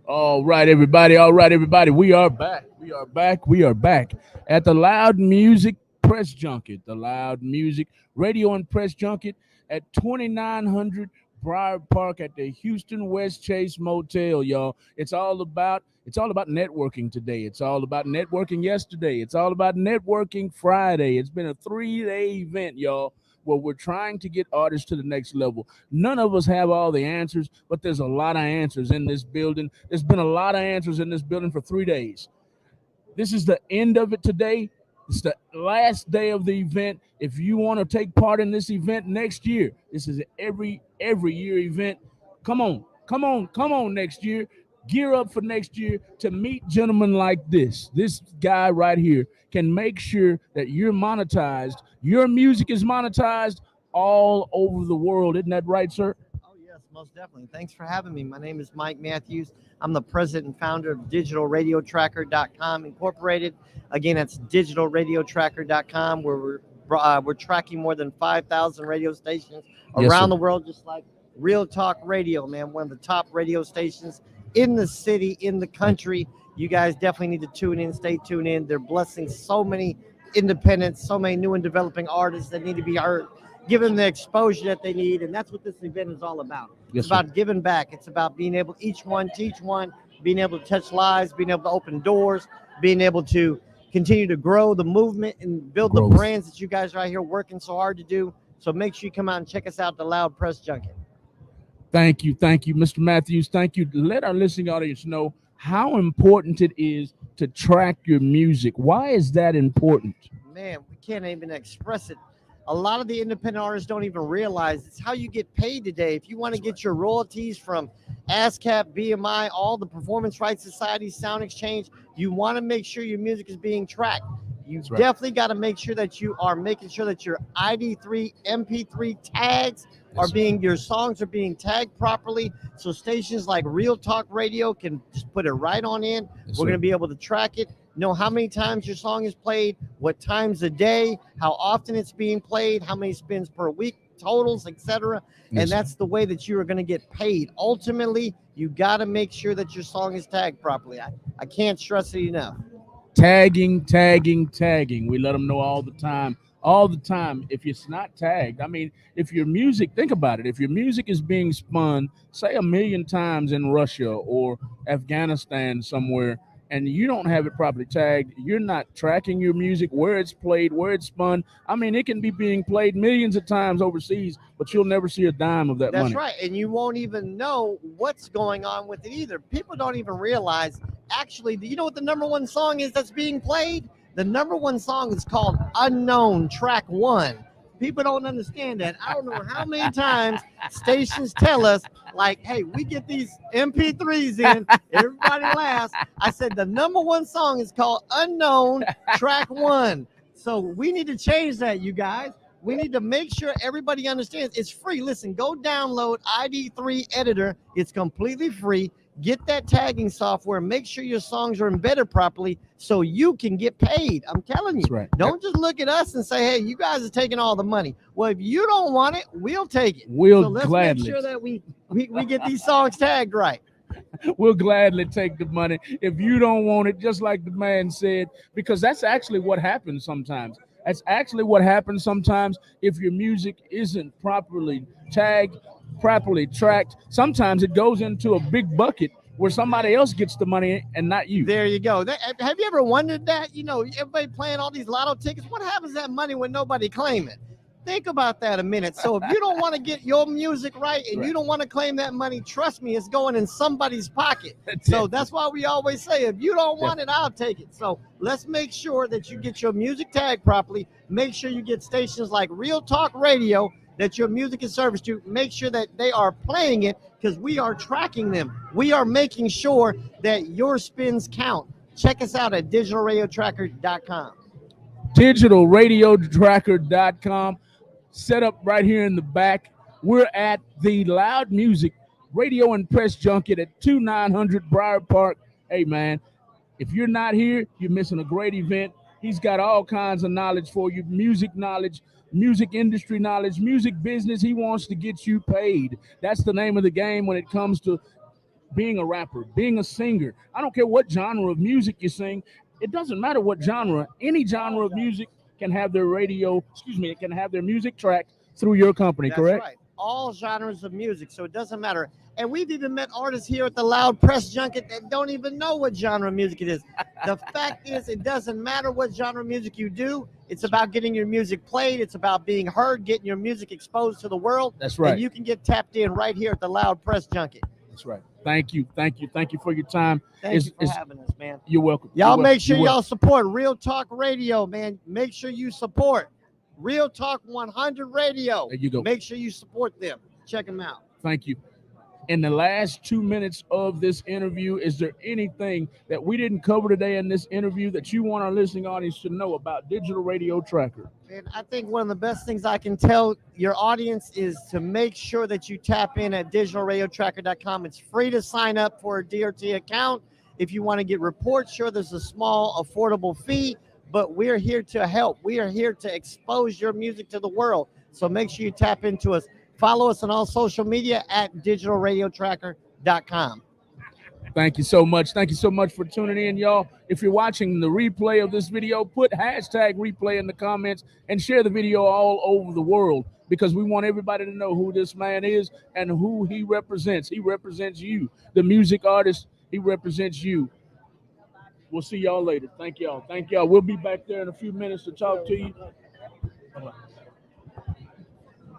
All right, everybody. All right, everybody. We are back. We are back. We are back at the Loud Music Press Junket. The Loud Music Radio and Press Junket at 2900 Briar Park at the Houston West Chase Motel, y'all. It's all about networking today. It's all about networking yesterday. It's all about networking Friday. It's been a 3-day event, y'all, where we're trying to get artists to the next level. None of us have all the answers, but there's a lot of answers in this building. There's been a lot of answers in this building for 3 days. This is the end of it today. It's the last day of the event. If you want to take part in this event next year, this is an every year event. Come on, come on, come on next year. Gear up for next year to meet gentlemen like this. This guy right here can make sure that you're monetized. Your music is monetized all over the world. Isn't that right, sir? Oh, yes, most definitely. Thanks for having me. My name is Mike Matthews. I'm the president and founder of digitalradiotracker.com Incorporated. Again, that's digitalradiotracker.com, where we're tracking more than 5,000 radio stations around the world, just like Real Talk Radio, man, one of the top radio stations in the city, in the country. You guys definitely need to tune in, stay tuned in. They're blessing so many independents, so many new and developing artists that need to be heard, give them the exposure that they need. And that's what this event is all about. Yes, it's about giving back. It's about being able, each one teach one, being able to touch lives, being able to open doors, being able to continue to grow the movement and build the brands that you guys are out here working so hard to do. So make sure you come out and check us out, the Loud Press Junket. Thank you, Mr. Matthews. Thank you. Let our listening audience know how important it is to track your music. Why is that important? Man, we can't even express it. A lot of the independent artists don't even realize it's how you get paid today. If you want to get your royalties from ASCAP, BMI, all the Performance Rights Society, Sound Exchange, you want to make sure your music is being tracked. You definitely got to make sure that you are making sure that your ID3, MP3 tags are being, your songs are being tagged properly. So stations like Real Talk Radio can just put it right on in. We're going to be able to track it, know how many times your song is played, what times a day, how often it's being played, how many spins per week, totals, etc. And that's the way that you are going to get paid. Ultimately, you got to make sure that your song is tagged properly. I can't stress it enough. Tagging. We let them know all the time. If it's not tagged, I mean, if your music, think about it, if your music is being spun, say 1,000,000 times in Russia or Afghanistan somewhere, and you don't have it properly tagged, you're not tracking your music, where it's played, where it's spun. I mean, it can be being played millions of times overseas, but you'll never see a dime of that money. That's right. And you won't even know what's going on with it either. People don't even realize, actually, you know what the number one song is that's being played? The number one song is called Unknown, track 1. People don't understand that. I don't know how many times stations tell us, like, hey, we get these MP3s in, everybody laughs. I said the number one song is called Unknown, track 1. So we need to change that, you guys. We need to make sure everybody understands it's free. Listen, go download ID3 Editor. It's completely free. Get that tagging software. Make sure your songs are embedded properly so you can get paid. I'm telling you. Don't just look at us and say, hey, you guys are taking all the money. Well, if you don't want it, we'll take it. So let's make sure that we get these songs tagged right. We'll gladly take the money if you don't want it, just like the man said, because that's actually what happens sometimes. That's actually what happens sometimes if your music isn't properly tagged, properly tracked. Sometimes it goes into a big bucket where somebody else gets the money and not you. There you go. Have you ever wondered that? You know, everybody playing all these lotto tickets. What happens to that money when nobody claim it? Think about that a minute. So if you don't want to get your music right and you don't want to claim that money, trust me, it's going in somebody's pocket. So that's why we always say, if you don't want it, I'll take it. So let's make sure that you get your music tagged properly. Make sure you get stations like Real Talk Radio that your music is serviced to. Make sure that they are playing it, because we are tracking them. We are making sure that your spins count. Check us out at digitalradiotracker.com. Digitalradiotracker.com. Set up right here in the back. We're at the Loud Music Radio and Press Junket at 2900 Briar Park. Hey, man, if you're not here, you're missing a great event. He's got all kinds of knowledge for you, music knowledge, music industry knowledge, music business. He wants to get you paid. That's the name of the game when it comes to being a rapper, being a singer. I don't care what genre of music you sing. It doesn't matter what genre. Any genre of music can have their it can have their music track through your company, That's correct? right. All genres of music, so it doesn't matter. And we've even met artists here at the Loud Press Junket that don't even know what genre of music it is. The fact is, it doesn't matter what genre of music you do. It's about getting your music played. It's about being heard, getting your music exposed to the world. That's right. And you can get tapped in right here at the Loud Press Junket. That's right. Thank you. Thank you. Thank you for your time. Thank you for having us, man. You're welcome. Y'all You're welcome. make sure You're y'all welcome. support Real Talk Radio, man. Make sure you support Real Talk 100 Radio. There you go. Make sure you support them. Check them out. Thank you. In the last 2 minutes of this interview, is there anything that we didn't cover today in this interview that you want our listening audience to know about Digital Radio Tracker? And I think one of the best things I can tell your audience is to make sure that you tap in at digitalradiotracker.com. It's free to sign up for a DRT account. If you want to get reports, sure, there's a small, affordable fee, but we're here to help. We are here to expose your music to the world. So make sure you tap into us. Follow us on all social media at digitalradiotracker.com. Thank you so much. Thank you so much for tuning in, y'all. If you're watching the replay of this video, put hashtag replay in the comments and share the video all over the world, because we want everybody to know who this man is and who he represents. He represents you, the music artist. He represents you. We'll see y'all later. Thank y'all. Thank y'all. We'll be back there in a few minutes to talk to you.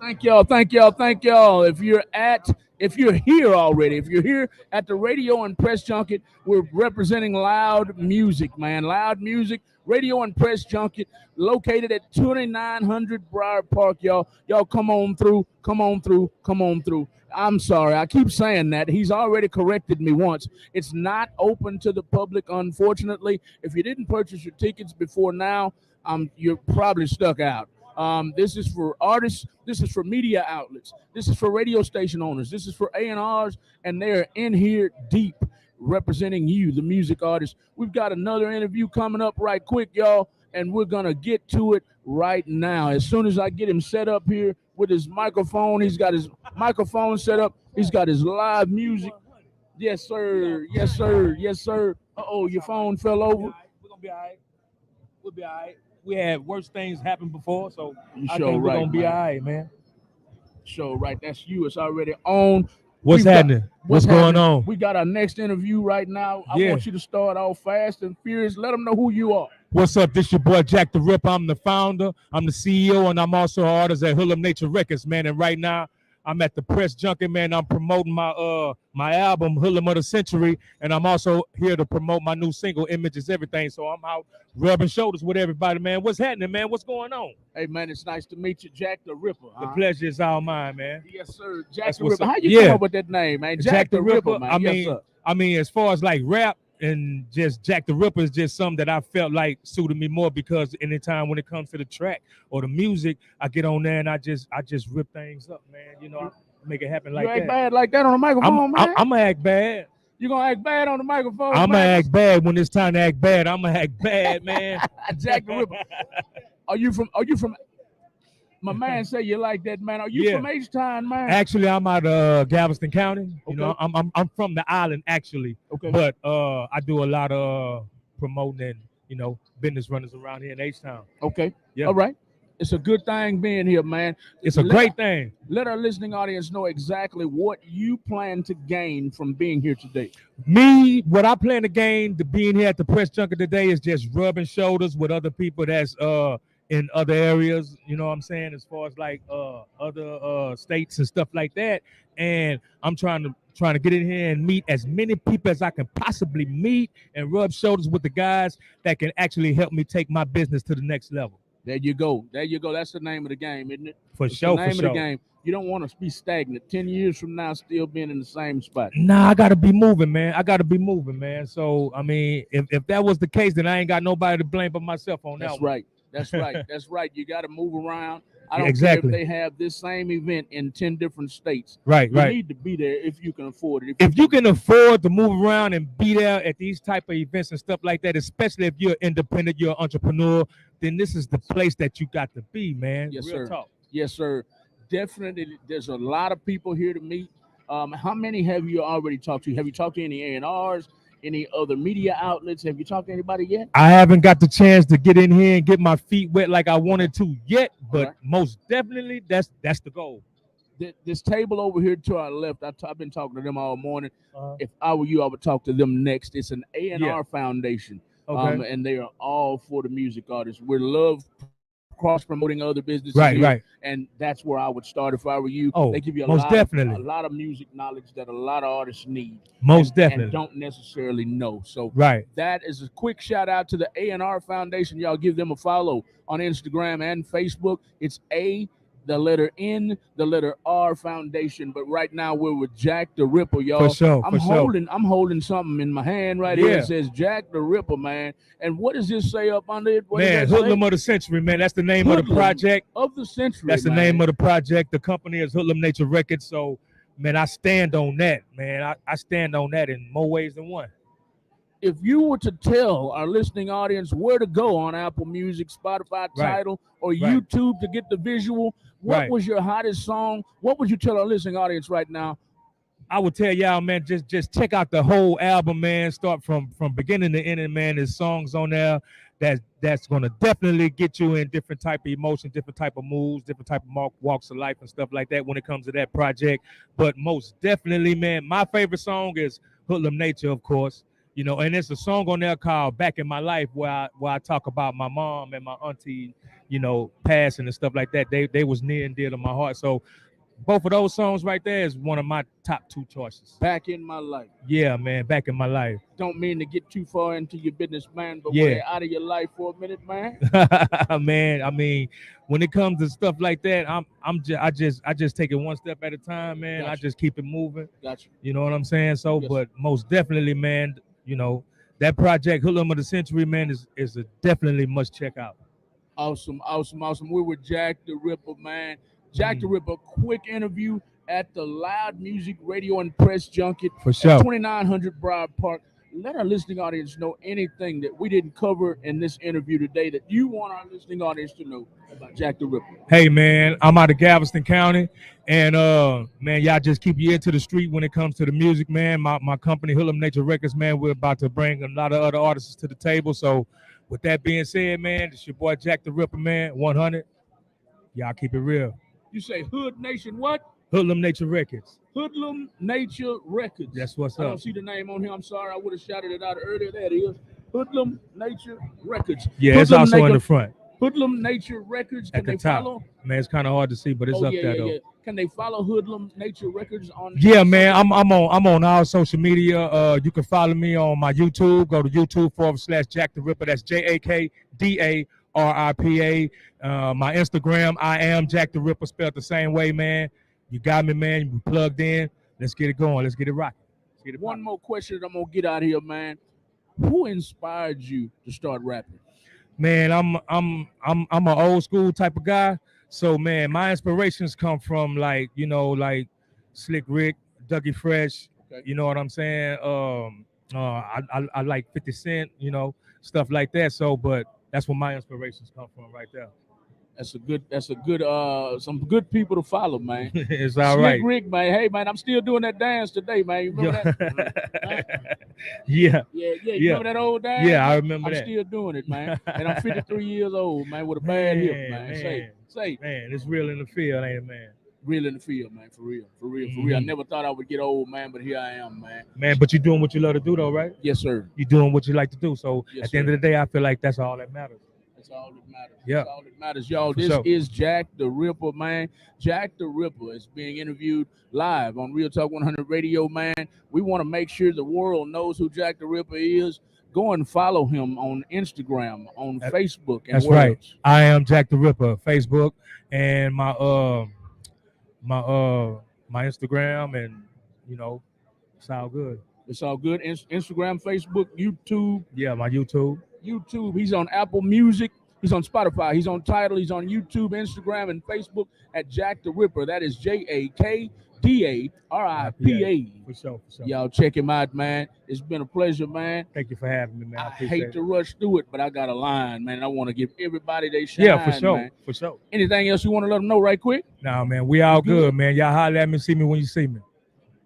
Thank y'all. Thank y'all. Thank y'all. If you're here already, if you're here at the Radio and Press Junket, we're representing L.O.U.D Music, man. L.O.U.D Music, Radio and Press Junket, located at 2900 Briar Park, y'all. Y'all come on through, come on through, come on through. I'm sorry, I keep saying that. He's already corrected me once. It's not open to the public, unfortunately. If you didn't purchase your tickets before now, you're probably stuck out. This is for artists. This is for media outlets. This is for radio station owners. This is for A&Rs, and they're in here deep representing you, the music artist. We've got another interview coming up right quick, y'all, and we're going to get to it right now. As soon as I get him set up here with his microphone, he's got his microphone set up. He's got his live music. Yes, sir. Yes, sir. Yes, sir. Uh-oh, your phone fell over. We're going to be all right. We'll be all right. We had worse things happen before, so I sure think we're right, gonna be man. all right, man. Show right. That's you. It's already on. What's happening? What's going on? We got our next interview right now. I want you to start off fast and furious. Let them know who you are. What's up? This your boy Jack the Ripper. I'm the founder. I'm the CEO, and I'm also an artist at Hoodlum Nature Records, man. And right now, I'm at the Press Junket, man. I'm promoting my album, Hoodlum of the Century, and I'm also here to promote my new single, Images Everything. So I'm out rubbing shoulders with everybody, man. What's happening, man? What's going on? Hey, man, it's nice to meet you, Jack the Ripper. The pleasure is all mine, man. Yes, sir. Jack That's the what's Ripper. up. How you come up with that name, man? Jack the Ripper, man. Yes, sir. I mean, as far as like rap and just Jack the Ripper is just something that I felt like suited me more, because anytime when it comes to the track or the music, I get on there and I just rip things up, man. You know, I make it happen like you act that. bad like that on the microphone, man? I'm gonna act bad. You gonna act bad on the microphone? I'm man? gonna act bad when it's time to act bad. I'm gonna act bad, man. Jack the Ripper. Are you from? My man say you like that, man. Are you from H-Town, man? Actually, I'm out of Galveston County. You know, I'm from the island actually. Okay. But I do a lot of promoting and, you know, business runners around here in H-Town. Okay. Yeah. All right. It's a good thing being here, man. It's a great thing. Let our listening audience know exactly what you plan to gain from being here today. Me, what I plan to gain to being here at the Press Junket today is just rubbing shoulders with other people that's in other areas, you know what I'm saying, as far as like other states and stuff like that. And I'm trying to get in here and meet as many people as I can possibly meet and rub shoulders with the guys that can actually help me take my business to the next level. There you go. There you go. That's the name of the game, isn't it? For sure. The name of the game. You don't want to be stagnant 10 years from now, still being in the same spot. Nah, I got to be moving, man. So, I mean, if that was the case, then I ain't got nobody to blame but myself on that. That's one. right. That's right. That's right. You got to move around. I don't care if they have this same event in 10 different states. Right. You need to be there if you can afford it. If you can afford to move around and be there at these type of events and stuff like that, especially if you're independent, you're an entrepreneur, then this is the place that you got to be, man. Yes, Real sir. Talk. Yes, sir. Definitely. There's a lot of people here to meet. How many have you already talked to? Have you talked to any A&Rs, any other media outlets? Have you talked to anybody yet? I haven't got the chance to get in here and get my feet wet like I wanted to yet, but Right. most definitely that's the goal. This table over here to our left, I've been talking to them all morning. Uh-huh. If I were you, I would talk to them next. It's an A&R Yeah. foundation, Okay. and they are all for the music artists. We love cross promoting other businesses Right, here, right. and that's where I would start if I were you. Oh, They give you most definitely. a lot of music knowledge that a lot of artists need, Most and definitely. don't necessarily know. So Right. that is a quick shout out to the A&R Foundation. Y'all give them a follow on Instagram and Facebook. It's the letter N, the letter R Foundation. But right now we're with Jack the Ripper, y'all. For sure. I'm holding something in my hand right here. Yeah. It says Jack the Ripper, man. And what does this say up under it? What Man, does that say? Hoodlum of the Century, man. That's the name of the Hoodlum project. Of the century. That's the man. name of the project. The company is Hoodlum Nature Records. So, man, I stand on that, man. I stand on that in more ways than one. If you were to tell our listening audience where to go on Apple Music, Spotify, Tidal, or YouTube to get the visual, what was your hottest song? What would you tell our listening audience right now? I would tell y'all, man, just check out the whole album, man. Start from beginning to ending, man. There's songs on there that's gonna definitely get you in different type of emotions, different type of moods, different type of walks of life and stuff like that when it comes to that project. But most definitely, man, my favorite song is Hoodlum Nature, of course. You know, and there's a song on there called "Back in My Life" where I talk about my mom and my auntie, you know, passing and stuff like that. They was near and dear to my heart. So both of those songs right there is one of my top two choices. Back in My Life. Yeah, man, Back in My Life. Don't mean to get too far into your business, man, but we're out of your life for a minute, man. Man, I mean, when it comes to stuff like that, I just take it one step at a time, man. Gotcha. I just keep it moving. Gotcha. You know what I'm saying? So, but most definitely, man, you know, that project Hoodlum of the Century, man, is a definitely must check out. Awesome. We're with Jack the Ripper, man. Jack the Ripper, quick interview at the Loud Music Radio and Press Junket for sure. 2900 Broad Park. Let our listening audience know anything that we didn't cover in this interview today that you want our listening audience to know about Jack the Ripper. Hey, man, I'm out of Galveston County, and man, y'all just keep your ear to the street when it comes to the music, man. My company, Hoodlum Nature Records, man, we're about to bring a lot of other artists to the table. So with that being said, man, it's your boy Jack the Ripper, man, 100. Y'all keep it real. You say Hood Nation what? Hoodlum Nature Records. Hoodlum Nature Records. That's what's up. I don't see the name on here. I'm sorry. I would have shouted it out earlier. There it is. Hoodlum Nature Records. Yeah, Hoodlum it's also in the front. Hoodlum Nature Records. Can at the they top. Follow? Man, it's kind of hard to see, but it's up there though. Yeah. Can they follow Hoodlum Nature Records on? Yeah, man. I'm on all social media. You can follow me on my YouTube. Go to YouTube/Jack the Ripper. That's JAKDARIPA. My Instagram, I am Jack the Ripper, spelled the same way, man. You got me, man. You plugged in. Let's get it going. Let's get it rocking. One more question that I'm gonna get out of here, man. Who inspired you to start rapping? Man, I'm an old school type of guy. So man, my inspirations come from like Slick Rick, Dougie Fresh. Okay. You know what I'm saying? I like 50 Cent, stuff like that. So, but that's where my inspirations come from right there. That's a good some good people to follow, man. It's all right. Slick Rick, man. Hey, man, I'm still doing that dance today, man. You remember that? Yeah. You remember that old dance? Yeah, I remember I'm that. still doing it, man. And I'm 53 years old, man, with a bad hip, man. Say. Man, it's real in the field, ain't it, man? Real in the field, man. For real. I never thought I would get old, man, but here I am, man. Man, but you're doing what you love to do, though, right? Yes, sir. You're doing what you like to do. So yes, at the end of the day, I feel like that's all that matters. That's all that matters. Yeah. That's all that matters, y'all. This is Jack the Ripper, man. Jack the Ripper is being interviewed live on Real Talk 100 Radio, man. We want to make sure the world knows who Jack the Ripper is. Go and follow him on Instagram, on Facebook. And that's right. Else. I am Jack the Ripper, Facebook, and my Instagram, and it's all good. It's all good. Instagram, Facebook, YouTube. Yeah, my YouTube. He's on Apple Music. He's on Spotify. He's on Tidal. He's on YouTube, Instagram, and Facebook at Jack the Ripper. That is JAKDARIPA. For sure. Y'all check him out, man. It's been a pleasure, man. Thank you for having me, man. I hate to rush through it, but I got a line, man. I want to give everybody their shine. Yeah, for sure. Man. For sure. Anything else you want to let them know right quick? Nah, man. We all good, man. Y'all holler at me, see me when you see me.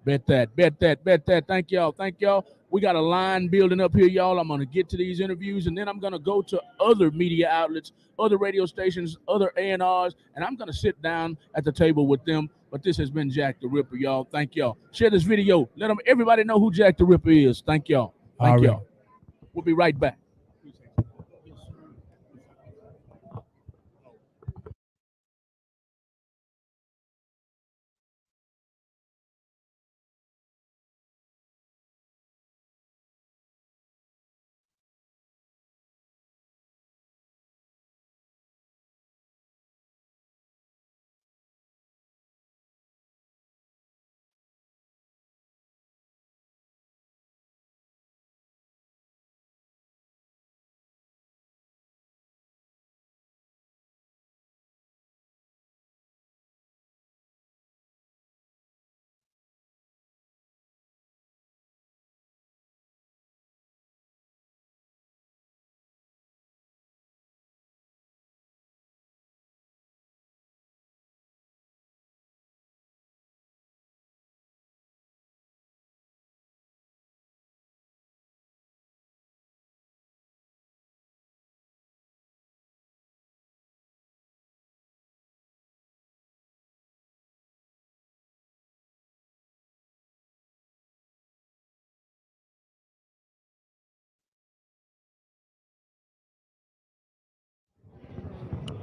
Bet that, bet that, bet that. Thank y'all. Thank y'all. We got a line building up here, y'all. I'm going to get to these interviews, and then I'm going to go to other media outlets, other radio stations, other A&Rs, and I'm going to sit down at the table with them. But this has been Jack the Ripper, y'all. Thank y'all. Share this video. Let everybody know who Jack the Ripper is. Thank y'all. Thank y'all. We'll be right back.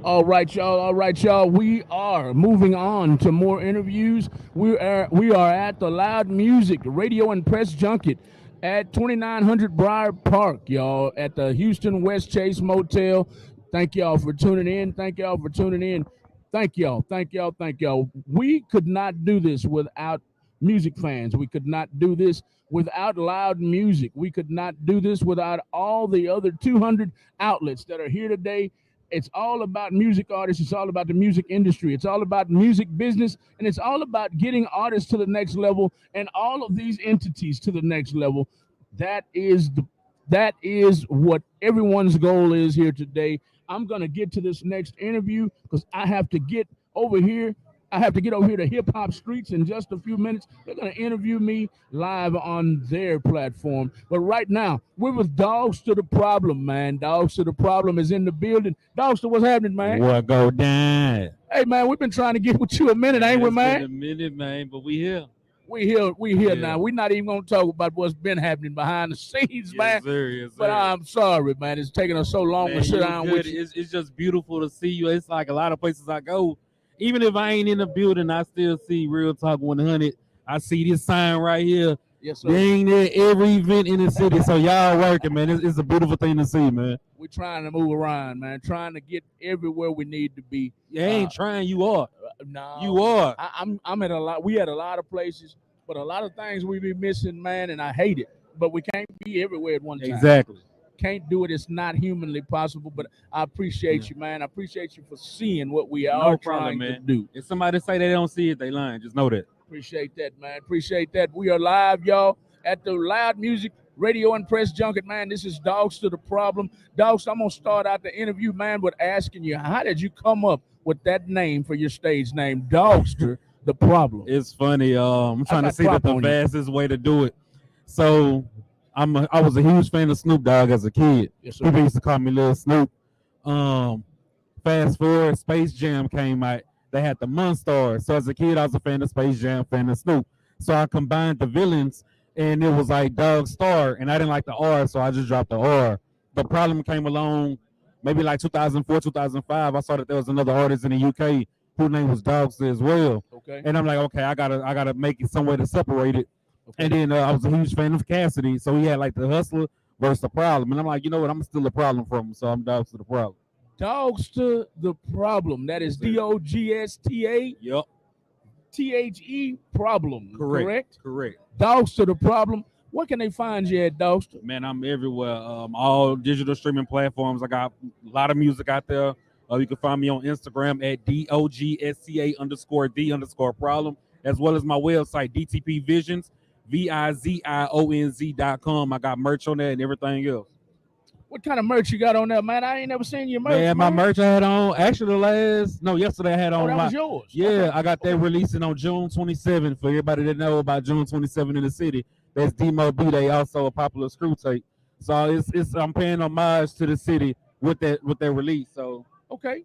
All right, y'all. All right, y'all. We are moving on to more interviews. We are at the Loud Music Radio and Press Junket at 2900 Briar Park, y'all, at the Houston West Chase Motel. Thank y'all for tuning in. Thank y'all for tuning in. Thank y'all. Thank y'all. Thank y'all. We could not do this without music fans. We could not do this without loud music. We could not do this without all the other 200 outlets that are here today. It's all about music artists. It's all about the music industry. It's all about music business, and it's all about getting artists to the next level and all of these entities to the next level. That is what everyone's goal is here today. I'm gonna get to this next interview because I have to get over here. I have to get over here to Hip Hop Streets in just a few minutes. They're going to interview me live on their platform. But right now, we're with Dogs to the Problem, man. Dogs to the Problem is in the building. Dogs to what's happening, man? What go down? Hey, man, we've been trying to get with you a minute, ain't we, man? It's been a minute, man, but we here. We here now. We're not even going to talk about what's been happening behind the scenes, man. Yes, sir. Yes, sir. But I'm sorry, man. It's taking us so long to sit down with you. It's just beautiful to see you. It's like a lot of places I go. Even if I ain't in the building, I still see Real Talk 100. I see this sign right here. Yes, sir. They ain't there every event in the city, so y'all working, man. It's a beautiful thing to see, man. We're trying to move around, man. Trying to get everywhere we need to be. You ain't trying. You are. No, you are. I'm at a lot. We at a lot of places, but a lot of things we be missing, man, and I hate it. But we can't be everywhere at one time. Exactly. Can't do it. It's not humanly possible. But I appreciate you, man. I appreciate you for seeing what we are trying to do. If somebody say they don't see it, they lying. Just know that. Appreciate that, man. Appreciate that. We are live, y'all, at the Loud Music Radio and Press Junket, man. This is Dogs to the Problem. Dogs, I'm gonna start out the interview, man, with asking you, how did you come up with that name for your stage name, Dogster the Problem? It's funny. I'm trying to see the fastest way to do it. So I was a huge fan of Snoop Dogg as a kid. Yes, sir. People used to call me Little Snoop. Fast forward, Space Jam came out. They had the Monstars. So as a kid, I was a fan of Space Jam, fan of Snoop. So I combined the villains, and it was like Dog Star, and I didn't like the R, so I just dropped the R. The Problem came along maybe like 2004, 2005. I saw that there was another artist in the UK whose name was Dogster as well. Okay. And I'm like, okay, I gotta make it some way to separate it. Okay. And then I was a huge fan of Cassidy, so he had like the Hustler versus the Problem, and I'm like, you know what, I'm still a problem from him, so I'm Dogs to the Problem. Dogs to the Problem. That is DOGSTA. Yep. THE Problem. Correct. Dogs to the Problem. Where can they find you at, Dogster? Man, I'm everywhere. All digital streaming platforms. I got a lot of music out there. You can find me on Instagram at DOGSCA_D_problem, as well as my website, DTP Visions, VIZIONZ.com. I got merch on that and everything else. What kind of merch you got on there, man? I ain't never seen your merch. Man, my merch I had on actually yesterday I had on that my was yours. yeah, Okay. I got that releasing on June 27th. For everybody that know about June 27th in the city, that's Demo B Day, also a popular screw tape. So it's I'm paying homage to the city with that release. So Okay.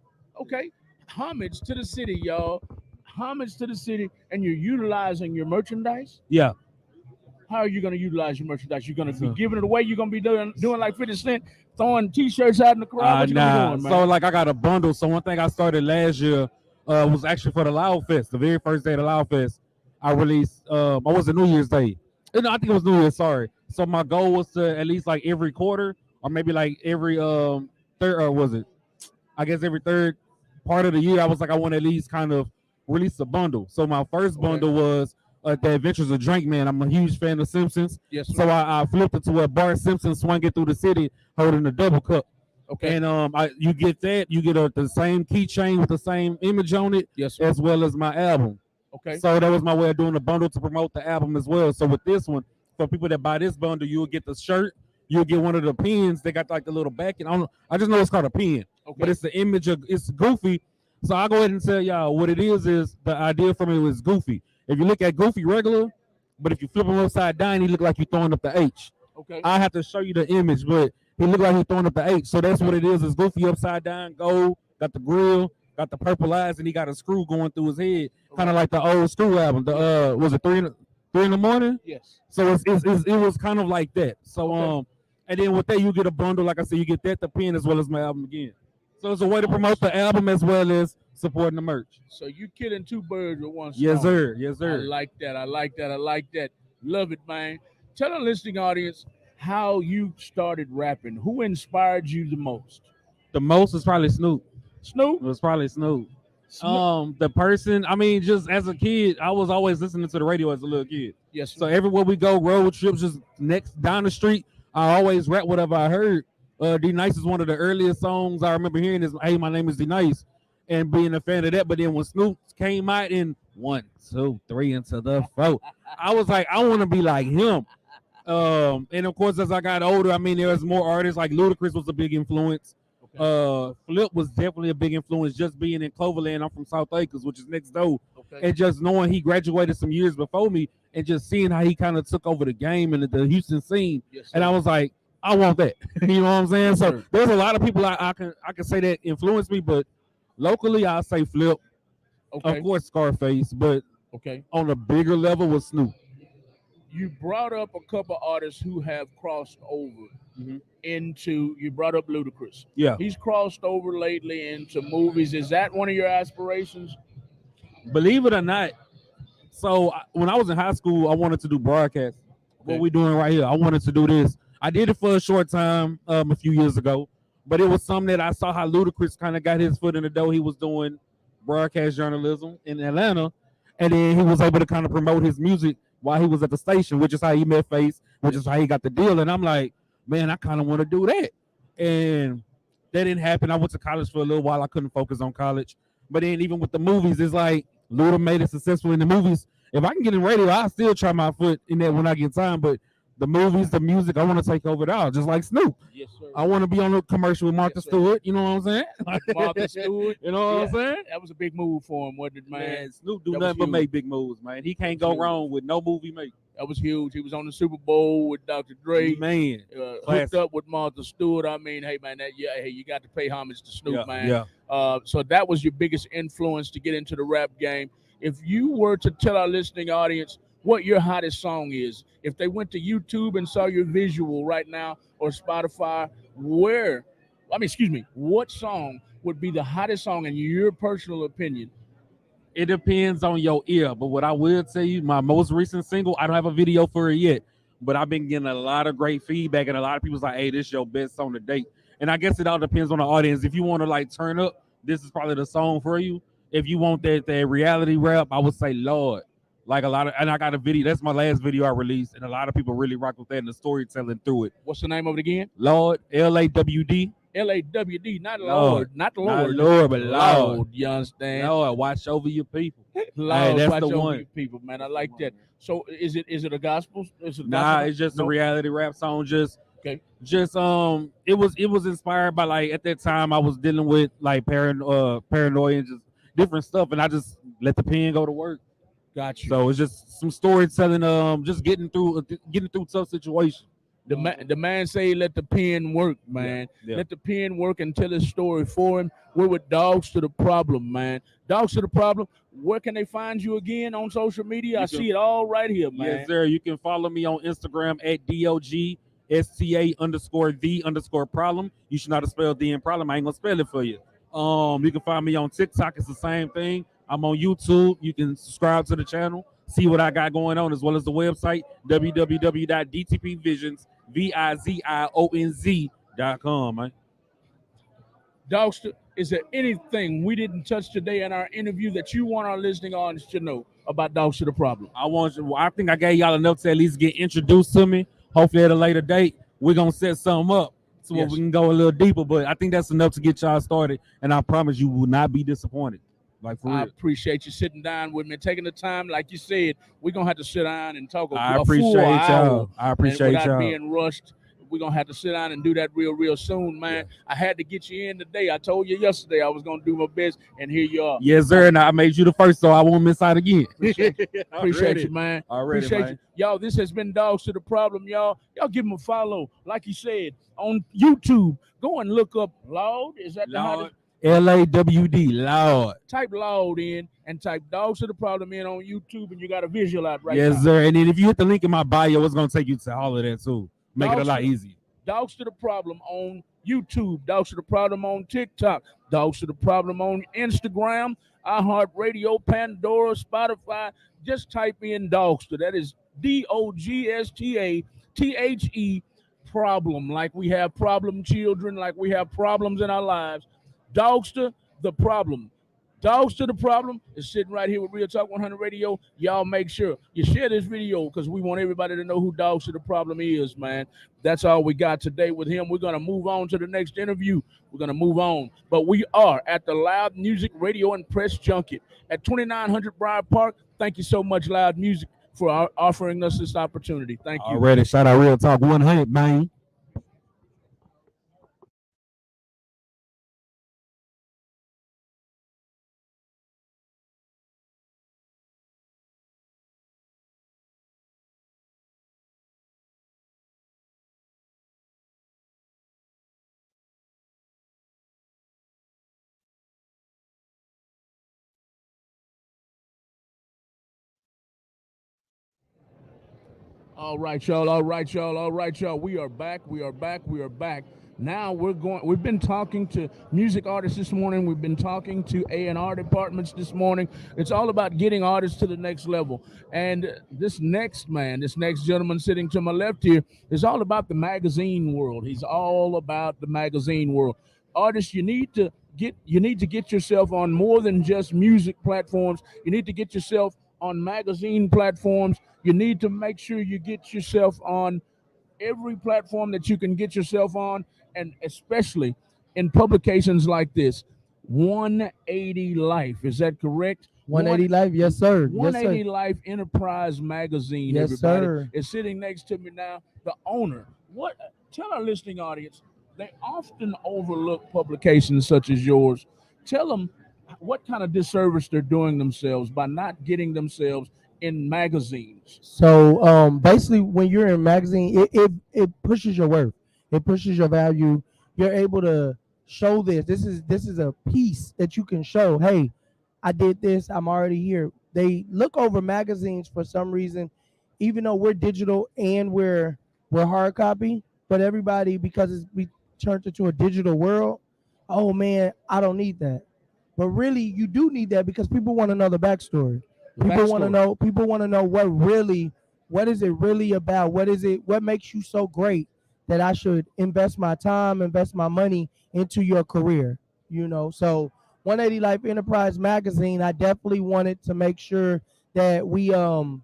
Homage to the city, y'all. Homage to the city, and you're utilizing your merchandise. yeah. How are you going to utilize your merchandise? You're going to be So, giving it away. You're going to be doing like 50 Cent, throwing T-shirts out in the crowd. What you going to be nah. doing, man? So like I got a bundle. So one thing I started last year was actually for the Loud Fest. The very first day of the Loud Fest, I released. I was a New Year's Day. No, I think it was New Year's. Sorry. So my goal was to at least like every quarter, or maybe like every third, or was it? I guess every third part of the year, I was like, I want to at least kind of release a bundle. So my first bundle was The Adventures of Drink Man. I'm a huge fan of Simpsons. Yes, sir. So I flipped it to where Bart Simpson swinging through the city holding a double cup. Okay. And you get that. You get the same keychain with the same image on it, Yes, sir. as well as my album. Okay. So that was my way of doing the bundle to promote the album as well. So with this one, for people that buy this bundle, you'll get the shirt. You'll get one of the pins. They got like the little backing. I just know it's called a pin, Okay. but it's the image of it's goofy. So I'll go ahead and tell y'all what it is the idea from it was Goofy. If you look at Goofy regular, but if you flip him upside down, he look like you throwing up the H. Okay. I have to show you the image, but he look like he's throwing up the H. So that's what it is. It's Goofy upside down, gold, got the grill, got the purple eyes, and he got a screw going through his head, kind of like the old Screw album. The was it three in the morning? Yes. So it was kind of like that. So Okay. And then with that you get a bundle. Like I said, you get that, the pin, as well as my album again. So it's a way to promote the album as well as supporting the merch. So you killing two birds with one stone. Yes, sir. Yes, sir. I like that. Love it, man. Tell the listening audience how you started rapping. Who inspired you the most? The most is probably Snoop. Snoop? It was probably Snoop. Snoop. The person, I mean, just as a kid, I was always listening to the radio as a little kid. Yes, sir. So everywhere we go, road trips, just next down the street, I always rap whatever I heard. D Nice is one of the earliest songs I remember hearing is "Hey, my name is D Nice," and being a fan of that. But then when Snoop came out in 1, 2, 3 into the 4, I was like, I want to be like him. And of course, as I got older, I mean, there was more artists like Ludacris was a big influence. Flip was definitely a big influence. Just being in Cloverland, I'm from South Acres, which is next door, and just knowing he graduated some years before me, and just seeing how he kind of took over the game and the Houston scene, and I was like, I want that. You know what I'm saying? So there's a lot of people I can say that influenced me, but locally I'll say Flip. Of course Scarface, but on a bigger level was Snoop. You brought up a couple artists who have crossed over into. You brought up Ludacris. Yeah. He's crossed over lately into movies. Is that one of your aspirations? Believe it or not, so when I was in high school, I wanted to do broadcast. What we doing right here? I wanted to do this. I did it for a short time a few years ago, but it was something that I saw how Ludacris kind of got his foot in the door. He was doing broadcast journalism in Atlanta, and then he was able to kind of promote his music while he was at the station, which is how he met Face, which is how he got the deal. And I'm like, man, I kind of want to do that. And that didn't happen. I went to college for a little while. I couldn't focus on college. But then even with the movies, it's like Luda made it successful in the movies. If I can get in radio, I'll still try my foot in that when I get time. But the movies, the music, I want to take over it all, just like Snoop. Yes, sir. I want to be on a commercial with Martha Stewart. You know what I'm saying? Martha Stewart. You know what I'm saying? That was a big move for him, wasn't it, man? Snoop do nothing but make big moves, man. He can't go wrong with no movie make. That was huge. He was on the Super Bowl with Dr. Dre. Man, hooked up with Martha Stewart. I mean, hey, man, you got to pay homage to Snoop, man. Yeah. So that was your biggest influence to get into the rap game. If you were to tell our listening audience what your hottest song is, if they went to YouTube and saw your visual right now or Spotify, what song would be the hottest song in your personal opinion? It depends on your ear, but what I will tell you, my most recent single, I don't have a video for it yet, but I've been getting a lot of great feedback, and a lot of people's like, hey, this is your best song to date. And I guess it all depends on the audience. If you want to like turn up, this is probably the song for you. If you want that reality rap, I would say L.O.U.D. Like and I got a video. That's my last video I released, and a lot of people really rock with that and the storytelling through it. What's the name of it again? L.O.U.D. L-A-W-D. L-A-W-D, not Lord, not the Lord. Not Lord, but L.O.U.D. You understand? L.O.U.D. Watch over your people. L.O.U.D. That's watch the over one. your people, man. I like that. So is it a gospel? Nah, it's just a reality rap song. Just Okay. Just it was inspired by, like, at that time I was dealing with like paranoia and just different stuff, and I just let the pen go to work. Got you. So it's just some storytelling, just getting through tough situations. The man say let the pen work, man. Yeah. Let the pen work and tell his story for him. We're with Dogs to the Problem, man. Dogs to the Problem. Where can they find you again on social media? I You can- see it all right here, man. Yes, sir. You can follow me on Instagram at DOGSTA_the_problem. You should know how to spell D in problem. I ain't gonna spell it for you. You can find me on TikTok. It's the same thing. I'm on YouTube. You can subscribe to the channel, see what I got going on, as well as the website www.dtpvisions.com, man. Dogster, is there anything we didn't touch today in our interview that you want our listening audience to know about Dogs to the Problem? I think I gave y'all enough to at least get introduced to me. Hopefully at a later date, we're gonna set something up so Yes. we can go a little deeper. But I think that's enough to get y'all started, and I promise you will not be disappointed. Like, for I real. appreciate you sitting down with me, taking the time. Like you said, we're going to have to sit down and talk I a full appreciate hour. y'all. I appreciate and without y'all. being rushed. We're going to have to sit down and do that real soon, man. I had to get you in today. I told you yesterday I was going to do my best, and here you are. Yes, sir. And I made you the first, so I won't miss out again. Appreciate you, man. Already, Appreciate man. you. Y'all, this has been Dogs to the Problem, y'all. Y'all give them a follow. Like you said, on YouTube, go and look up L.O.U.D. Is that the Lord. hottest? L.A.W.D. Lord. Type L.O.U.D. in and type Dogs to the Problem in on YouTube, and you got a visual out right now. Yes, sir. And then if you hit the link in my bio, it's gonna take you to all of that too. Make it a lot easier. Dogs to the Problem on YouTube, Dogs to the Problem on TikTok, Dogs to the Problem on Instagram, iHeartRadio, Pandora, Spotify. Just type in Dogster. That is DOGSTATHE problem. Like we have problem children, like we have problems in our lives. Dogster, the problem. Dogs to the Problem is sitting right here with Real Talk 100 Radio. Y'all make sure you share this video because we want everybody to know who Dogs to the Problem is, man. That's all we got today with him. We're going to move on to the next interview. We're going to move on. But we are at the L.O.U.D Music Radio and Press Junket at 2900 Briar Park. Thank you so much, L.O.U.D Music, for offering us this opportunity. Thank you. Already. Shout out Real Talk 100, man. All right, y'all. All right, y'all. All right, y'all. We are back. We are back. We are back. Now we've been talking to music artists this morning. We've been talking to A&R departments this morning. It's all about getting artists to the next level. And this next gentleman sitting to my left here is all about the magazine world. He's all about the magazine world. Artists, you need to get yourself on more than just music platforms. You need to get yourself on magazine platforms. You need to make sure you get yourself on every platform that you can get yourself on, and especially in publications like this. 180 Life, is that correct? 180 Life, yes, sir. 180 Yes, sir. Life Enterprise Magazine, Yes, everybody, sir. is sitting next to me now. The owner. What? Tell our listening audience, they often overlook publications such as yours. Tell them what kind of disservice they're doing themselves by not getting themselves in magazines. So basically, when you're in magazine, it pushes your worth, it pushes your value. You're able to show this. This is a piece that you can show. Hey, I did this. I'm already here. They look over magazines for some reason, even though we're digital and we're hard copy. But everybody, because we turned into a digital world, oh man, I don't need that. But really, you do need that because people want to know the backstory. People want to know. People want to know what is it really about? What is it? What makes you so great that I should invest my time, invest my money into your career? So 180 Life Enterprise Magazine, I definitely wanted to make sure that we're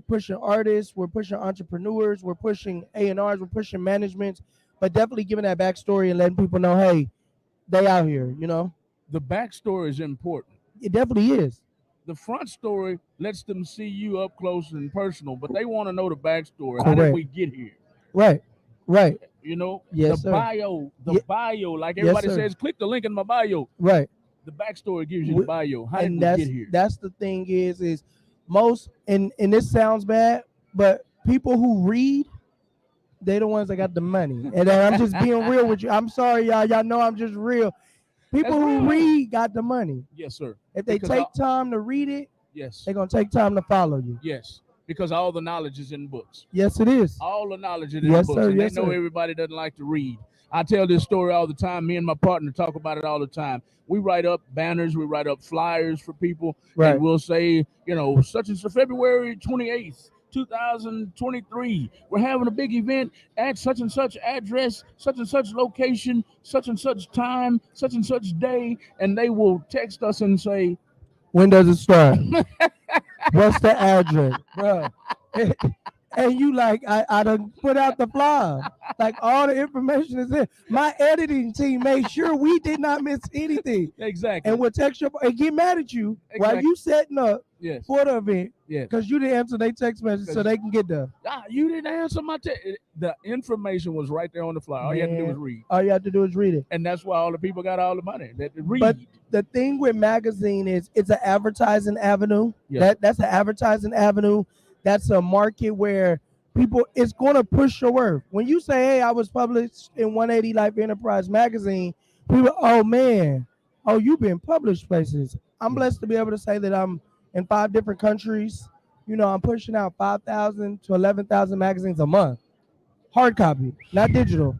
pushing artists, we're pushing entrepreneurs, we're pushing A&Rs, we're pushing managements, but definitely giving that backstory and letting people know, hey, they out here. The backstory is important. It definitely is. The front story lets them see you up close and personal, but they want to know the backstory. How did we get here? Right. Right. You know, Yes, the sir. bio, Ye- like Yes, everybody sir. says, click the link in my bio. Right. The backstory gives you the bio. How did And we get here? that's the thing is most and this sounds bad, but people who read, they the ones that got the money. And I'm just being real with you. I'm sorry, y'all. Y'all know I'm just real. People That's who real. read got the money. Yes, sir. If they Because take time to read it, yes, they're gonna take time to follow you. yes, because all the knowledge is in books. Yes, it is. All the knowledge is in Yes, books, sir. and Yes, they know sir. everybody doesn't like to read. I tell this story all the time. Me and my partner talk about it all the time. We write up banners, we write up flyers for people, Right. and we'll say, you know, such as February 28th, 2023. We're having a big event at such and such address, such and such location, such and such time, such and such day, and they will text us and say, When does it start? What's the address, bro? And you like, I done put out the flyer. Like all the information is in. My editing team made sure we did not miss anything. exactly. And we'll text you and get mad at you while Exactly. you setting up Yes. for the event Yes. because you didn't answer their text message so they can get there. You didn't answer my text. The information was right there on the flyer. All you had to do was read. All you have to do is read it. And that's why all the people got all the money. That read. But the thing with magazine is it's an advertising avenue. Yeah. That's an advertising avenue. That's a market where people, it's going to push your worth. When you say, hey, I was published in 180 Life Enterprise magazine, people, oh man, oh, you've been published places. I'm blessed to be able to say that I'm in 5 different countries. You know, I'm pushing out 5,000 to 11,000 magazines a month. Hard copy, not digital.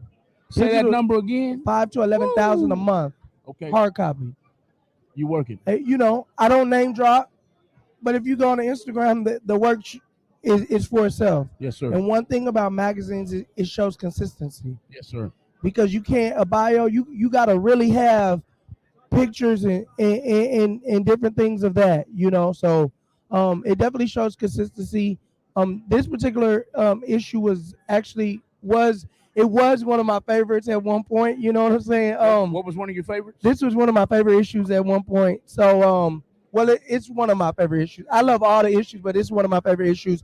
Say that Digital, number again. 5 to 11,000 a Woo. month. Okay. Hard copy. You working. Hey, you know, I don't name drop, but if you go on the Instagram, the work is for itself. Yes, sir. And one thing about magazines is it shows consistency. Yes, sir. Because you can't, a bio, you got to really have pictures and different things of that, you know. So it definitely shows consistency. This particular issue was one of my favorites at one point, you know what I'm saying? What was one of your favorites? This was one of my favorite issues at one point. So well, it's one of my favorite issues. I love all the issues, but it's one of my favorite issues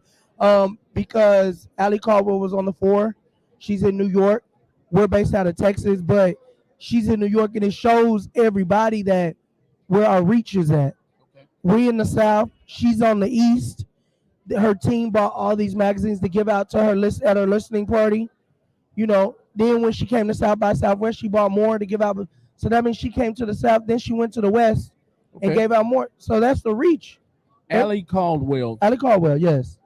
because Allie Caldwell was on the 4. She's in New York. We're based out of Texas, but she's in New York, and it shows everybody that where our reach is at. Okay. We in the South. She's on the East. Her team bought all these magazines to give out to her list at her listening party. You know, then when she came to South by Southwest, she bought more to give out. So that means she came to the South, then she went to the West and gave out more. So that's the reach. Allie Caldwell. Allie Caldwell, yes.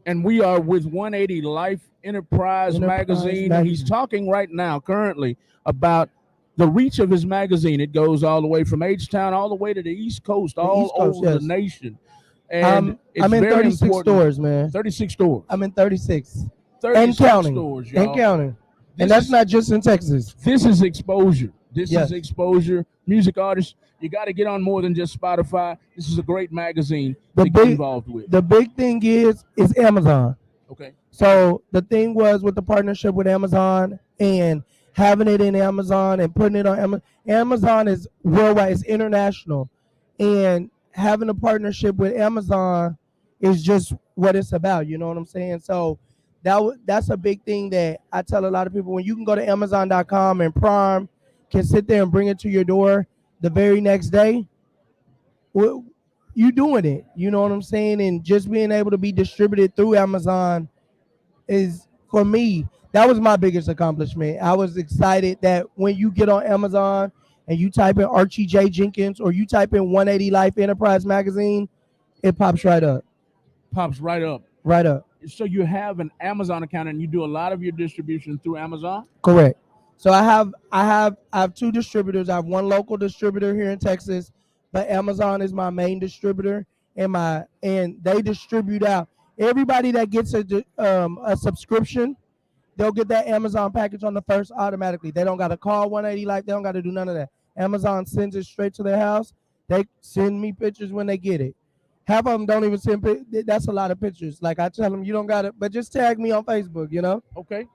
And we are with 180 Life Enterprise magazine. And he's talking right now, currently, about the reach of his magazine. It goes all the way from H-Town all the way to the East Coast, all over the nation. And I'm in 36 stores, man. 36 stores. I'm in 36. 36 and counting. Stores, y'all. And counting. And that's not just in Texas. This is exposure. This is exposure. Music artists, you got to get on more than just Spotify. This is a great magazine to get involved with. The big thing is Amazon. Okay. So the thing was with the partnership with Amazon and having it in Amazon and putting it on Amazon. Amazon is worldwide. It's international. And having a partnership with Amazon is just what it's about. You know what I'm saying? So that's a big thing that I tell a lot of people. When you can go to Amazon.com and Prime can sit there and bring it to your door the very next day, well, you doing it. You know what I'm saying? And just being able to be distributed through Amazon is, for me, that was my biggest accomplishment. I was excited that when you get on Amazon and you type in Archie J. Jenkins or you type in 180 Life Enterprise magazine, it pops right up. Pops right up. Right up. So you have an Amazon account and you do a lot of your distribution through Amazon? Correct. So I have 2 distributors. I have one local distributor here in Texas, but Amazon is my main distributor, and they distribute out everybody that gets a subscription. They'll get that Amazon package on the first automatically. They don't got to call 180 Life. They don't got to do none of that. Amazon sends it straight to their house. They send me pictures when they get it. Half of them don't even send pictures. That's a lot of pictures. Like I tell them, you don't got it, but just tag me on Facebook, you know? Okay.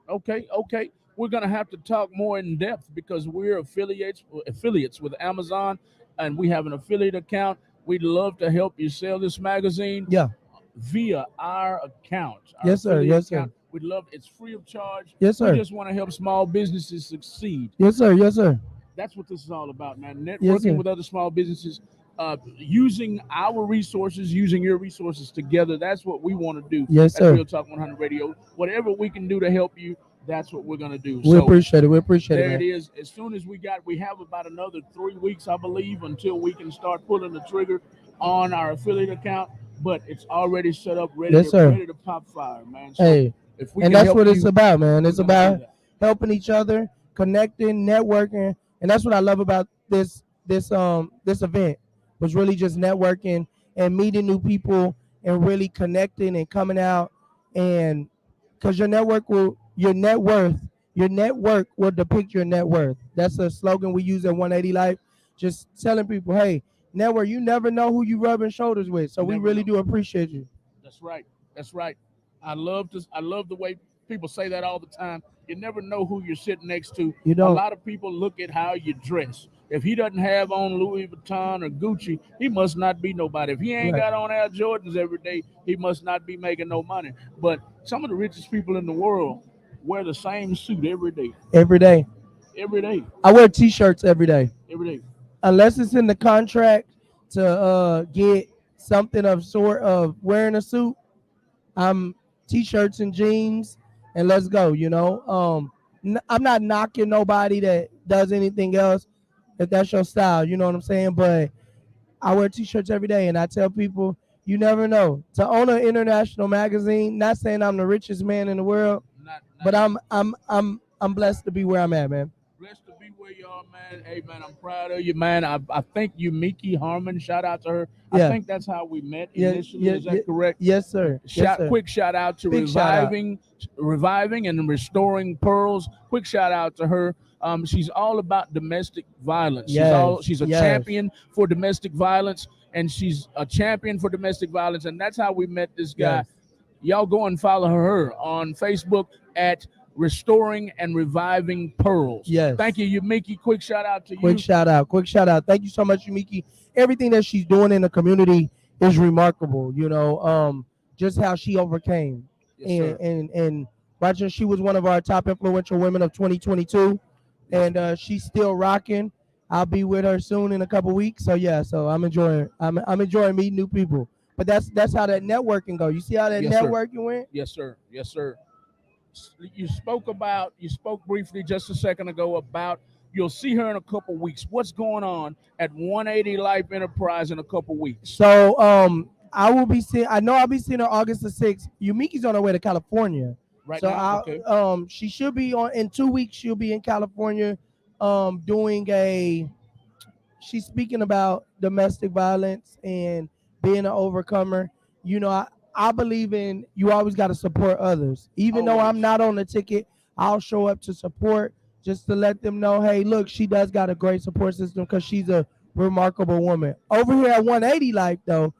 We're going to have to talk more in depth because we're affiliates with Amazon, and we have an affiliate account. We'd love to help you sell this magazine via our account. Yes, sir. Yes, sir. We'd love it's free of charge. Yes, We sir. just want to help small businesses succeed. Yes, sir. Yes, sir. That's what this is all about, man. Yes, Networking sir. with other small businesses, using our resources, using your resources together. That's what we want to do Yes, at sir. Real Talk 100 Radio. Whatever we can do to help you, that's what we're gonna do. We So appreciate it. We appreciate it, there it man. is. As soon as we have about another 3 weeks, I believe, until we can start pulling the trigger on our affiliate account. But it's already set up, Yes, sir. ready to pop fire, man. So Hey, if we and can that's help what it's you, about, man. we're It's gonna do about that. helping each other, connecting, networking, and that's what I love about this event was really just networking and meeting new people and really connecting and coming out and because your network will depict your net worth. That's a slogan we use at 180 Life. Just telling people, hey, network, you never know who you rubbing shoulders with. So You we never really know. do appreciate you. That's right. That's right. I love this. I love the way people say that all the time. You never know who you're sitting next to. You A don't. lot of people look at how you dress. If he doesn't have on Louis Vuitton or Gucci, he must not be nobody. If he ain't Right. got on Air Jordans every day, he must not be making no money. But some of the richest people in the world wear the same suit every day. Every day. Every day. I wear t-shirts every day. Every day. Unless it's in the contract to get something of sort of wearing a suit, I'm t-shirts and jeans and let's go, I'm not knocking nobody that does anything else if that's your style, you know what I'm saying? But I wear t-shirts every day and I tell people you never know. To own an international magazine, not saying I'm the richest man in the world, Not but yet. I'm blessed to be where I'm at, man. Blessed to be where you are, man. Hey, man, I'm proud of you, man. I think you, Miki Harmon. Shout out to her. I Yeah. think that's how we met Yeah, initially. yeah, Is yeah. that correct? Yes, sir. Yes, sir. Quick shout out to Big shout out. reviving and restoring pearls. Quick shout out to her. She's all about domestic violence. Yes, She's a yes. champion for domestic violence, and she's a champion for domestic violence, and that's how we met this guy. Yes. Y'all go and follow her on Facebook at Restoring and Reviving Pearls. Yes. Thank you, Miki. Quick shout out to Quick you. shout out. Quick shout out. Thank you so much, Yumiki. Everything that she's doing in the community is remarkable. Just how she overcame. Yes, sir. And Roger, she was one of our top influential women of 2022. And she's still rocking. I'll be with her soon in a couple weeks. So yeah, so I'm enjoying meeting new people. But that's how that networking go. You see how that Yes, sir. networking went? Yes, sir. Yes, sir. You spoke briefly just a second ago about you'll see her in a couple weeks. What's going on at 180 Life Enterprise in a couple weeks? So I know I'll be seeing her August the 6th. Yumiki's on her way to California. Right So now, okay. She should be on in 2 weeks. She'll be in California, doing she's speaking about domestic violence and being an overcomer. I believe in you always got to support others. Even though I'm Always. not on the ticket, I'll show up to support just to let them know, hey, look, she does got a great support system because she's a remarkable woman. Over here at 180 Life, though,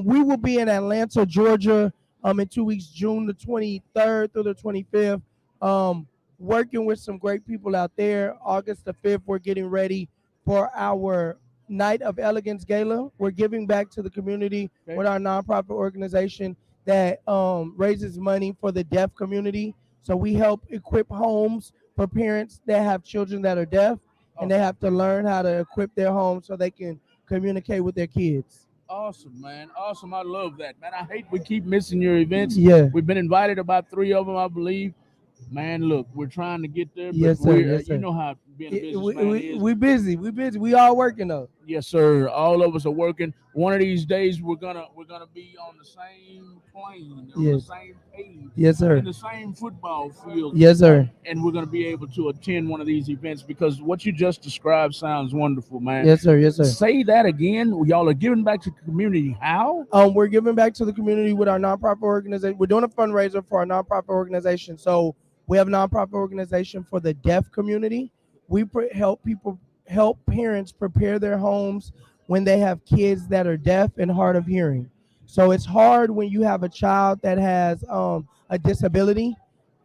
we will be in Atlanta, Georgia, in 2 weeks, June the 23rd through the 25th, working with some great people out there. August the 5th, we're getting ready for our Night of Elegance Gala. We're giving back to the community Okay. with our nonprofit organization that raises money for the deaf community. So we help equip homes for parents that have children that are deaf, and they have to learn how to equip their homes so they can communicate with their kids. Awesome, man. Awesome. I love that, man. I hate we keep missing your events. Yeah. We've been invited about 3 of them, I believe. Man, look, we're trying to get there, but Yes, sir. Yes, sir. you know how being a We, businessman we, is. we busy. We busy. We all working though. Yes, sir. All of us are working. One of these days, we're gonna be on the same plane, on the Yes. same page, Yes, sir. in the same football field. Yes, sir. And we're gonna be able to attend one of these events because what you just described sounds wonderful, man. Yes, sir. Yes, sir. Say that again. Y'all are giving back to the community. How? We're giving back to the community with our nonprofit organization. We're doing a fundraiser for our nonprofit organization. So we have a nonprofit organization for the deaf community. We help parents prepare their homes when they have kids that are deaf and hard of hearing. So it's hard when you have a child that has a disability.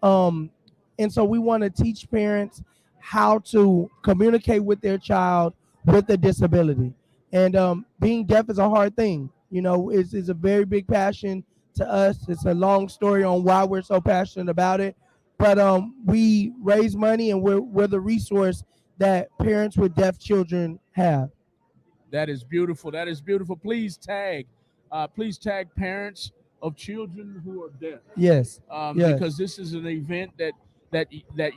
Um, and so we want to teach parents how to communicate with their child with a disability. And being deaf is a hard thing. It's a very big passion to us. It's a long story on why we're so passionate about it. But we raise money, and we're the resource that parents with deaf children have. That is beautiful. That is beautiful. Please tag parents of children who are deaf. Yes. Yes. Because this is an event that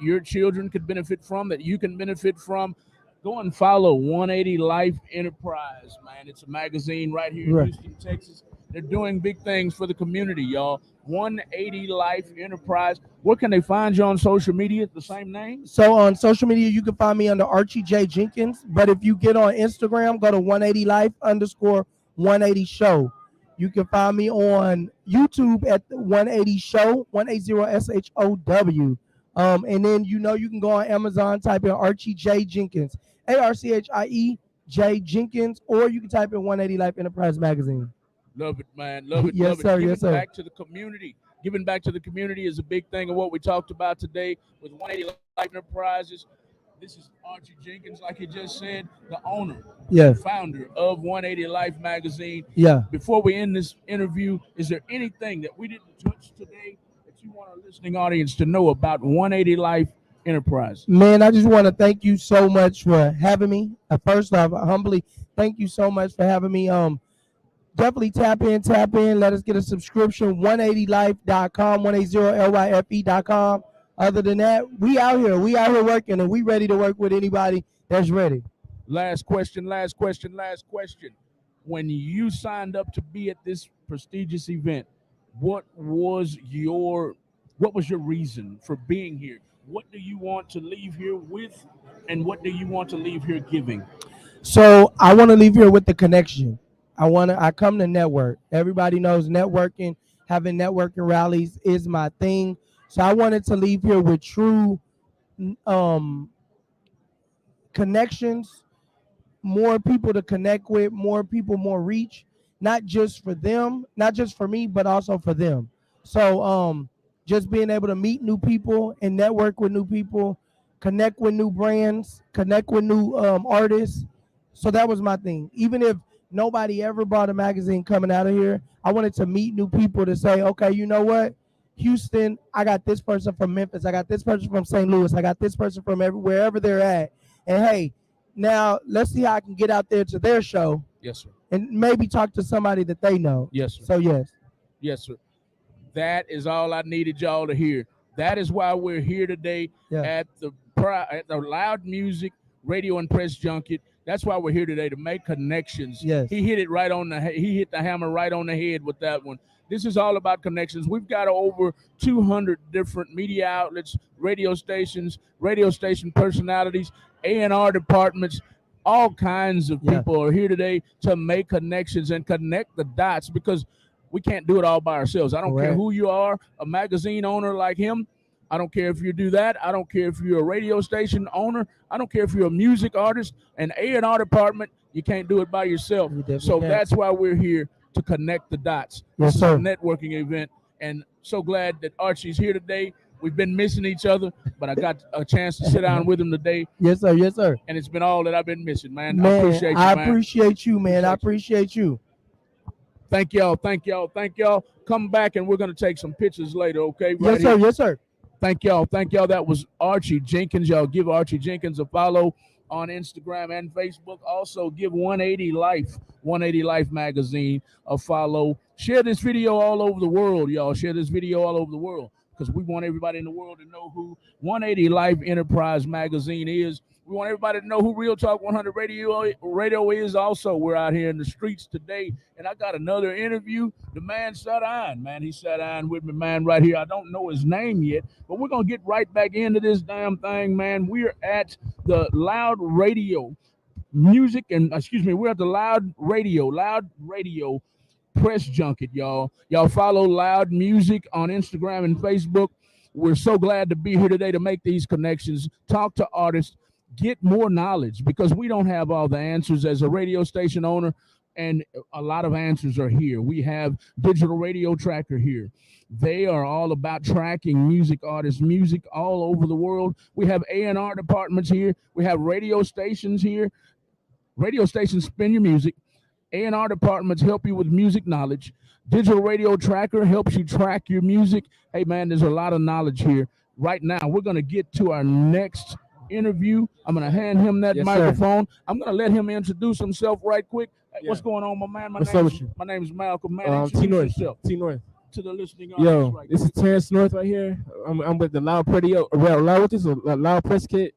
your children could benefit from, that you can benefit from. Go and follow 180 Life Enterprise, man. It's a magazine right here in Right. Houston, Texas. They're doing big things for the community, y'all. 180 Life Enterprise. Where can they find you on social media? The same name? So on social media, you can find me under Archie J. Jenkins. But if you get on Instagram, go to 180 Life _ 180 Show. You can find me on YouTube at 180 Show, 180 SHOW. And then you can go on Amazon, type in Archie J. Jenkins, ARCHIE J. Jenkins, or you can type in 180 Life Enterprise Magazine. Love it, man. Love it. Yes, love sir. it. Giving Yes, sir. back to the community. Giving back to the community is a big thing of what we talked about today with 180 Life Enterprises. This is Archie Jenkins, like you just said, the owner, Yeah. founder of 180 Life Magazine. Yeah. Before we end this interview, is there anything that we didn't touch today that you want our listening audience to know about 180 Life Enterprise? Man, I just want to thank you so much for having me. First off, humbly, thank you so much for having me. Definitely tap in. Let us get a subscription. 180life.com, 180lyfe.com. Other than that, we out here working, and we ready to work with anybody that's ready. Last question. When you signed up to be at this prestigious event, what was your reason for being here? What do you want to leave here with, and what do you want to leave here giving? So I want to leave here with the connection. I come to network. Everybody knows networking, having networking rallies is my thing. So I wanted to leave here with true connections, more people to connect with, more people, more reach, not just for them, not just for me, but also for them. So just being able to meet new people and network with new people, connect with new brands, connect with new artists. So that was my thing. Even if nobody ever bought a magazine coming out of here, I wanted to meet new people to say, okay, you know what? Houston, I got this person from Memphis. I got this person from St. Louis. I got this person from wherever they're at. And hey, now let's see how I can get out there to their show. Yes, sir. And maybe talk to somebody that they know. Yes, sir. So yes. Yes, sir. That is all I needed y'all to hear. That is why we're here today at the L.O.U.D Music Radio and Press Junket. That's why we're here today, to make connections. Yes. He hit the hammer right on the head with that one. This is all about connections. We've got over 200 different media outlets, radio station personalities, A&R departments. All kinds of people are here today to make connections and connect the dots, because we can't do it all by ourselves. I don't care who you are, a magazine owner like him. I don't care if you do that. I don't care if you're a radio station owner. I don't care if you're a music artist, an A&R department. You can't do it by yourself. So that's why we're here, to connect the dots. This is a networking event, and so glad that Archie's here today. We've been missing each other, but I got a chance to sit down with him today. Yes, sir. Yes, sir. And it's been all that I've been missing, man. I appreciate you, man. I appreciate you, man. I appreciate you. Thank y'all. Come back, and we're going to take some pictures later, okay? Yes, sir. Yes, sir. Thank y'all. That was Archie Jenkins. Y'all give Archie Jenkins a follow on Instagram and Facebook. Also, give 180 Life Magazine a follow. Share this video all over the world, y'all. Share this video all over the world, because we want everybody in the world to know who 180 Life Enterprise Magazine is. We want everybody to know who Real Talk 100 Radio is. Also, we're out here in the streets today, and I got another interview. The man sat on, man. He sat on with me, man, right here. I don't know his name yet, but we're going to get right back into this damn thing, man. We're at the L.O.U.D Radio Music, and we're at the L.O.U.D Radio Press Junket, y'all. Y'all follow L.O.U.D Music on Instagram and Facebook. We're so glad to be here today to make these connections, talk to artists, get more knowledge, because we don't have all the answers as a radio station owner, and a lot of answers are here. We have Digital Radio Tracker here. They are all about tracking music artists, music all over the world. We have A&R departments here. We have radio stations here. Radio stations spin your music. A&R departments help you with music knowledge. Digital radio tracker helps you track your music. Hey man, there's a lot of knowledge here. Right now, we're gonna get to our next interview. I'm gonna hand him that Yes, sir. microphone. I'm gonna let him introduce himself right quick. Hey, Yeah. what's going on, my man? What's up with you? My name is Malcolm. Man, T introduce North. yourself T North. to the listening audience. Yo, Right this is quick. Terrence North right here. I'm with the Loud Radio. Well, Loud, what is a Loud Press Kit?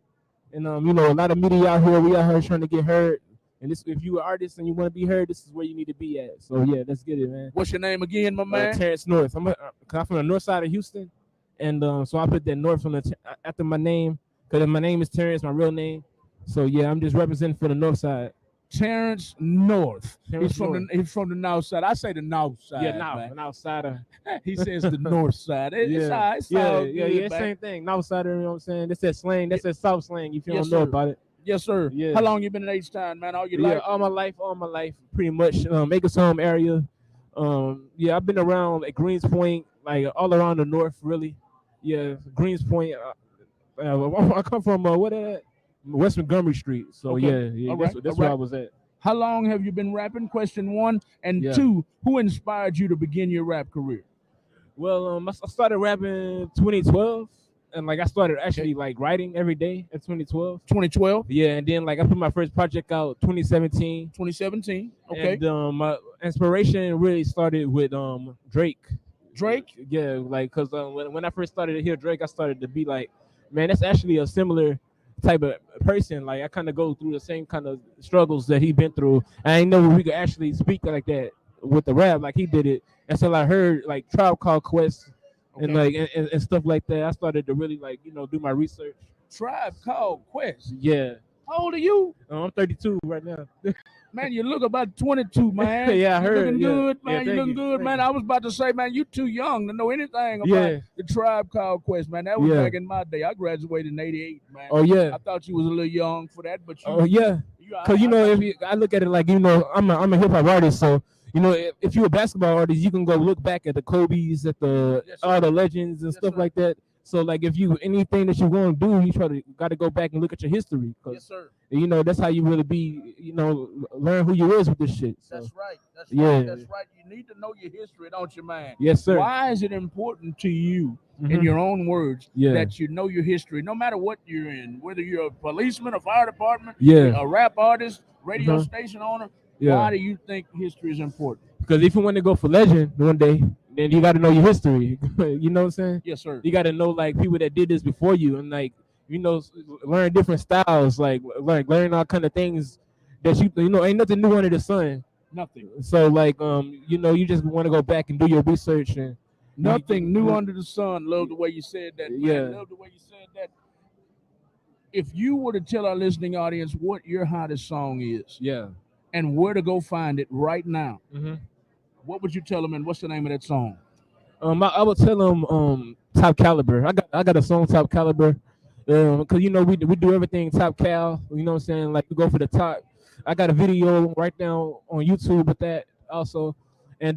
And you know, a lot of media out here. We out here trying to get heard. And this, if you an artist and you want to be heard, this is where you need to be at. So yeah, let's get it, man. What's your name again, my man? Terrence North. I'm from the north side of Houston, and so I put that North on after my name because my name is Terrence, my real name. So yeah, I'm just representing for the north side. Terrence North. Terrence He's from the north side. I say the north side. Yeah, now man. an outsider. He says the north side. It's Yeah, all right. It's yeah, all yeah, good, yeah. man. Same thing. An outsider. You know what I'm saying? That's that slang. That's that South slang. If you Yes, don't know sir. about it. Yes, sir. Yeah. How long you been in H-Town, man? All your Yeah, life? all my life, pretty much. Acres Home area. Yeah, I've been around at Greens Point, like all around the north, really. Yeah, Greens Point. I come from West Montgomery Street. So Okay. yeah, All that's, right, that's all where right. I was at. How long have you been rapping? Question one. And Yeah. two, who inspired you to begin your rap career? Well, I started rapping 2012, and like I started actually like writing every day at 2012. 2012, Yeah, and then like I put my first project out 2017. 2017. Okay. And my inspiration really started with Drake. Drake? Yeah, like because when I first started to hear Drake, I started to be like, man, that's actually a similar type of person. Like I kind of go through the same kind of struggles that he been through. And I didn't know we could actually speak like that with the rap, like he did it. Until I heard like Tribe Called Quest and Okay. like and stuff like that. I started to really like do my research. Tribe Called Quest. Yeah, How old are you? I'm 32 right now. Man, you look about 22, man. Yeah, I You heard, looking yeah. good, Yeah, man. You thank looking you, good, thank man. you. I was about to say, man, you too young to know anything about Yeah. the Tribe Called Quest, man. That was Yeah. back in my day. I graduated in '88, man. Oh yeah. I thought you was a little young for that, but you, Oh yeah. Cause I look at it like I'm a hip hop artist, so if you're a basketball artist, you can go look back at the Kobe's, at the Yes, sir. all the legends and Yes, stuff sir. like that. So like if you anything that you want to do, you got to go back and look at your history, cause yes, sir. that's how you really be, learn who you is with this shit. So That's right. That's Yeah. right. That's right. You need to know your history, don't you, man? yes, sir. Why is it important to you, in Mhm. your own words, Yeah. that you know your history, no matter what you're in, whether you're a policeman, a fire department, Yeah. a rap artist, radio Uh-huh. station owner? Yeah. Why do you think history is important? Because if you want to go for legend one day, then you got to know your history. You know what I'm saying? Yes, sir. You got to know like people that did this before you, and like learn different styles, like learn all kind of things that ain't nothing new under the sun. Nothing. So like you just want to go back and do your research and Nothing new under the sun. Love the way you said that, man. Yeah. Love the way you said that. If you were to tell our listening audience what your hottest song is yeah. and where to go find it right now, Mm-hmm. what would you tell them and what's the name of that song? I would tell them Top Caliber. I got a song Top Caliber, cause we do everything top cal. You know what I'm saying? Like we go for the top. I got a video right now on YouTube with that also, and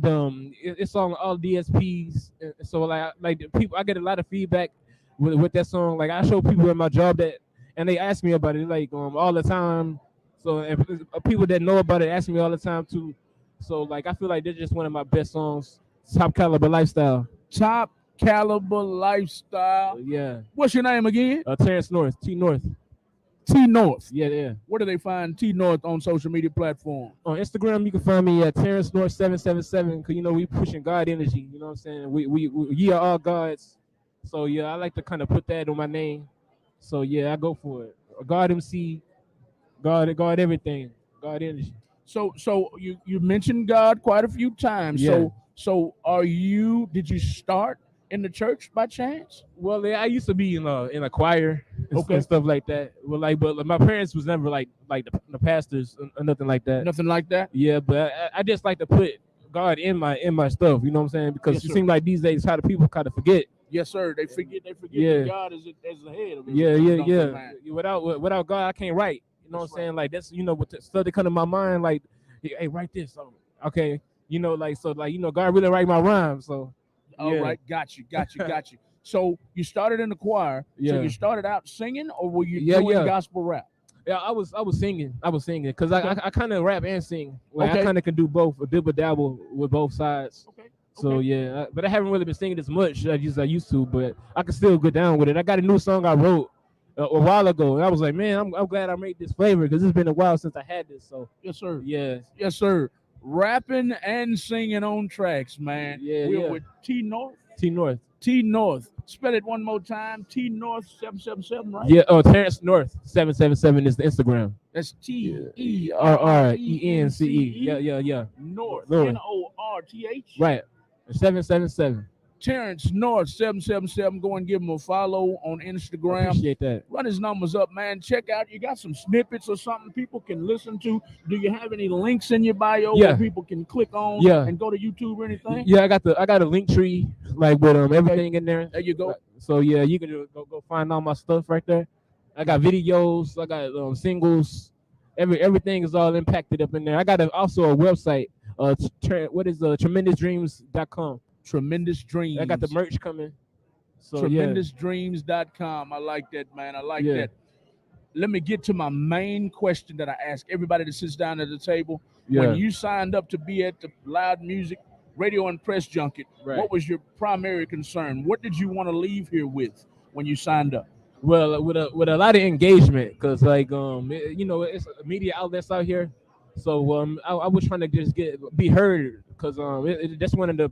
it's on all DSPs. And so like the people, I get a lot of feedback with that song. Like I show people at my job that, and they ask me about it like all the time. So and people that know about it ask me all the time too. So like I feel like they're just one of my best songs. Top Caliber Lifestyle. Top Caliber Lifestyle. Yeah. What's your name again? Terrence North. T North. T North. Yeah. Where do they find T North on social media platforms? On Instagram, you can find me at Terrence North 777 because we pushing God energy. You know what I'm saying? We are all gods. So yeah, I like to kind of put that on my name. So yeah, I go for it. God MC, God everything, God energy. So you mentioned God quite a few times. Yeah. So did you start in the church by chance? Well, yeah, I used to be in a choir and Okay. stuff like that. Well, but my parents was never like the pastors or nothing like that. Nothing like that? Yeah, but I just like to put God in my stuff. You know what I'm saying? Because Yes, it sir. seems like these days how the people kind of forget. Yes, sir. They forget Yeah. that God is the head of it. Yeah. Without God, I can't write. You know That's what I'm saying? Like that's with the stuff that come to my mind. Like, hey, write this. Okay. God really write my rhymes. So. All right, got you. So you started in the choir. Yeah. So you started out singing, or were you Yeah, doing yeah. gospel rap? Yeah, I was singing because Okay. I kind of rap and sing. Like Okay. I kind of can do both, a dibble dabble with both sides. Okay. So yeah, but I haven't really been singing as much as I used to. But I can still go down with it. I got a new song I wrote a while ago, and I was like, man, I'm glad I made this flavor because it's been a while since I had this. So Yes, sir. yeah, Yes, sir. Rapping and singing on tracks, man. Yeah, We're yeah. with T North. T North. T North. Spell it one more time. T North 777, right? Yeah. Oh, Terrence North 777 is the Instagram. That's T E R R R R E E N N C C E. E. Yeah, yeah, yeah. North. North. North. Right. 777. Terrence North 777. Go and give him a follow on Instagram. Appreciate that. Run his numbers up, man. Check out. You got some snippets or something people can listen to. Do you have any links in your bio Yeah. where people can click on Yeah. and go to YouTube or anything? Yeah, I got a link tree like with everything in there. There you go. So yeah, you can go find all my stuff right there. I got videos. I got singles. Everything is all impacted up in there. I got also a website. What is tremendousdreams.com. Tremendous Dreams. I got the merch coming. So TremendousDreams.com. I like that, man. I like that. Let me get to my main question that I ask everybody that sits down at the table. Yeah. When you signed up to be at the Loud Music Radio and Press Junket, Right. what was your primary concern? What did you want to leave here with when you signed up? Well, with a lot of engagement, because like it's media outlets out here. So I was trying to just be heard, because that's one of the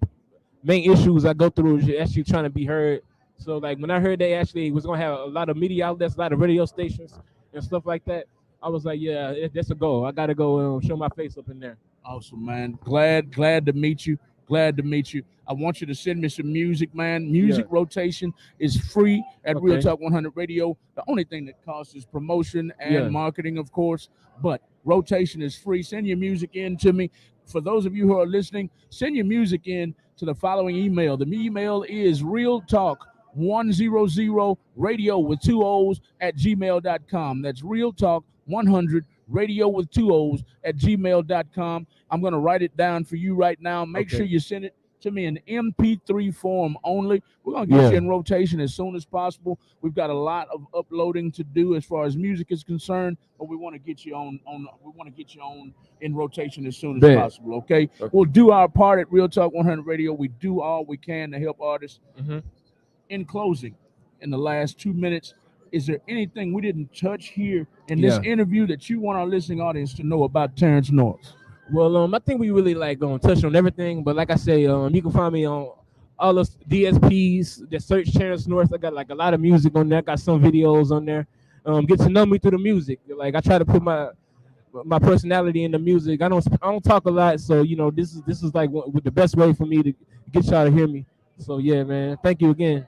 main issues I go through is actually trying to be heard. So like when I heard they actually was gonna have a lot of media outlets, a lot of radio stations and stuff like that, I was like, yeah, that's a goal. I gotta go show my face up in there. Awesome, man. Glad to meet you. Glad to meet you. I want you to send me some music, man. Music rotation is free at Real Talk 100 Radio. The only thing that costs is promotion and marketing, of course, but rotation is free. Send your music in to me. For those of you who are listening, send your music in to the following email. The email is realtalk100radio with 2 O's at gmail.com. That's realtalk100 radio with 2 O's at gmail.com. I'm going to write it down for you right now. Make sure you send it to me in MP3 form only. We're going to get you in rotation as soon as possible. We've got a lot of uploading to do as far as music is concerned, but we want to get you on in rotation as soon as possible, okay? We'll do our part at Real Talk 100 Radio. We do all we can to help artists. In closing, in the last 2 minutes, is there anything we didn't touch here in this interview that you want our listening audience to know about Terrence North? Well, I think we really gonna touch on everything, but like I say, you can find me on all the DSPs that search Terrence North. I got like a lot of music on there. I got some videos on there. Get to know me through the music. Like I try to put my personality in the music. I don't talk a lot, so this is like with the best way for me to get y'all to hear me. So yeah, man, thank you again.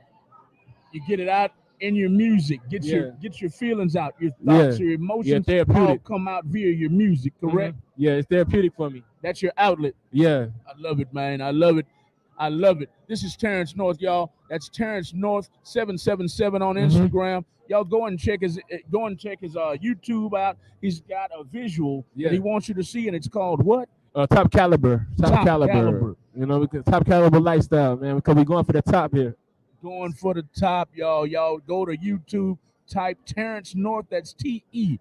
You get it out in your music. Get your feelings out, your thoughts, your emotions all come out via your music, correct? Yeah, it's therapeutic for me. That's your outlet. Yeah. I love it, man. I love it. I love it. This is Terrence North, y'all. That's Terrence North 777 on Instagram. Y'all go and check his YouTube out. He's got a visual that he wants you to see, and it's called what? Top Caliber. Top Caliber. Top Caliber lifestyle, man, because we're going for the top here. Going for the top, y'all. Y'all go to YouTube, type Terrence North. That's TERRENC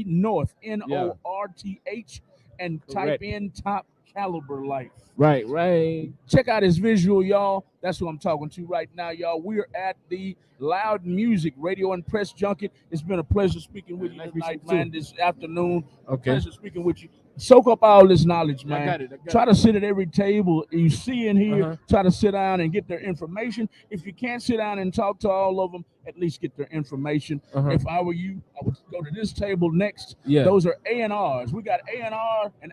North, NORTH, and type in Top Caliber Life. Right. Check out his visual, y'all. That's who I'm talking to right now, y'all. We're at the Loud Music Radio and Press Junket. It's been a pleasure speaking with you tonight, man, this afternoon. Pleasure speaking with you. Soak up all this knowledge, man. I got it. Try to sit at every table you see in here. Try to sit down and get their information. If you can't sit down and talk to all of them, at least get their information. If I were you, I would go to this table next. Those are A&Rs. We got A&R, an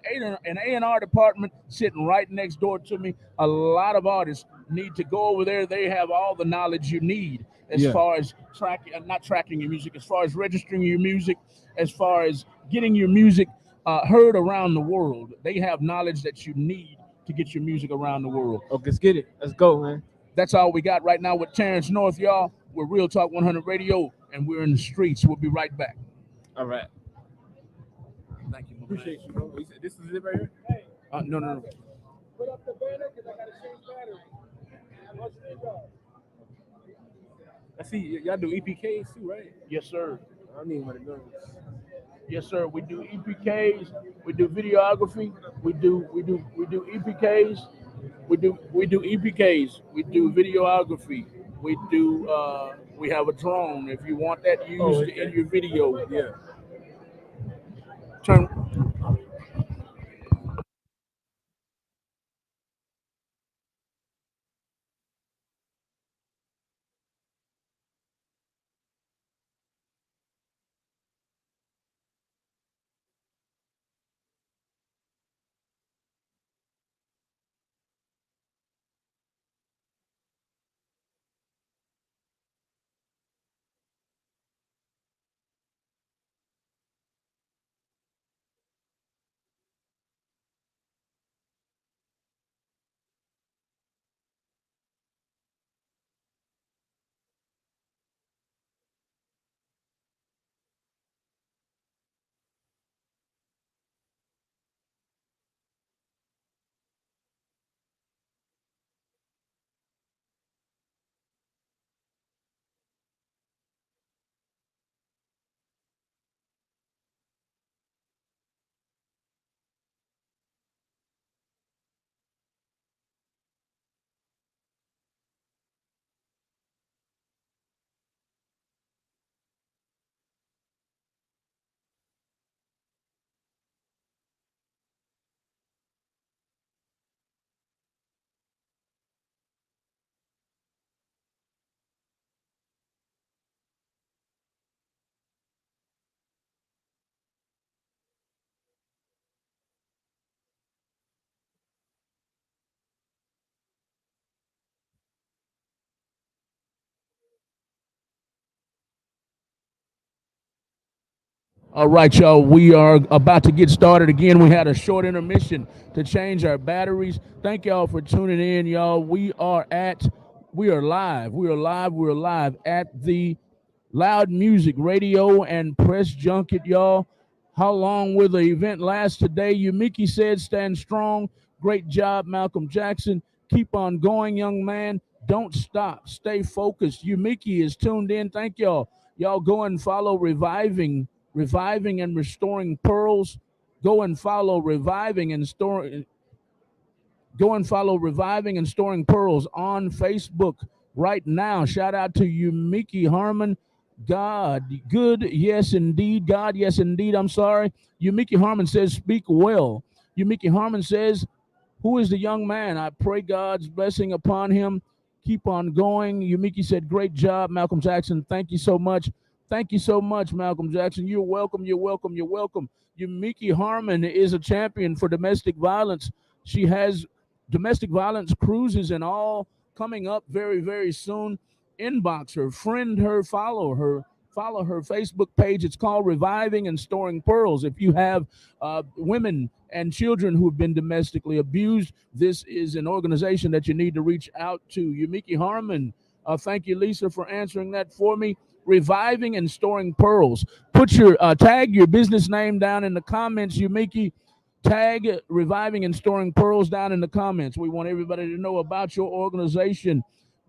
A&R department sitting right next door to me. A lot of artists need to go over there. They have all the knowledge you need as far as not tracking your music, as far as registering your music, as far as getting your music heard around the world. They have knowledge that you need to get your music around the world. Okay, let's get it. Let's go, man. That's all we got right now with Terrence North, y'all. We're Real Talk 100 Radio, and we're in the streets. We'll be right back. All right. Thank you. Appreciate you, bro. This is it right here? No. Put up the banner because I got to change battery. I see y'all do EPKs too, right? Yes, sir. I need one of those. Yes, sir. We do EPKs. We do videography. We do EPKs. We do EPKs. We do videography. We have a drone. If you want that used okay. in your video, Yeah. turn. All right, y'all. We are about to get started again. We had a short intermission to change our batteries. Thank y'all for tuning in, y'all. We are live. We are live at the Loud Music Radio and Press Junket, y'all. How long will the event last today? Yumiki said, stand strong. Great job, Malcolm Jackson. Keep on going, young man. Don't stop. Stay focused. Yumiki is tuned in. Thank y'all. Y'all go and follow Reviving and Restoring Pearls. Go and follow Reviving and Storing Pearls on Facebook right now. Shout out to Yumiki Harmon. God, good, yes indeed. God, yes indeed. I'm sorry. Yumiki Harmon says, speak well. Yumiki Harmon says, who is the young man? I pray God's blessing upon him. Keep on going. Yumiki said, great job, Malcolm Jackson. Thank you so much. Thank you so much, Malcolm Jackson. You're welcome. You're welcome. You're welcome. Yumiki Harmon is a champion for domestic violence. She has domestic violence cruises and all coming up very, very soon. Inbox her, friend her, follow her. Follow her Facebook page. It's called Reviving and Storing Pearls. If you have women and children who have been domestically abused, this is an organization that you need to reach out to. Yumiki Harmon, thank you, Lisa, for answering that for me. Reviving and Storing Pearls. Put your tag your business name down in the comments, Yumiki. Tag Reviving and Storing Pearls down in the comments. We want everybody to know about your organization.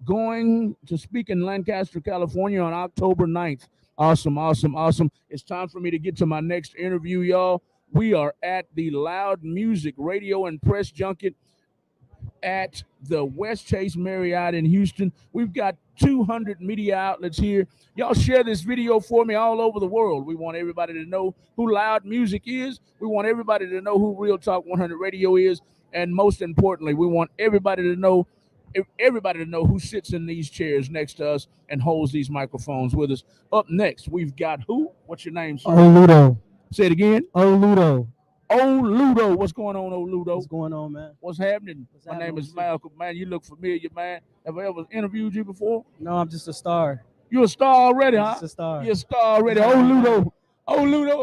Going to speak in Lancaster, California on October 9th. Awesome, awesome, awesome. It's time for me to get to my next interview, y'all. We are at the Loud Music Radio and Press Junket at the West Chase Marriott in Houston. We've got 200 media outlets here. Y'all share this video for me all over the world. We want everybody to know who Loud Music is. We want everybody to know who Real Talk 100 Radio is. And most importantly, we want everybody to know who sits in these chairs next to us and holds these microphones with us. Up next, we've got who? What's your name, sir? L.O.U.D. Say it again. L.O.U.D. L.O.U.D. What's going on, L.O.U.D? What's going on, man? What's happening? What's My happening name is with you? Malcolm. Man, you look familiar, man. Have I ever interviewed you before? No, I'm just a star. You a star already, I'm huh? just a star. You're a star already. L.O.U.D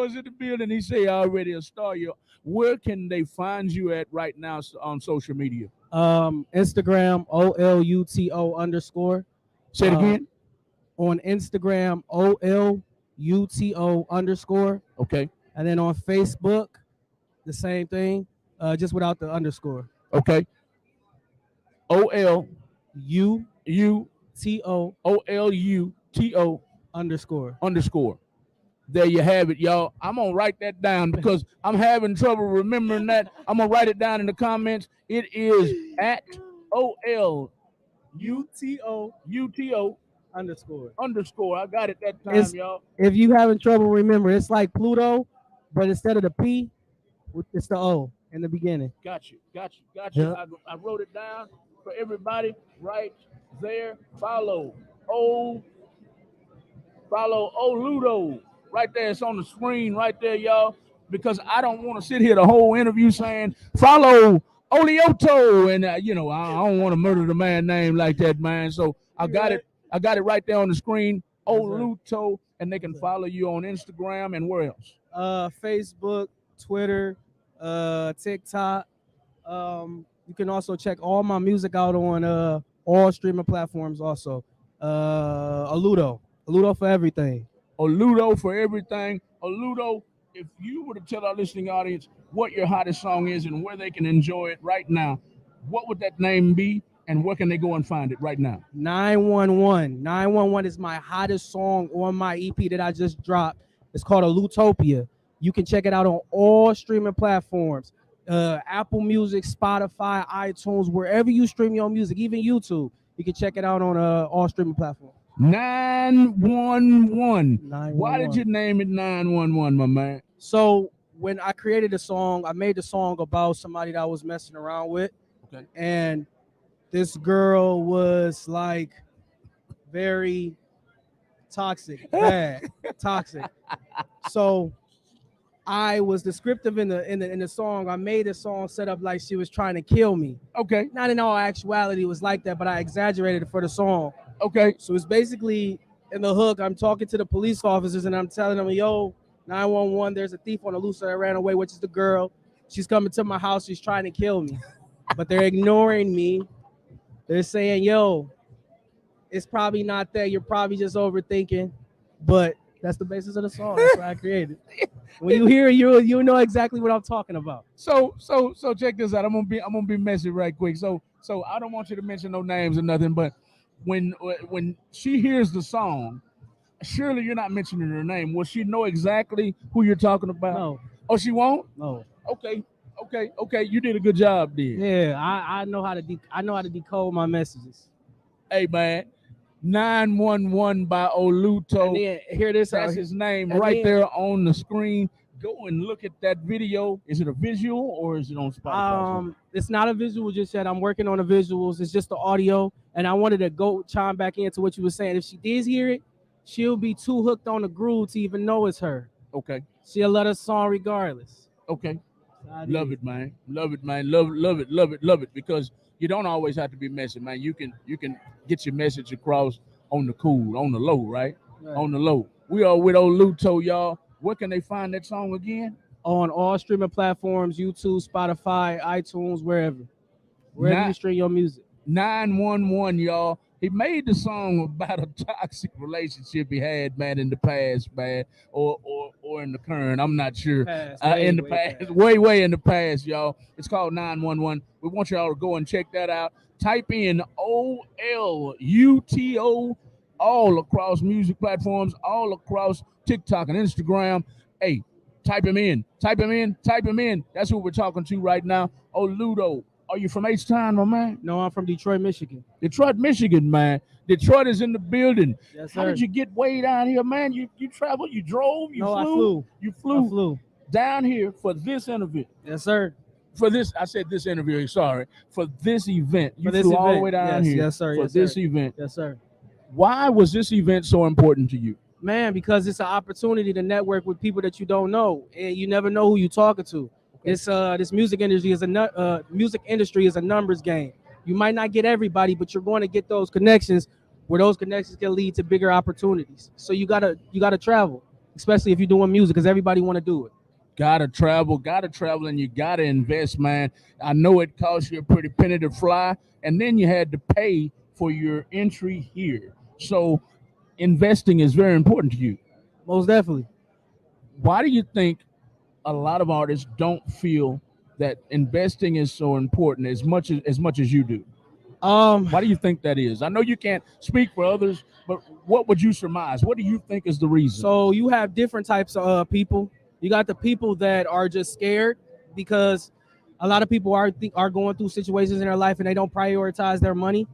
is in the building. He say already a star. Where can they find you at right now on social media? Instagram OLUTO underscore. Say it again. On Instagram OLUTO underscore. Okay. And then on Facebook, the same thing, just without the underscore. Okay. U U T O OLUTO underscore. underscore. There you have it, y'all. I'm gonna write that down because I'm having trouble remembering that. I'm gonna write it down in the comments. It is at OL UTO UTO underscore. underscore. I got it that time, It's y'all. if you having trouble, remember it's like Pluto, but instead of the P, it's the O in the beginning. Got you, got you, got you. Yeah. I wrote it down for everybody right there. O follow Oludo right there. It's on the screen right there, y'all. Because I don't want to sit here the whole interview saying follow Olioto, and I don't want to murder the man name like that, man. So I got it. I got it right there on the screen. Oluto, and they can follow you on Instagram and where else? Facebook, Twitter, TikTok. You can also check all my music out on all streaming platforms. Also, L.O.U.D for everything. Oludo for everything. Oludo, if you were to tell our listening audience what your hottest song is and where they can enjoy it right now, what would that name be, and where can they go and find it right now? 911. 911 is my hottest song on my EP that I just dropped. It's called L.U.Topia. You can check it out on all streaming platforms. Apple Music, Spotify, iTunes, wherever you stream your music, even YouTube. You can check it out on all streaming platforms. 911. 911. Why did you name it 911, my man? So when I created the song, I made the song about somebody that I was messing around with. Okay. And this girl was like very toxic, bad, toxic. So I was descriptive in the song. I made the song set up like she was trying to kill me. Okay. Not in all actuality, it was like that, but I exaggerated it for the song. Okay. So it's basically in the hook. I'm talking to the police officers and I'm telling them, yo, 911, there's a thief on the loose that ran away, which is the girl. She's coming to my house. She's trying to kill me, but they're ignoring me. They're saying, yo, it's probably not that. You're probably just overthinking, but that's the basis of the song. That's what I created. When you hear it, you know exactly what I'm talking about. So check this out. I'm gonna be messy right quick. So I don't want you to mention no names or nothing, but when she hears the song, surely you're not mentioning her name. Will she know exactly who you're talking about? No. Oh, she won't? No. Okay. You did a good job, there. Yeah, I know how to decode my messages. Hey man, 911 by Oluto. And then hear this That's out. his name And right then- there on the screen. Go and look at that video. Is it a visual or is it on Spotify? It's not a visual just yet. I'm working on the visuals. It's just the audio. And I wanted to go chime back into what you were saying. If she did hear it, she'll be too hooked on the groove to even know it's her. Okay. She'll let us song regardless. Okay. Love it, man. Love it, man. Love it. Because you don't always have to be messy, man. You can get your message across on the cool, on the low, right? On the low. We are with Oluto, y'all. Where can they find that song again? On all streaming platforms, YouTube, Spotify, iTunes, wherever you stream your music. 911, y'all. He made the song about a toxic relationship he had, man, in the past, man, or in the current. I'm not sure. In the past, way in the past, y'all. It's called 911. We want y'all to go and check that out. Type in OLUTO all across music platforms, all across TikTok and Instagram. Hey, type him in. That's who we're talking to right now. Oludo. Are you from H-Town, my man? No, I'm from Detroit, Michigan. Detroit, Michigan, man. Detroit is in the building. Yes, sir. How did you get way down here, man? You traveled, you drove, you flew? I flew. You flew. I flew down here for this interview. Yes, sir. For this, I said this interview, sorry. For this event. You this flew event. all the way down here. Yes, sir. For this event. Yes, sir. Why was this event so important to you? Man, because it's an opportunity to network with people that you don't know, and you never know who you're talking to. Okay. It's this music industry is a numbers game. You might not get everybody, but you're going to get those connections, where those connections can lead to bigger opportunities. So you gotta travel, especially if you're doing music, because everybody want to do it. Gotta travel, and you gotta invest, man. I know it costs you a pretty penny to fly, and then you had to pay for your entry here. So investing is very important to you. Most definitely. Why do you think a lot of artists don't feel that investing is so important as much as you do? Why do you think that is? I know you can't speak for others, but what would you surmise? What do you think is the reason? So you have different types of people. You got the people that are just scared because a lot of people are going through situations in their life and they don't prioritize their money.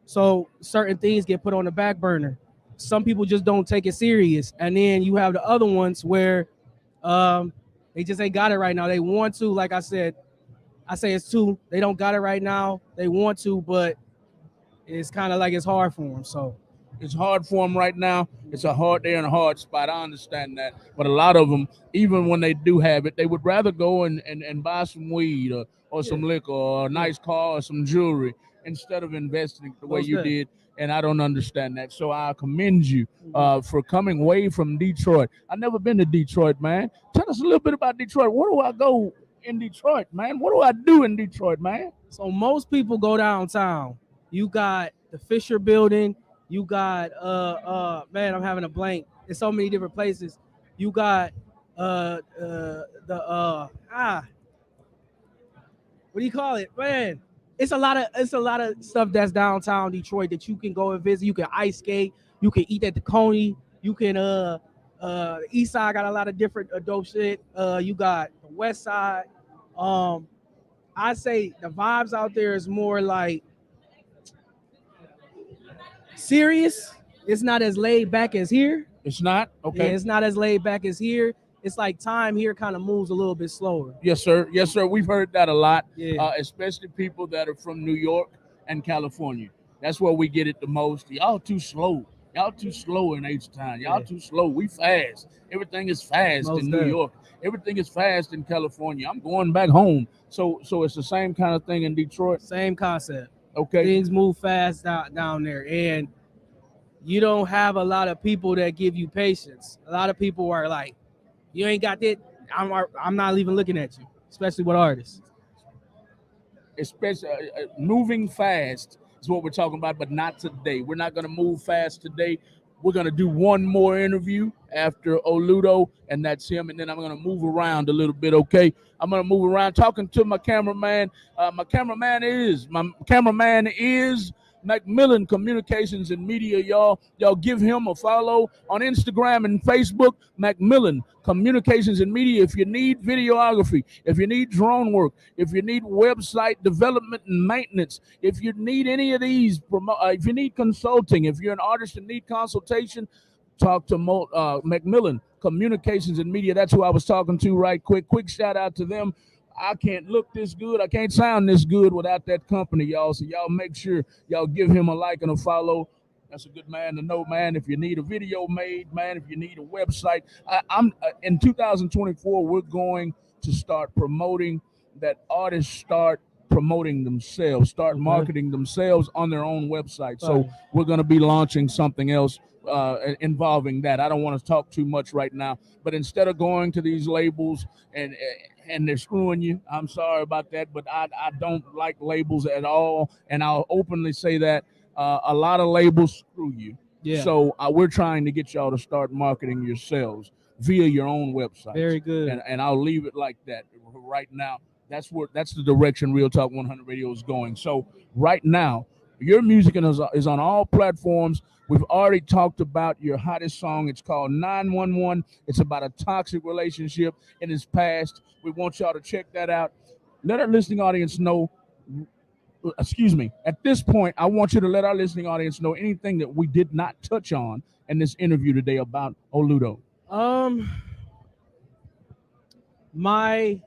So certain things get put on the back burner. Some people just don't take it serious, and then you have the other ones where they just ain't got it right now. They want to, like I say it's two. They don't got it right now. They want to, but it's kind of like it's hard for them. So it's hard for them right now. They're in a hard spot. I understand that. But a lot of them, even when they do have it, they would rather go and buy some weed or some liquor or a nice car or some jewelry instead of investing the way Most you definitely. did. And I don't understand that. So I commend you for coming way from Detroit. I've never been to Detroit, man. Tell us a little bit about Detroit. Where do I go in Detroit, man? What do I do in Detroit, man? So most people go downtown. You got the Fisher Building. You got man, I'm having a blank. There's so many different places. You got what do you call it, man? It's a lot of stuff that's downtown Detroit that you can go and visit. You can ice skate. You can eat at the Coney. You can East Side got a lot of different dope shit. You got the West Side. I say the vibes out there is more like serious. It's not as laid back as here. It's not? Okay. Yeah, it's not as laid back as here. It's like time here kind of moves a little bit slower. Yes, sir. Yes, sir. We've heard that a lot, Yeah. especially people that are from New York and California. That's where we get it the most. Y'all too slow. Y'all too slow in H-Town. Y'all Yeah. too slow. We fast. Everything is fast Most in New definitely. York. Everything is fast in California. I'm going back home. So it's the same kind of thing in Detroit. Same concept. Okay. Things move fast down there, and you don't have a lot of people that give you patience. A lot of people are like, "You ain't got that. I'm not even looking at you," especially with artists. Especially moving fast is what we're talking about, but not today. We're not going to move fast today. We're going to do one more interview after L.O.U.D, and that's him. And then I'm going to move around a little bit, okay? I'm going to move around talking to my cameraman. My cameraman is Macmillan Communications and Media, y'all. Y'all give him a follow on Instagram and Facebook, Macmillan Communications and Media. If you need videography, if you need drone work, if you need website development and maintenance, if you need any of these, if you need consulting, if you're an artist and need consultation, talk to Macmillan Communications and Media. That's who I was talking to right quick. Quick shout out to them. I can't look this good. I can't sound this good without that company, y'all. So y'all make sure y'all give him a like and a follow. That's a good man to know, man. If you need a video made, man, if you need a website, I'm in 2024. We're going to start promoting that artists start promoting themselves, start marketing themselves on their own website. So we're going to be launching something else involving that. I don't want to talk too much right now, but instead of going to these labels and they're screwing you, I'm sorry about that, but I don't like labels at all, and I'll openly say that a lot of labels screw you. Yeah. So we're trying to get y'all to start marketing yourselves via your own website. Very good. And I'll leave it like that right now. That's the direction Real Talk 100 Radio is going. So right now, your music is on all platforms. We've already talked about your hottest song. It's called 911. It's about a toxic relationship in its past. We want y'all to check that out. Let our listening audience know. Excuse me. At this point, I want you to let our listening audience know anything that we did not touch on in this interview today about L.O.U.D. My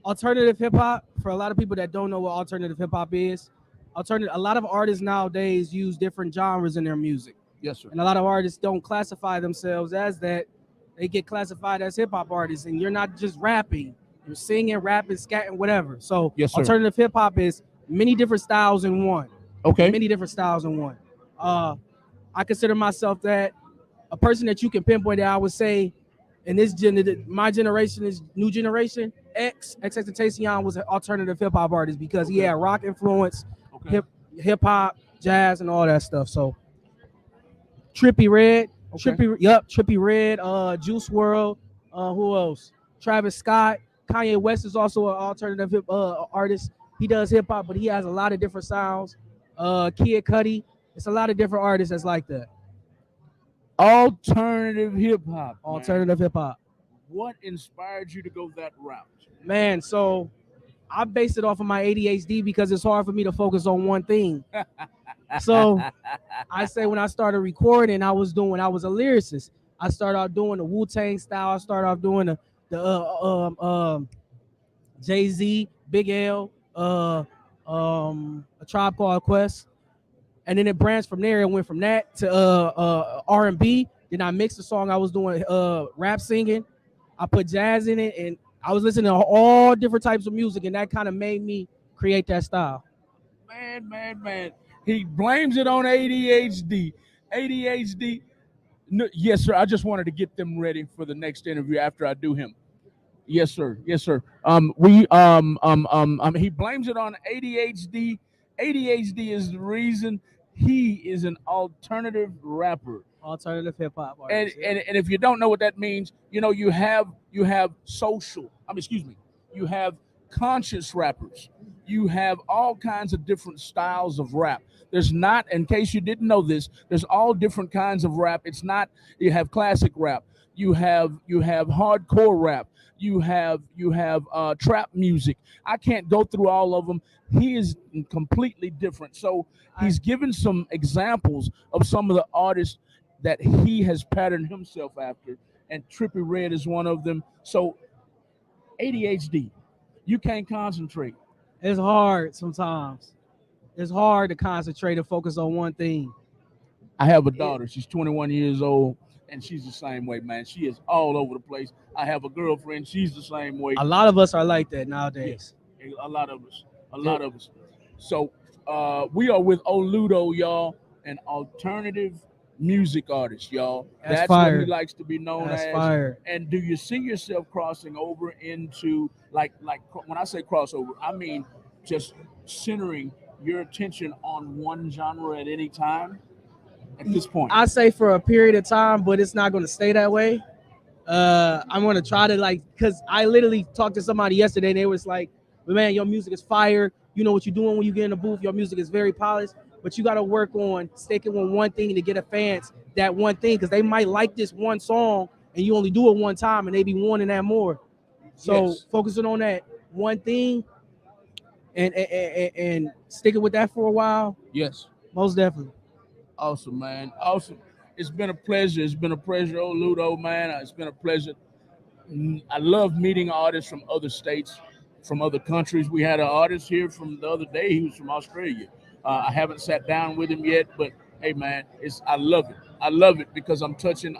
alternative hip hop, for a lot of people that don't know what alternative hip hop is, a lot of artists nowadays use different genres in their music. Yes, sir. And a lot of artists don't classify themselves as that. They get classified as hip hop artists, and you're not just rapping. You're singing, rapping, scatting, whatever. So yes, sir. Alternative hip hop is many different styles in one. Okay. Many different styles in one. I consider myself that a person that you can pinpoint that I would say in this my generation is new generation. XXXTentacion was an alternative hip hop artist because he had rock influence, hip hop, jazz, and all that stuff. So Trippie Redd, Trippie Redd, Juice WRLD, who else? Travis Scott, Kanye West is also an alternative artist. He does hip hop, but he has a lot of different sounds. Kid Cudi. It's a lot of different artists that's like that. Alternative hip hop. Alternative hip hop. What inspired you to go that route? Man, so I based it off of my ADHD because it's hard for me to focus on one thing. So I say when I started recording, I was a lyricist. I started out doing the Wu-Tang style. I started off doing the Jay-Z, Big L, A Tribe Called Quest. And then it branched from there. It went from that to R&B. Then I mixed the song. I was doing rap singing. I put jazz in it, and I was listening to all different types of music, and that kind of made me create that style. Man. He blames it on ADHD. ADHD. No, yes, sir. I just wanted to get them ready for the next interview after I do him. Yes, sir. Yes, sir. He blames it on ADHD. ADHD is the reason he is an alternative rapper. Alternative hip hop And, artist. and if you don't know what that means, you know you have social. Excuse me. You have conscious rappers. You have all kinds of different styles of rap. There's not, in case you didn't know this, there's all different kinds of rap. It's not you have classic rap. You have hardcore rap. You have trap music. I can't go through all of them. He is completely different. So he's given some examples of some of the artists that he has patterned himself after, and Trippie Redd is one of them. So ADHD, you can't concentrate. It's hard sometimes. It's hard to concentrate and focus on one thing. I have a daughter. She's 21 years old, and she's the same way, man. She is all over the place. I have a girlfriend. She's the same way. A lot of us are like that nowadays. A lot of us. A lot of us. So we are with L.O.U.D, y'all, an alternative music artist, y'all. That's what fire. he likes to be known That's as. fire. And do you see yourself crossing over into like when I say crossover, I mean just centering your attention on one genre at any time at this point? I say for a period of time, but it's not going to stay that way. I'm going to try to because I literally talked to somebody yesterday and they was like, man, your music is fire. You know what you're doing when you get in the booth. Your music is very polished, but you got to work on sticking with one thing to get a fans that one thing, because they might like this one song and you only do it one time and they be wanting that more. So Yes. focusing on that one thing and sticking with that for a while, Yes. most definitely. Awesome, man. Awesome. It's been a pleasure. It's been a pleasure, L.O.U.D, man. It's been a pleasure. I love meeting artists from other states, from other countries. We had an artist here from the other day. He was from Australia. I haven't sat down with him yet, but hey, man, I love it. I love it because I'm touching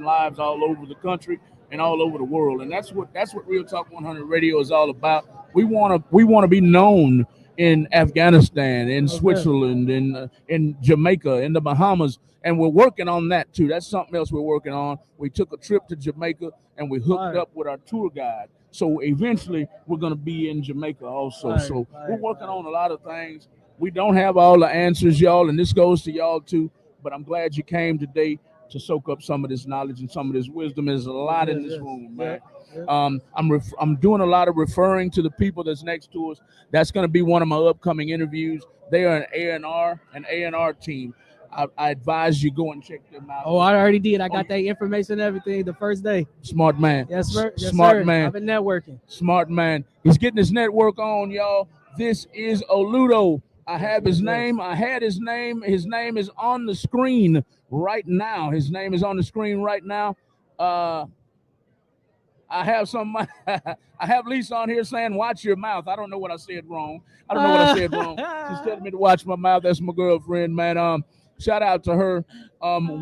lives all over the country and all over the world, and that's what Real Talk 100 Radio is all about. We want to be known in Afghanistan, in Switzerland, in Jamaica, in the Bahamas, and we're working on that too. That's something else we're working on. We took a trip to Jamaica and we hooked up with our tour guide. So eventually we're going to be in Jamaica also. So we're working on a lot of things. We don't have all the answers, y'all, and this goes to y'all too. But I'm glad you came today to soak up some of this knowledge and some of this wisdom. There's a lot in this room, man. I'm doing a lot of referring to the people that's next to us. That's going to be one of my upcoming interviews. They are an A&R team. I advise you go and check them out. Oh, I already did. I got that information and everything the first day. Smart man. Yes, sir. Yes, Smart sir. man. I've been networking. Smart man. He's getting his network on, y'all. This is L.O.U.D. I have his name. I had his name. His name is on the screen right now. His name is on the screen right now. I have some. I have Lisa on here saying, "Watch your mouth." I don't know what I said wrong. I don't know what I said wrong. She's telling me to watch my mouth. That's my girlfriend, man. Shout out to her.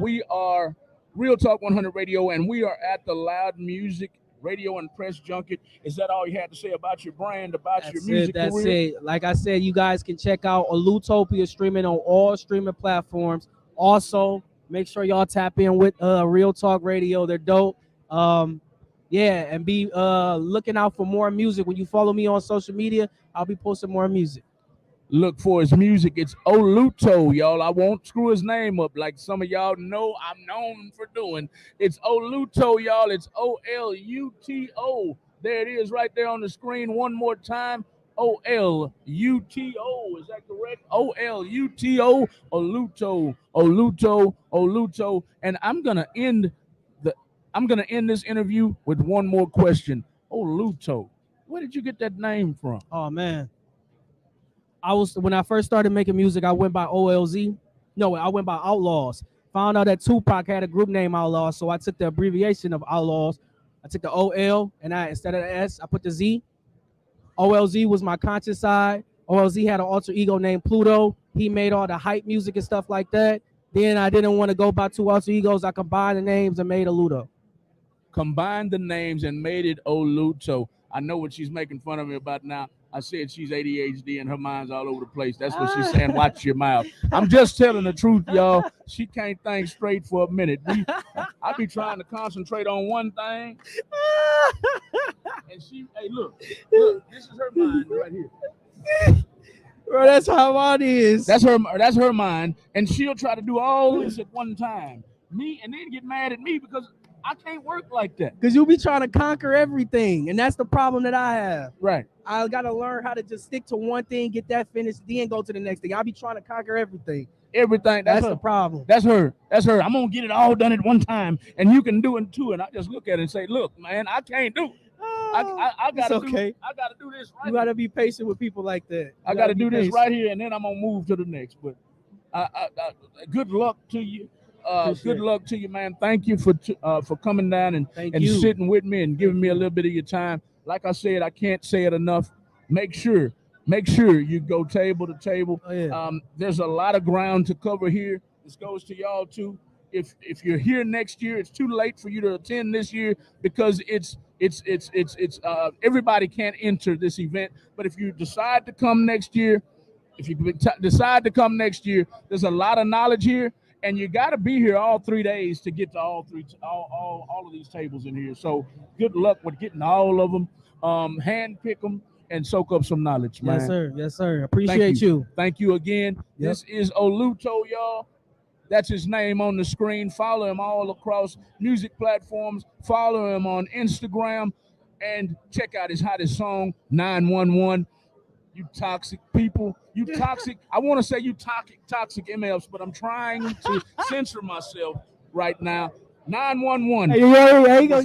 We are Real Talk 100 Radio, and we are at the L.O.U.D Music Radio and Press Junket. Is that all you had to say about your brand, about your music That's career? it. Like I said, you guys can check out L.O.U.Topia streaming on all streaming platforms. Also, make sure y'all tap in with Real Talk Radio. They're dope. And be looking out for more music. When you follow me on social media, I'll be posting more music. Look for his music. It's L.O.U.T, y'all. I won't screw his name up like some of y'all know I'm known for doing. It's L.O.U.T, y'all. It's O-L-U-T-O. There it is right there on the screen one more time. O-L-U-T-O. Is that correct? O-L-U-T-O. Oluto. Oluto. Oluto. And the I'm gonna end this interview with one more question. Oluto. Where did you get that name from? Oh man, when I first started making music, I went by OLZ. No, I went by Outlaws. Found out that Tupac had a group name Outlaws, so I took the abbreviation of Outlaws. I took the OL and I instead of the S, I put the Z. OLZ was my conscious side. OLZ had an alter ego named Pluto. He made all the hype music and stuff like that. Then I didn't want to go by two alter egos. I combined the names and made a Ludo. Combined the names and made it Oluto. I know what she's making fun of me about now. I said she's ADHD and her mind's all over the place. That's what she's saying. Watch your mouth. I'm just telling the truth, y'all. She can't think straight for a minute. I be trying to concentrate on one thing, and hey, look, this is her mind right here. Bro, that's how mine is. That's her mind, and she'll try to do all this at one time. Me, and then get mad at me because I can't work like that. Because you'll be trying to conquer everything. And that's the problem that I have. Right. I got to learn how to just stick to one thing, get that finished, then go to the next thing. I'll be trying to conquer everything. Everything. That's the problem. That's her. I'm going to get it all done at one time, and you can do it too. And I just look at it and say, look, man, I can't do it. I gotta okay. I gotta do this right. You gotta be patient with people like that. I gotta do this right here, and then I'm gonna move to the next. But good luck to you. Good luck to you, man. Thank you for coming down and sitting with me and giving me a little bit of your time. Like I said, I can't say it enough. Make sure you go table to table. Oh, yeah. There's a lot of ground to cover here. This goes to y'all too. If you're here next year, it's too late for you to attend this year because it's everybody can't enter this event. But if you decide to come next year, there's a lot of knowledge here, and you got to be here all 3 days to get to all of these tables in here. So good luck with getting all of them. Hand pick them and soak up some knowledge, man. Yes, sir. Yes, sir. Appreciate you. Thank you again. Yep. This is Oluto, y'all. That's his name on the screen. Follow him all across music platforms. Follow him on Instagram. And check out his hottest song, 911. You toxic people. You toxic. I want to say you toxic MFs, but I'm trying to censor myself right now. 911. Hey,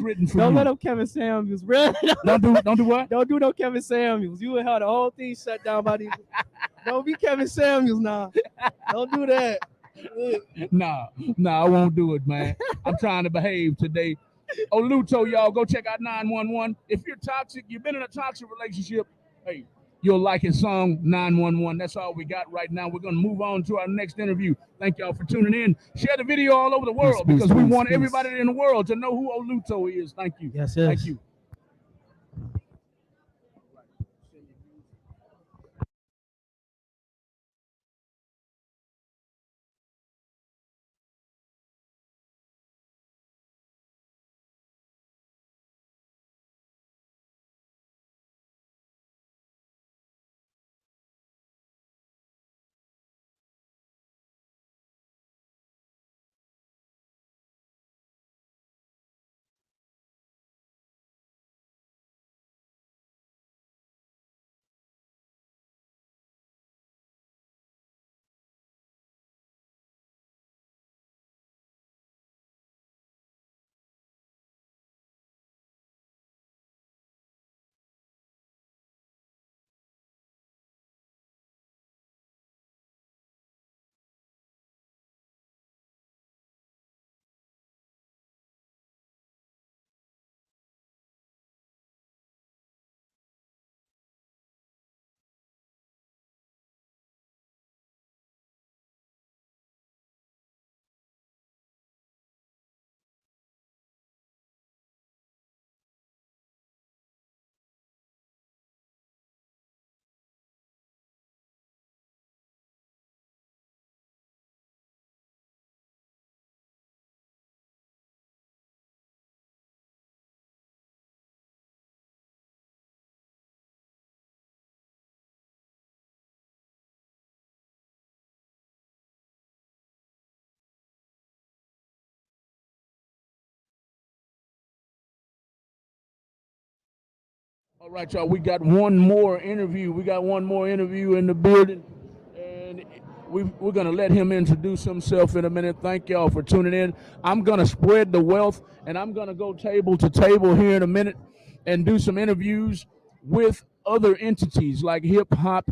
written for don't you. let up Kevin Samuels, bro. Don't do what? Don't do no Kevin Samuels. You would have the whole thing shut down by these. Don't be Kevin Samuels now. Don't do that. Nah, I won't do it, man. I'm trying to behave today. Oluto, y'all, go check out 911. If you're toxic, you've been in a toxic relationship, hey, you'll like his song 911. That's all we got right now. We're going to move on to our next interview. Thank y'all for tuning in. Share the video all over the world because we want everybody in the world to know who Oluto is. Thank you. Yes. Thank you. All right, y'all. We got one more interview. We got one more interview in the building, and we're gonna let him introduce himself in a minute. Thank y'all for tuning in. I'm gonna spread the wealth, and I'm gonna go table to table here in a minute, and do some interviews with other entities like hip hop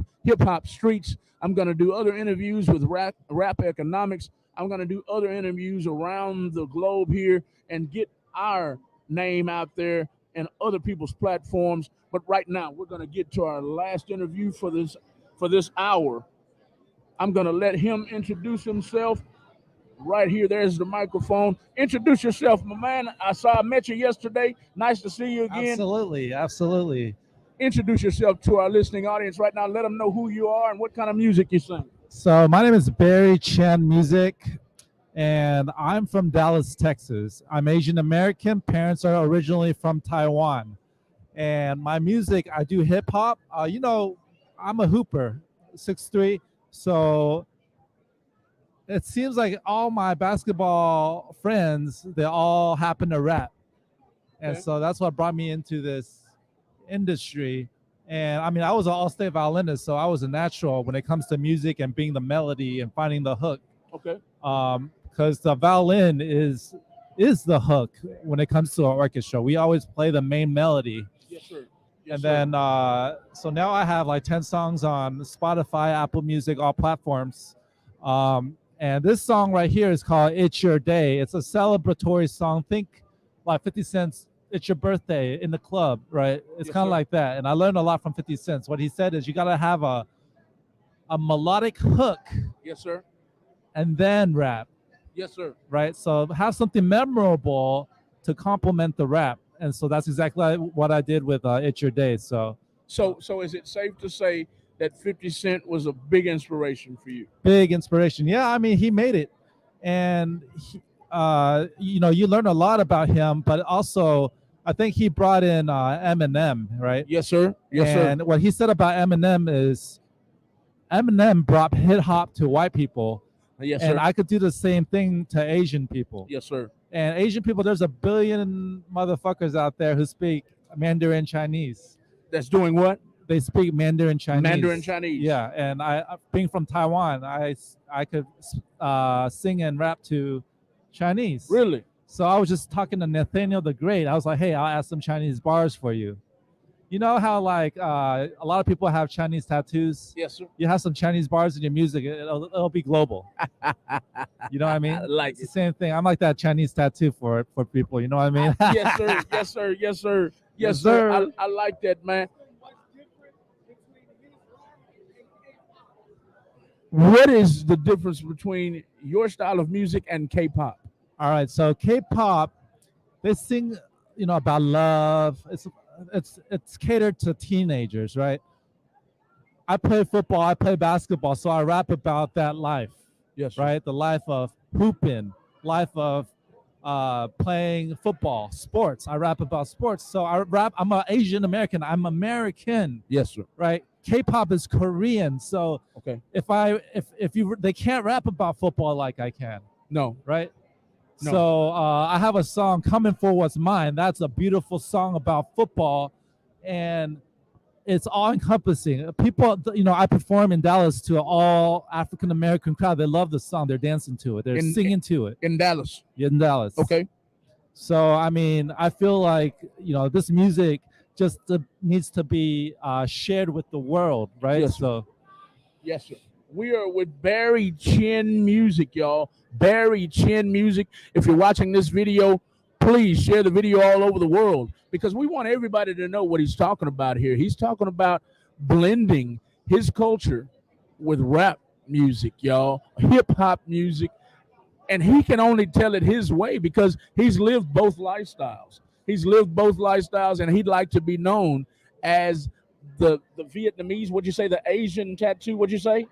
streets. I'm gonna do other interviews with rap economics. I'm gonna do other interviews around the globe here and get our name out there and other people's platforms. But right now, we're going to get to our last interview for this hour. I'm going to let him introduce himself right here. There's the microphone. Introduce yourself, my man. I met you yesterday. Nice to see you again. Absolutely, absolutely. Introduce yourself to our listening audience right now. Let them know who you are and what kind of music you sing. So my name is Barry Chan Muzik, and I'm from Dallas, Texas. I'm Asian American. Parents are originally from Taiwan. And my music, I do hip hop. I'm a hooper, 6'3". So it seems like all my basketball friends, they all happen to rap. And Okay. so that's what brought me into this industry. And I mean, I was an all-state violinist, so I was a natural when it comes to music and being the melody and finding the hook. Okay. Because the violin is the hook when it comes to an orchestra. We always play the main melody. Yes, sir. Yes, And sir. then, so now I have like 10 songs on Spotify, Apple Music, all platforms. And this song right here is called It's Your Day. It's a celebratory song. Think like 50 Cent's It's Your Birthday in the club, right? It's Yes, kind sir. of like that. And I learned a lot from 50 Cent. What he said is you got to have a melodic hook Yes, sir. and then rap, Yes, sir. right? So have something memorable to complement the rap. And so that's exactly what I did with It's Your Day. So So is it safe to say that 50 Cent was a big inspiration for you? big inspiration. Yeah, I mean, he made it. And, you learn a lot about him, but also I think he brought in Eminem, right? Yes, sir. Yes, sir. And what he said about Eminem is Eminem brought hip hop to white people. Yes, And sir. I could do the same thing to Asian people. Yes, sir. And Asian people, there's a billion motherfuckers out there who speak Mandarin Chinese. That's doing what? They speak Mandarin Chinese. Mandarin Chinese. Yeah, and being from Taiwan, I could sing and rap to Chinese. Really? So I was just talking to Nathaniel the Great. I was like, hey, I'll add some Chinese bars for you. You know how like a lot of people have Chinese tattoos? Yes, sir. You have some Chinese bars in your music, it'll be global. You know what I mean? I like It's the it. same thing. I'm like that Chinese tattoo for people. You know what I mean? Yes, sir. Yes, sir. Yes, sir. Yes, Yes, sir. sir. I like that, man. What is the difference between your style of music and K-pop? All right. So K-pop, they sing, about love. It's catered to teenagers, right? I play football. I play basketball. So I rap about that life, Yes, sir. right? The life of hooping, life of playing football, sports. I rap about sports. So I rap. I'm an Asian American. I'm American, Yes, sir. right? K-pop is Korean. So Okay. they can't rap about football like I can, No. right? No. So I have a song, Coming For What's Mine. That's a beautiful song about football, and it's all encompassing. People, I perform in Dallas to an all African American crowd. They love the song. They're dancing to it. They're singing to it In Dallas. in Dallas. Okay. So I mean, I feel like this music just needs to be shared with the world, right? Yes, sir. So Yes, sir. We are with Barry Chin Music, y'all. Barry Chin Music. If you're watching this video, please share the video all over the world because we want everybody to know what he's talking about here. He's talking about blending his culture with rap music, y'all, hip hop music. And he can only tell it his way because he's lived both lifestyles. He's lived both lifestyles, and he'd like to be known as the Vietnamese, what'd you say, the Asian tattoo, what'd you say?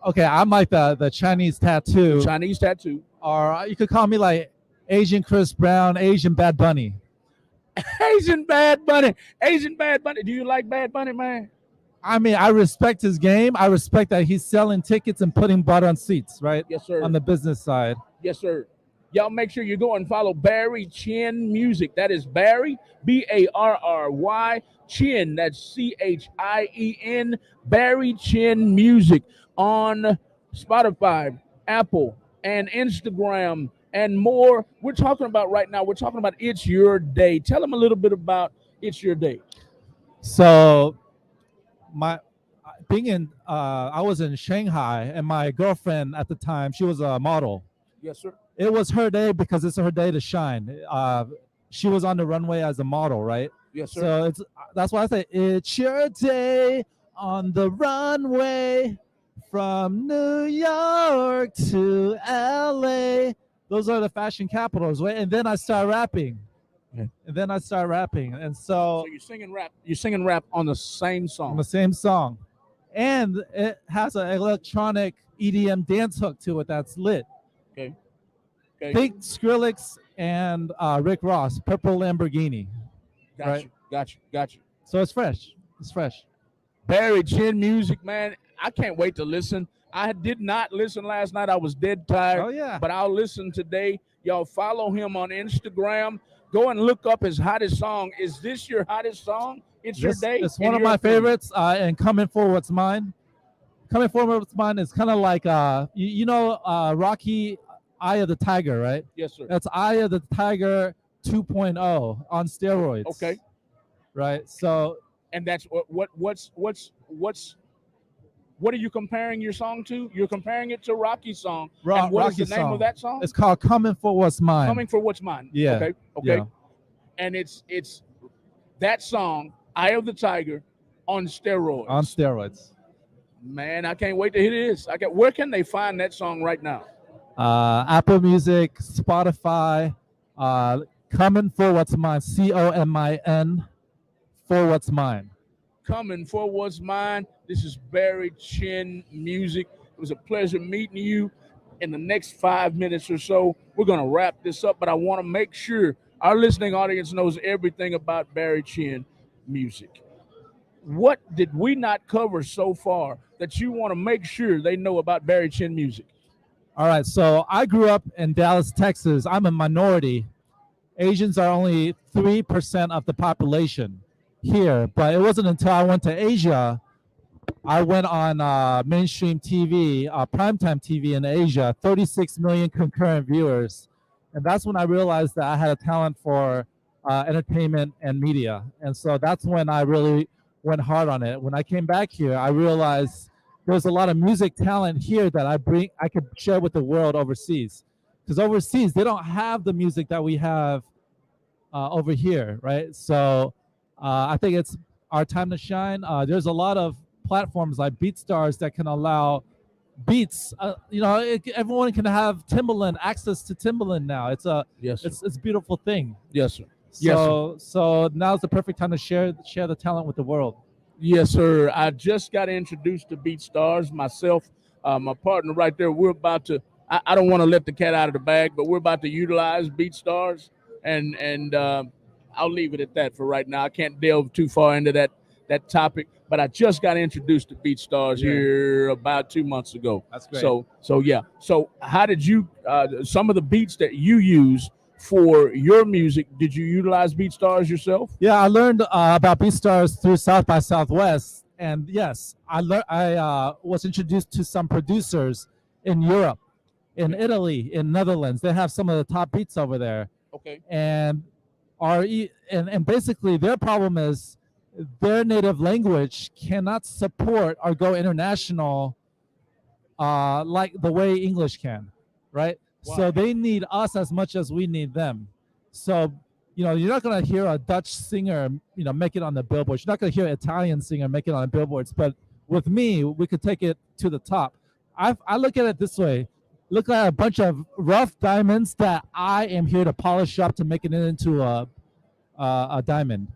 okay, I'm like the Chinese tattoo, Chinese tattoo. or you could call me like Asian Chris Brown, Asian Bad Bunny. Asian Bad Bunny. Asian Bad Bunny. Do you like Bad Bunny, man? I mean, I respect his game. I respect that he's selling tickets and putting butt on seats, right? Yes, sir. On the business side. Yes, sir. Y'all make sure you go and follow Barry Chin Music. That is Barry, Barry Chin. That's Chien. Barry Chin Music on Spotify, Apple, and Instagram, and more. We're talking about right now. We're talking about It's Your Day. Tell them a little bit about It's Your Day. So my being in I was in Shanghai, and my girlfriend at the time, she was a model. Yes, sir. It was her day because it's her day to shine. She was on the runway as a model, right? Yes, sir. So that's why I say it's your day on the runway from New York to LA. Those are the fashion capitals, right? And then I start rapping. Yeah. And So you're singing rap. You're singing rap on the same song. on the same song, and it has an electronic EDM dance hook to it that's lit. Okay. Think Skrillex and Rick Ross, Purple Lamborghini. Got you. So it's fresh. Barry Chin Music, man. I can't wait to listen. I did not listen last night. I was dead tired. Oh yeah. But I'll listen today. Y'all follow him on Instagram. Go and look up his hottest song. Is this your hottest song? It's Your Day. It's one of my favorites. And Coming For What's Mine. Coming For What's Mine is kind of like Rocky Eye of the Tiger, right? Yes, sir. That's Eye of the Tiger 2.0 on steroids. Okay. Right. So. And that's what are you comparing your song to? You're comparing it to Rocky's song. And what is the name of that song? It's called Coming For What's Mine. Coming For What's Mine. Yeah. Okay. Yeah. And it's that song, Eye of the Tiger, on steroids. On steroids. Man, I can't wait to hear this. Where can they find that song right now? Apple Music, Spotify, Coming For What's Mine, COMIN, For What's Mine. Coming For What's Mine. This is Barry Chin Music. It was a pleasure meeting you. In the next 5 minutes or so, we're going to wrap this up, but I want to make sure our listening audience knows everything about Barry Chin Music. What did we not cover so far that you want to make sure they know about Barry Chin Music? All right, so I grew up in Dallas, Texas. I'm a minority. Asians are only 3% of the population here, but it wasn't until I went to Asia, I went on mainstream TV, primetime TV in Asia, 36 million concurrent viewers. And that's when I realized that I had a talent for entertainment and media. And so that's when I really went hard on it. When I came back here, I realized there's a lot of music talent here that I could share with the world overseas. Because overseas, they don't have the music that we have over here, right? So I think it's our time to shine. There's a lot of platforms like BeatStars that can allow beats. Everyone can have Timbaland, access to Timbaland now. It's a beautiful thing. Yes, sir. So now's the perfect time to share the talent with the world. Yes, sir. I just got introduced to BeatStars myself. My partner right there. We're about to. I don't want to let the cat out of the bag, but we're about to utilize BeatStars, and I'll leave it at that for right now. I can't delve too far into that topic, but I just got introduced to BeatStars here about 2 months ago. That's great. So yeah. So how did you some of the beats that you use for your music, did you utilize BeatStars yourself? Yeah, I learned about BeatStars through South by Southwest, and yes, I was introduced to some producers in Europe, in Italy, in Netherlands. They have some of the top beats over there. Okay. And basically their problem is their native language cannot support or go international like the way English can, right? Wow. So they need us as much as we need them. So, you're not going to hear a Dutch singer, make it on the billboards. You're not going to hear an Italian singer make it on the billboards. But with me, we could take it to the top. I look at it this way. Look at a bunch of rough diamonds that I am here to polish up to make it into a diamond.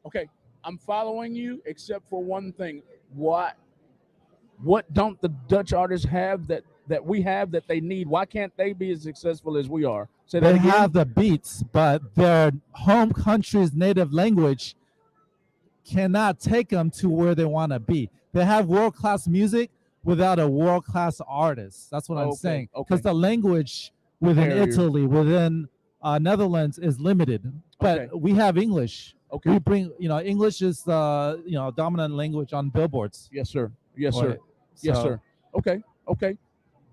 Okay, I'm following you, except for one thing. What don't the Dutch artists have that we have that they need? Why can't they be as successful as we are? Say that they again? have the beats, but their home country's native language cannot take them to where they want to be. They have world-class music without a world-class artist. That's what I'm saying. Because the language within area. Italy, within Netherlands is limited. But Okay. we have English. Okay. We bring, English is the, dominant language on billboards. Yes, sir. Yes, sir. Right. Yes, So- sir. Okay. Okay.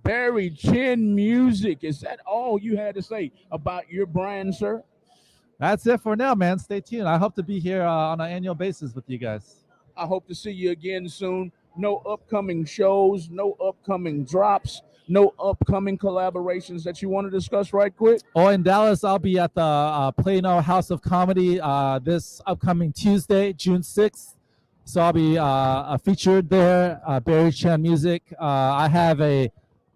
Barry Chin Music. Is that all you had to say about your brand, sir? That's it for now, man. Stay tuned. I hope to be here on an annual basis with you guys. I hope to see you again soon. No upcoming shows, no upcoming drops, no upcoming collaborations that you want to discuss right quick. Oh, in Dallas, I'll be at the Plano House of Comedy this upcoming Tuesday, June 6th. So I'll be featured there, Barry Chan Music. I have a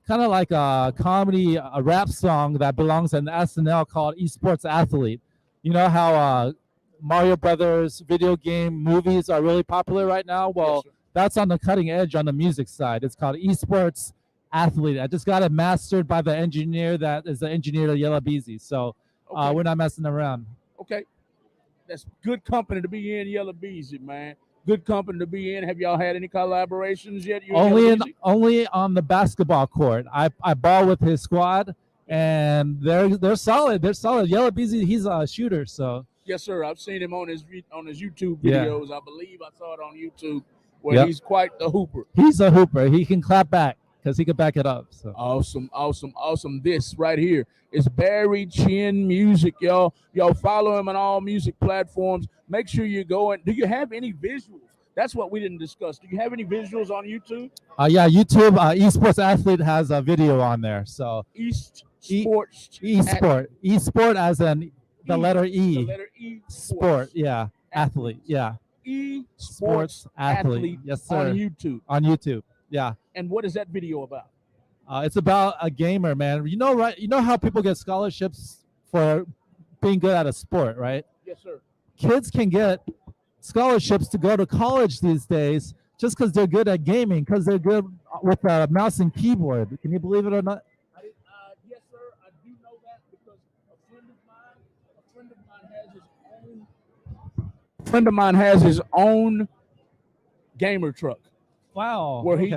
kind of like a comedy, a rap song that belongs in SNL called Esports Athlete. You know how Mario Brothers video game movies are really popular right now? Well, Yes, sir. that's on the cutting edge on the music side. It's called Esports Athlete. I just got it mastered by the engineer that is the engineer of Yellow Beezy. So Okay. we're not messing around. Okay. That's good company to be in, Yellow Beezy, man. Good company to be in. Have y'all had any collaborations yet? You and Yellow Beezy? Only on the basketball court. I ball with his squad, and they're solid. They're solid. Yellow Beezy, he's a shooter. So Yes, sir. I've seen him on his YouTube Yeah. videos. I believe I saw it on YouTube where Yep. he's quite the hooper. he's a hooper. He can clap back because he can back it up. So Awesome, awesome, awesome. This right here is Barry Chin Music, y'all. Y'all follow him on all music platforms. Make sure you go and do you have any visuals? That's what we didn't discuss. Do you have any visuals on YouTube? yeah, YouTube Esports Athlete has a video on there. So East E- Sports Esport as in the E, letter the E. letter E Sport, yeah. Athlete, yeah. E Sports Sports Athlete. Athlete Yes, sir. on YouTube. On YouTube, yeah. And what is that video about? It's about a gamer, man. You know, right? You know how people get scholarships for being good at a sport, right? Yes, sir. Kids can get scholarships to go to college these days just because they're good at gaming, because they're good with a mouse and keyboard. Can you believe it or not? Yes, sir. I do know that because a friend of mine has his own gamer truck. Wow. Where okay.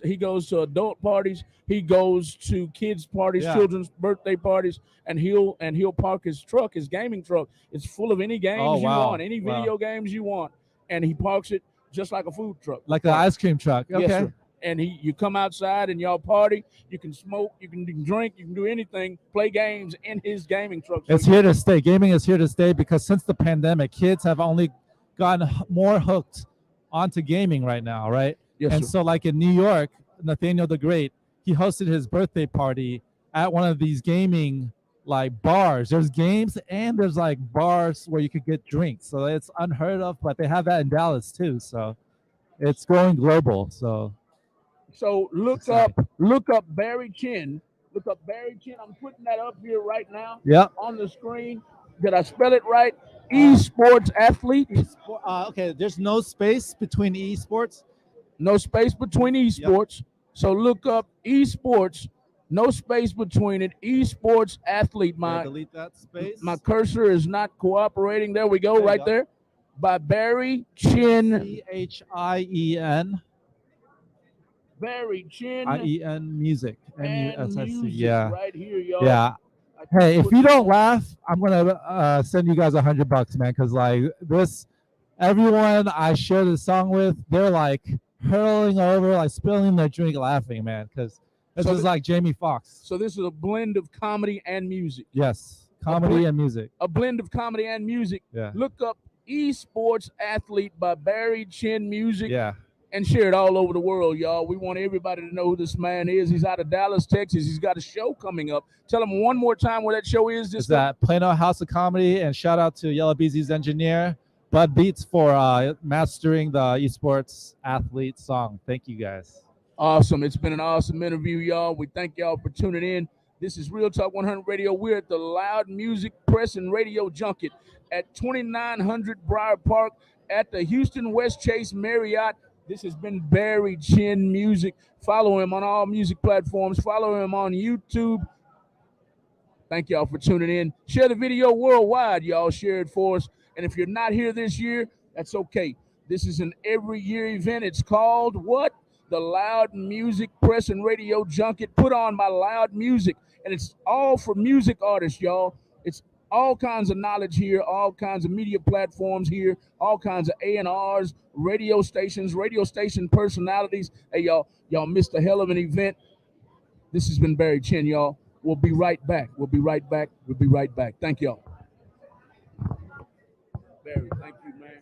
he goes to adult parties, he goes to kids parties, Yeah. children's birthday parties, and he'll park his truck, his gaming truck. It's full of any games Oh, you wow. want, any Wow. video games you want, and he parks it just like a food truck. Like an ice cream truck. Okay. Yes, sir. And you come outside and y'all party. You can smoke, you can drink, you can do anything, play games in his gaming truck. It's here to stay. Gaming is here to stay because since the pandemic, kids have only gotten more hooked onto gaming right now, right? Yes, and sir. so, like in New York, Nathaniel the Great, he hosted his birthday party at one of these gaming like bars. There's games and there's like bars where you could get drinks. So it's unheard of, but they have that in Dallas too. So it's going global. So look up Barry Chin. Look up Barry Chin. I'm putting that up here right now yeah. on the screen. Did I spell it right? Esports Athlete. Okay, there's no space between esports. No space between esports. So look up esports. No space between it. Esports Athlete. Delete that space. My cursor is not cooperating. There we go, There you right go. there. By Barry Chin. CHIEN. Barry Chin. IEN Music. and MUSIC. music Yeah. right here, y'all. Yeah. I Hey, just if put you it- don't laugh, I'm gonna send you guys $100, man. Cause like this, everyone I share this song with, they're like hurling over, like spilling their drink, laughing, man. Cause this So is th- like Jamie Foxx. So this is a blend of comedy and music. Yes, comedy blend- and music. A blend of comedy and music. Yeah, Look up Esports Athlete by Barry Chin Music yeah. and share it all over the world, y'all. We want everybody to know who this man is. He's out of Dallas, Texas. He's got a show coming up. Tell him one more time where that show is. It's at Plano House of Comedy, and shout out to Yellow Beezy's engineer, Bud Beats, for mastering the Esports Athlete song. Thank you guys. Awesome. It's been an awesome interview, y'all. We thank y'all for tuning in. This is Real Talk 100 Radio. We're at the Loud Music Press and Radio Junket at 2900 Briar Park at the Houston West Chase Marriott. This has been Barry Chin Music. Follow him on all music platforms. Follow him on YouTube. Thank y'all for tuning in. Share the video worldwide, y'all. Share it for us. And if you're not here this year, that's okay. This is an every year event. It's called what? The Loud Music Press and Radio Junket, put on by Loud Music. and it's all for music artists, y'all. It's all kinds of knowledge here, all kinds of media platforms here, all kinds of A&Rs, radio station personalities. Hey, y'all missed a hell of an event. This has been Barry Chin, y'all. We'll be right back. We'll be right back. We'll be right back. Thank y'all. Barry, thank you, man.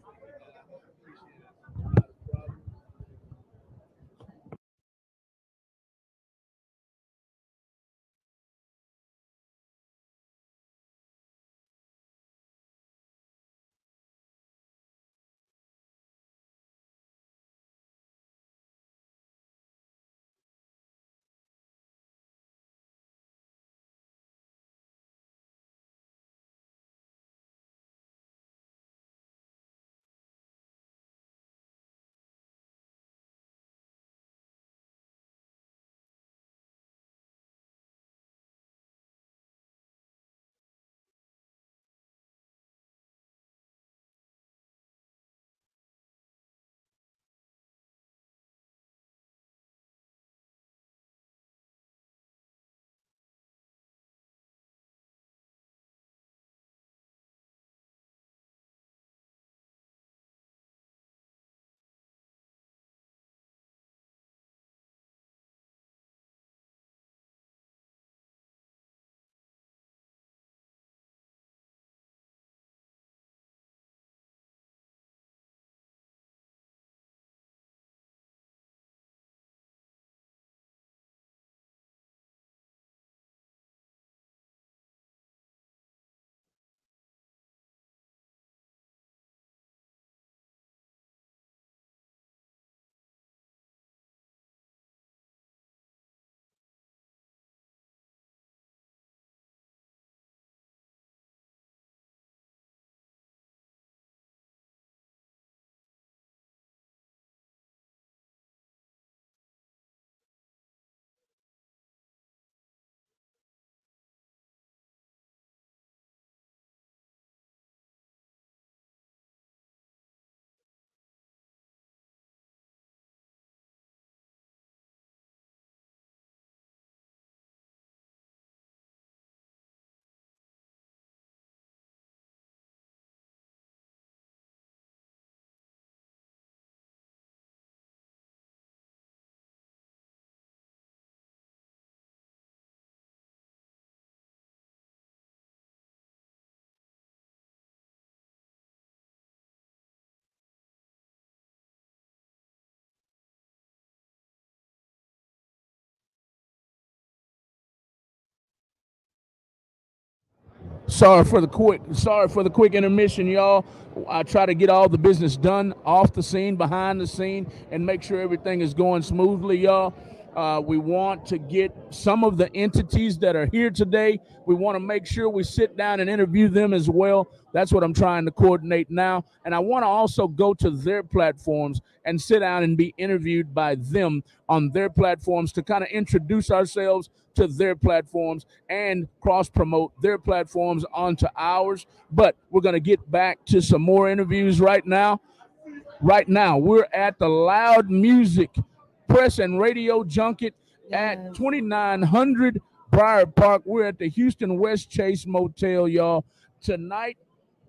Sorry for the quick intermission, y'all. I try to get all the business done off the scene, behind the scene, and make sure everything is going smoothly, y'all. We want to get some of the entities that are here today. We want to make sure we sit down and interview them as well. That's what I'm trying to coordinate now. And I want to also go to their platforms and sit down and be interviewed by them on their platforms to kind of introduce ourselves to their platforms and cross promote their platforms onto ours. But we're going to get back to some more interviews right now. Right now, we're at the L.O.U.D Music Press and Radio Junket at 2900 Briar Park. We're at the Houston West Chase Motel, y'all. Tonight,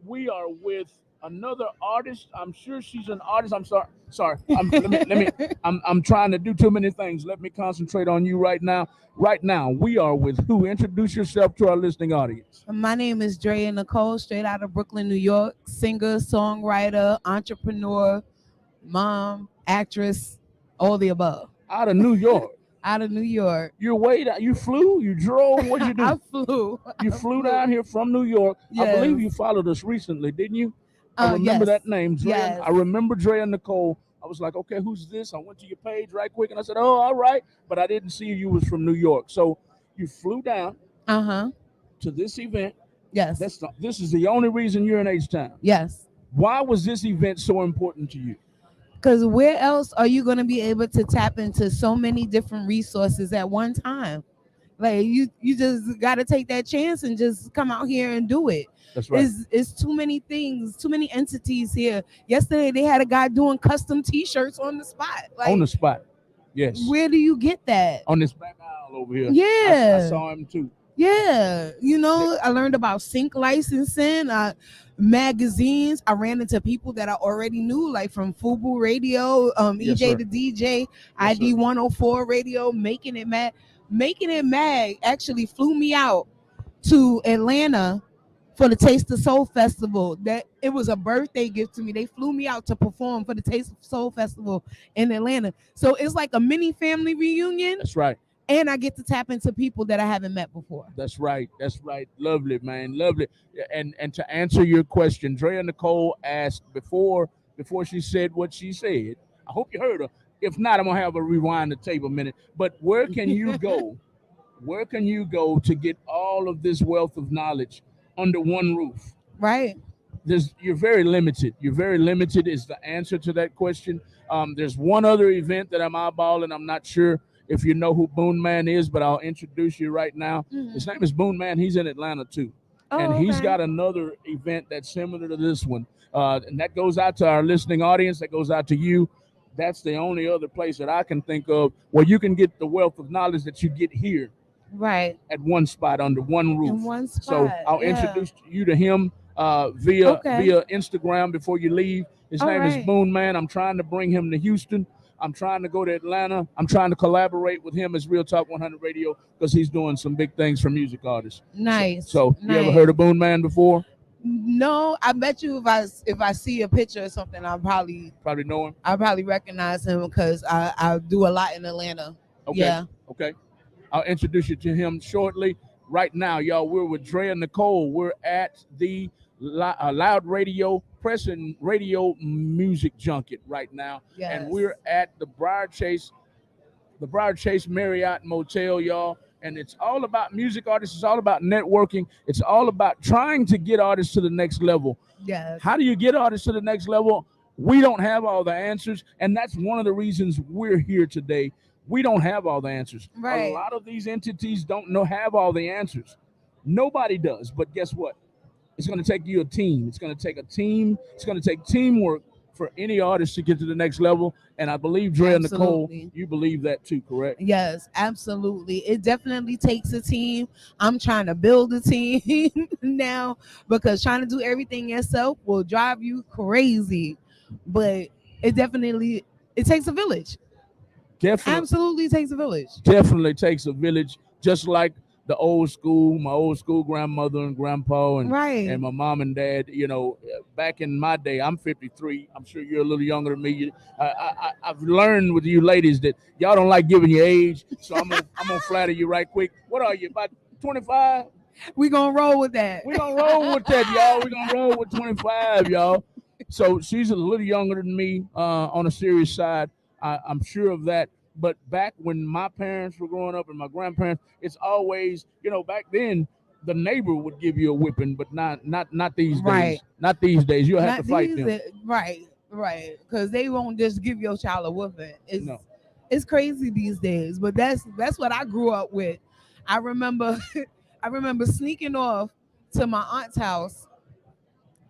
we are with another artist. I'm sure she's an artist. I'm sorry. I'm trying to do too many things. Let me concentrate on you right now. Right now, we are with who? Introduce yourself to our listening audience. My name is Drea Nicole, straight out of Brooklyn, New York. Singer, songwriter, entrepreneur, mom, actress, all the above. Out of New York. Out of New York. You flew? You drove? What'd you do? I flew. You flew down here from New York. Yes. I believe you followed us recently, didn't you? I remember that name, Drea. Yes. I remember Drea Nicole. I was like, okay, who's this? I went to your page right quick and I said, oh, all right. But I didn't see you was from New York. So you flew down to this event. Yes. This is the only reason you're in H-Town. Yes. Why was this event so important to you? Because where else are you going to be able to tap into so many different resources at one time? Like you just got to take that chance and just come out here and do it. That's right. It's too many things, too many entities here. Yesterday they had a guy doing custom T-shirts on the spot. Like, on the spot, yes. Where do you get that? On this back aisle over here. Yeah, I saw him too. Yeah, I learned about sync licensing, magazines. I ran into people that I already knew, like from Fubu Radio, Yes, EJ sir. the DJ, Yes, ID sir. 104 Radio, Making It Mad. Making It Mad actually flew me out to Atlanta for the Taste of Soul Festival. That it was a birthday gift to me. They flew me out to perform for the Taste of Soul Festival in Atlanta. So it's like a mini family reunion, That's right. and I get to tap into people that I haven't met before. That's right. That's right. Lovely, man. Lovely. And to answer your question, Drea Nicole asked before she said what she said. I hope you heard her. If not, I'm gonna have a rewind the tape a minute. But where can you go? Where can you go to get all of this wealth of knowledge under one roof? Right. You're very limited. You're very limited is the answer to that question. There's one other event that I'm eyeballing. I'm not sure if you know who Boone Man is, but I'll introduce you right now. His name is Boone Man. He's in Atlanta too, and he's Okay. got another event that's similar to this one, and that goes out to our listening audience. That goes out to you. That's the only other place that I can think of where you can get the wealth of knowledge that you get here Right. at one spot under one roof. In one So spot. I'll Yeah. introduce you to him via Okay. via Instagram before you leave. His All name is right. Boone Man. I'm trying to bring him to Houston. I'm trying to go to Atlanta. I'm trying to collaborate with him as Real Talk 100 Radio because he's doing some big things for music artists. Nice. So you ever Nice. heard of Boone Man before? No, I bet you if I see a picture or something, Probably know him. I'll probably recognize him because I do a lot in Atlanta. Okay. Yeah. Okay. I'll introduce you to him shortly. Right now, y'all, we're with Drea Nicole. We're at the Loud Radio Press and Radio Music Junket right now, Yes. and we're at the Briar Chase Marriott Motel, y'all. And it's all about music artists. It's all about networking. It's all about trying to get artists to the next level. Yes. How do you get artists to the next level? We don't have all the answers, and that's one of the reasons we're here today. We don't have all the answers. Right. A lot of these entities don't have all the answers. Nobody does. But guess what? It's going to take you a team. It's going to take a team. It's going to take teamwork for any artist to get to the next level. And I believe Drea Nicole, Absolutely. you believe that too, correct? Yes, absolutely. It definitely takes a team. I'm trying to build a team now because trying to do everything yourself will drive you crazy. But it takes a village. Definitely. Absolutely takes a village. Definitely takes a village, just like my old school grandmother and grandpa and Right. my mom and dad. Back in my day, I'm 53. I'm sure you're a little younger than me. I've learned with you ladies that y'all don't like giving your age, so I'm gonna flatter you right quick. What are you, about 25? We gonna roll with that. We're gonna roll with that, y'all. We're gonna roll with 25, y'all. So she's a little younger than me on a serious side. I'm sure of that. But back when my parents were growing up and my grandparents, it's always, back then the neighbor would give you a whipping, but not these days. Right. Not these days. You'll have Not to fight these them. Right. Because they won't just give your child a whooping. No. It's crazy these days. But that's what I grew up with. I remember sneaking off to my aunt's house.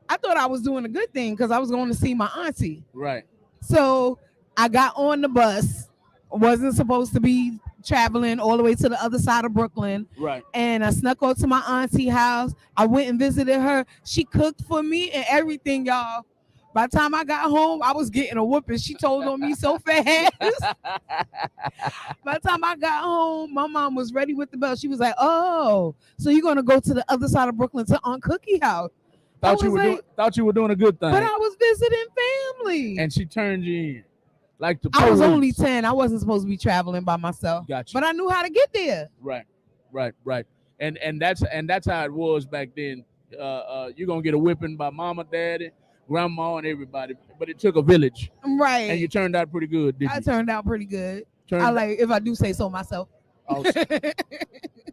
I thought I was doing a good thing because I was going to see my auntie. Right. So I got on the bus. Wasn't supposed to be traveling all the way to the other side of Brooklyn. Right. And I snuck out to my auntie house. I went and visited her. She cooked for me and everything, y'all. By the time I got home, I was getting a whooping. She told on me so fast. By the time I got home, my mom was ready with the bell. She was like, "Oh, so you're gonna go to the other side of Brooklyn to Aunt Cookie house?" Thought you were doing a good thing. But I was visiting family. And she turned you in. Like the I was police. only 10. I wasn't supposed to be traveling by myself. Gotcha. But I knew how to get there. Right. And that's how it was back then. You're gonna get a whipping by mama, daddy, grandma, and everybody. But it took a village. Right. And you turned out pretty good, didn't I you? turned out pretty good. Turned I like, if I do say so myself.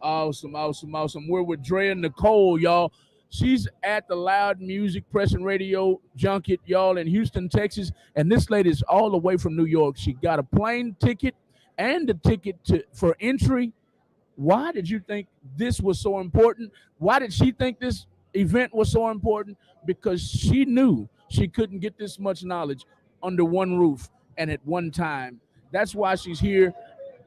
Awesome. We're with Drea Nicole, y'all. She's at the Loud Music Press and Radio Junket, y'all, in Houston, Texas. And this lady's all the way from New York. She got a plane ticket and a ticket for entry. Why did you think this was so important? Why did she think this event was so important? Because she knew she couldn't get this much knowledge under one roof and at one time. That's why she's here.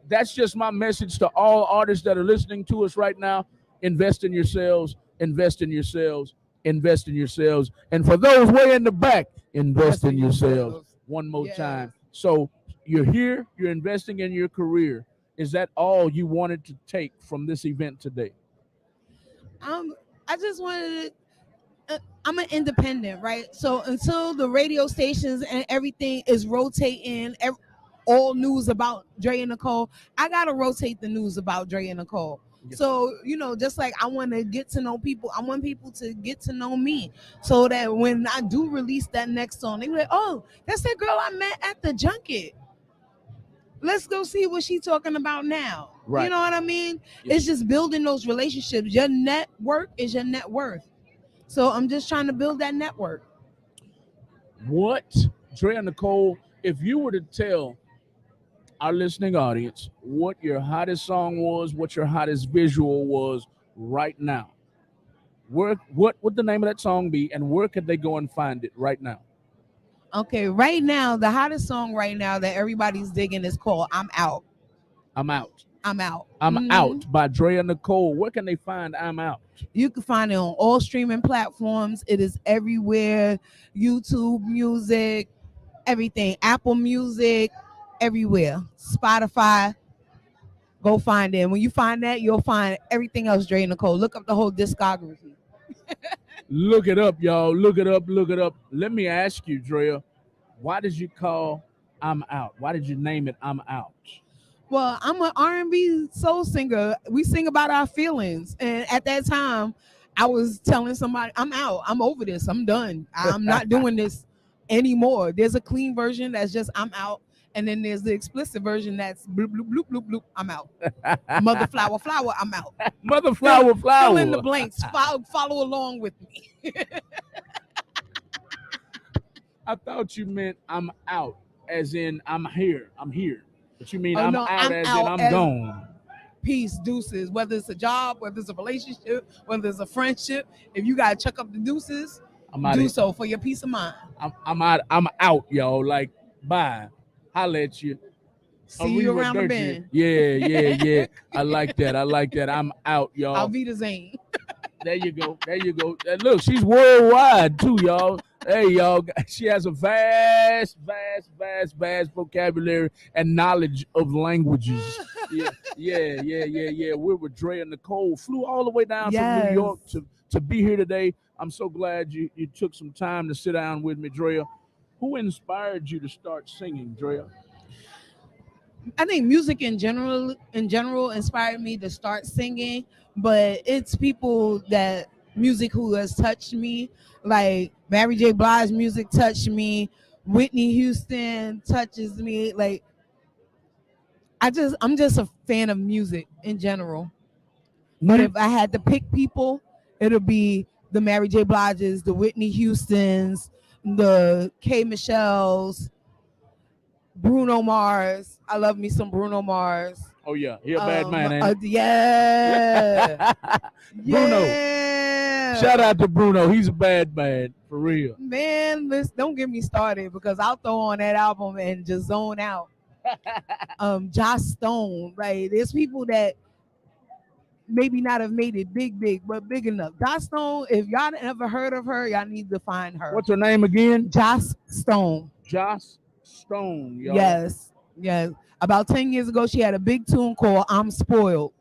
That's just my message to all artists that are listening to us right now. Invest in yourselves. Invest in yourselves. Invest in yourselves. And for those way in the back, invest in yourselves. One more time. So you're here. You're investing in your career. Is that all you wanted to take from this event today? I just wanted to. I'm an independent, right? So until the radio stations and everything is rotating, all news about Dre and Nicole, I gotta rotate the news about Dre and Nicole. Yes. So, just like I want to get to know people, I want people to get to know me, so that when I do release that next song, they be like, "Oh, that's that girl I met at the junket. Let's go see what she's talking about now." Right. You know what I mean? Yes. It's just building those relationships. Your network is your net worth. So I'm just trying to build that network. What, Dre and Nicole, if you were to tell our listening audience what your hottest song was, what your hottest visual was right now, what would the name of that song be, and where could they go and find it right now? Okay, right now, the hottest song right now that everybody's digging is called "I'm Out." I'm Out. I'm Out. I'm Out by Dre and Nicole. Where can they find I'm Out? You can find it on all streaming platforms. It is everywhere. YouTube Music, everything. Apple Music, everywhere. Spotify. Go find it. And when you find that, you'll find everything else Dre and Nicole. Look up the whole discography. Look it up, y'all. Look it up. Look it up. Let me ask you, Drea, why did you call I'm Out? Why did you name it I'm Out? Well, I'm an R&B soul singer. We sing about our feelings. And at that time, I was telling somebody, I'm out. I'm over this. I'm done. I'm not doing this anymore. There's a clean version that's just I'm out. And then there's the explicit version that's bloop, bloop, bloop, bloop, bloop, I'm out. Mother flower, flower, I'm out. Mother flower, flower. Fill in the blanks. Follow along with me. I thought you meant I'm out, as in I'm here. I'm here. But you mean I'm no, out as out in I'm gone. Peace, deuces. Whether it's a job, whether it's a relationship, whether it's a friendship, if you gotta chuck up the deuces, do so for your peace of mind. I'm out. I'm out, y'all. Like, bye. Holla at you. See you around the bend. Yeah. I like that. I'm out, y'all. I'll be the Zane. There you go. And look, she's worldwide too, y'all. Hey, y'all. She has a vast vocabulary and knowledge of languages. Yeah. We're with Dre and Nicole. Flew all the way down from New York to be here today. I'm so glad you took some time to sit down with me, Drea. Who inspired you to start singing, Drea? I think music in general inspired me to start singing, but it's people that music who has touched me, like Mary J. Blige's music touched me, Whitney Houston touches me. Like I'm just a fan of music in general. But if I had to pick people, it'll be the Mary J. Blige's, the Whitney Houstons, the K. Michelle's, Bruno Mars. I love me some Bruno Mars. Oh yeah, he a bad man, ain't he? Yeah. Bruno. Yeah. Shout out to Bruno. He's a bad man for real. Man, listen, don't get me started because I'll throw on that album and just zone out. Joss Stone, right? There's people that maybe not have made it big, but big enough. Joss Stone, if y'all ever heard of her, y'all need to find her. What's her name again? Joss Stone. Joss Stone, y'all. Yes. About 10 years ago, she had a big tune called I'm Spoiled.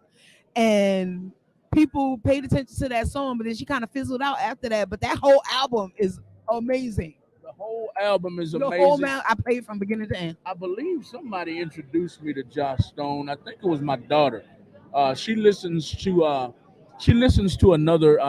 And people paid attention to that song, but then she kind of fizzled out after that. But that whole album is amazing. The whole album is amazing. The whole album, I played from beginning to end. I believe somebody introduced me to Joss Stone. I think it was my daughter. She listens to another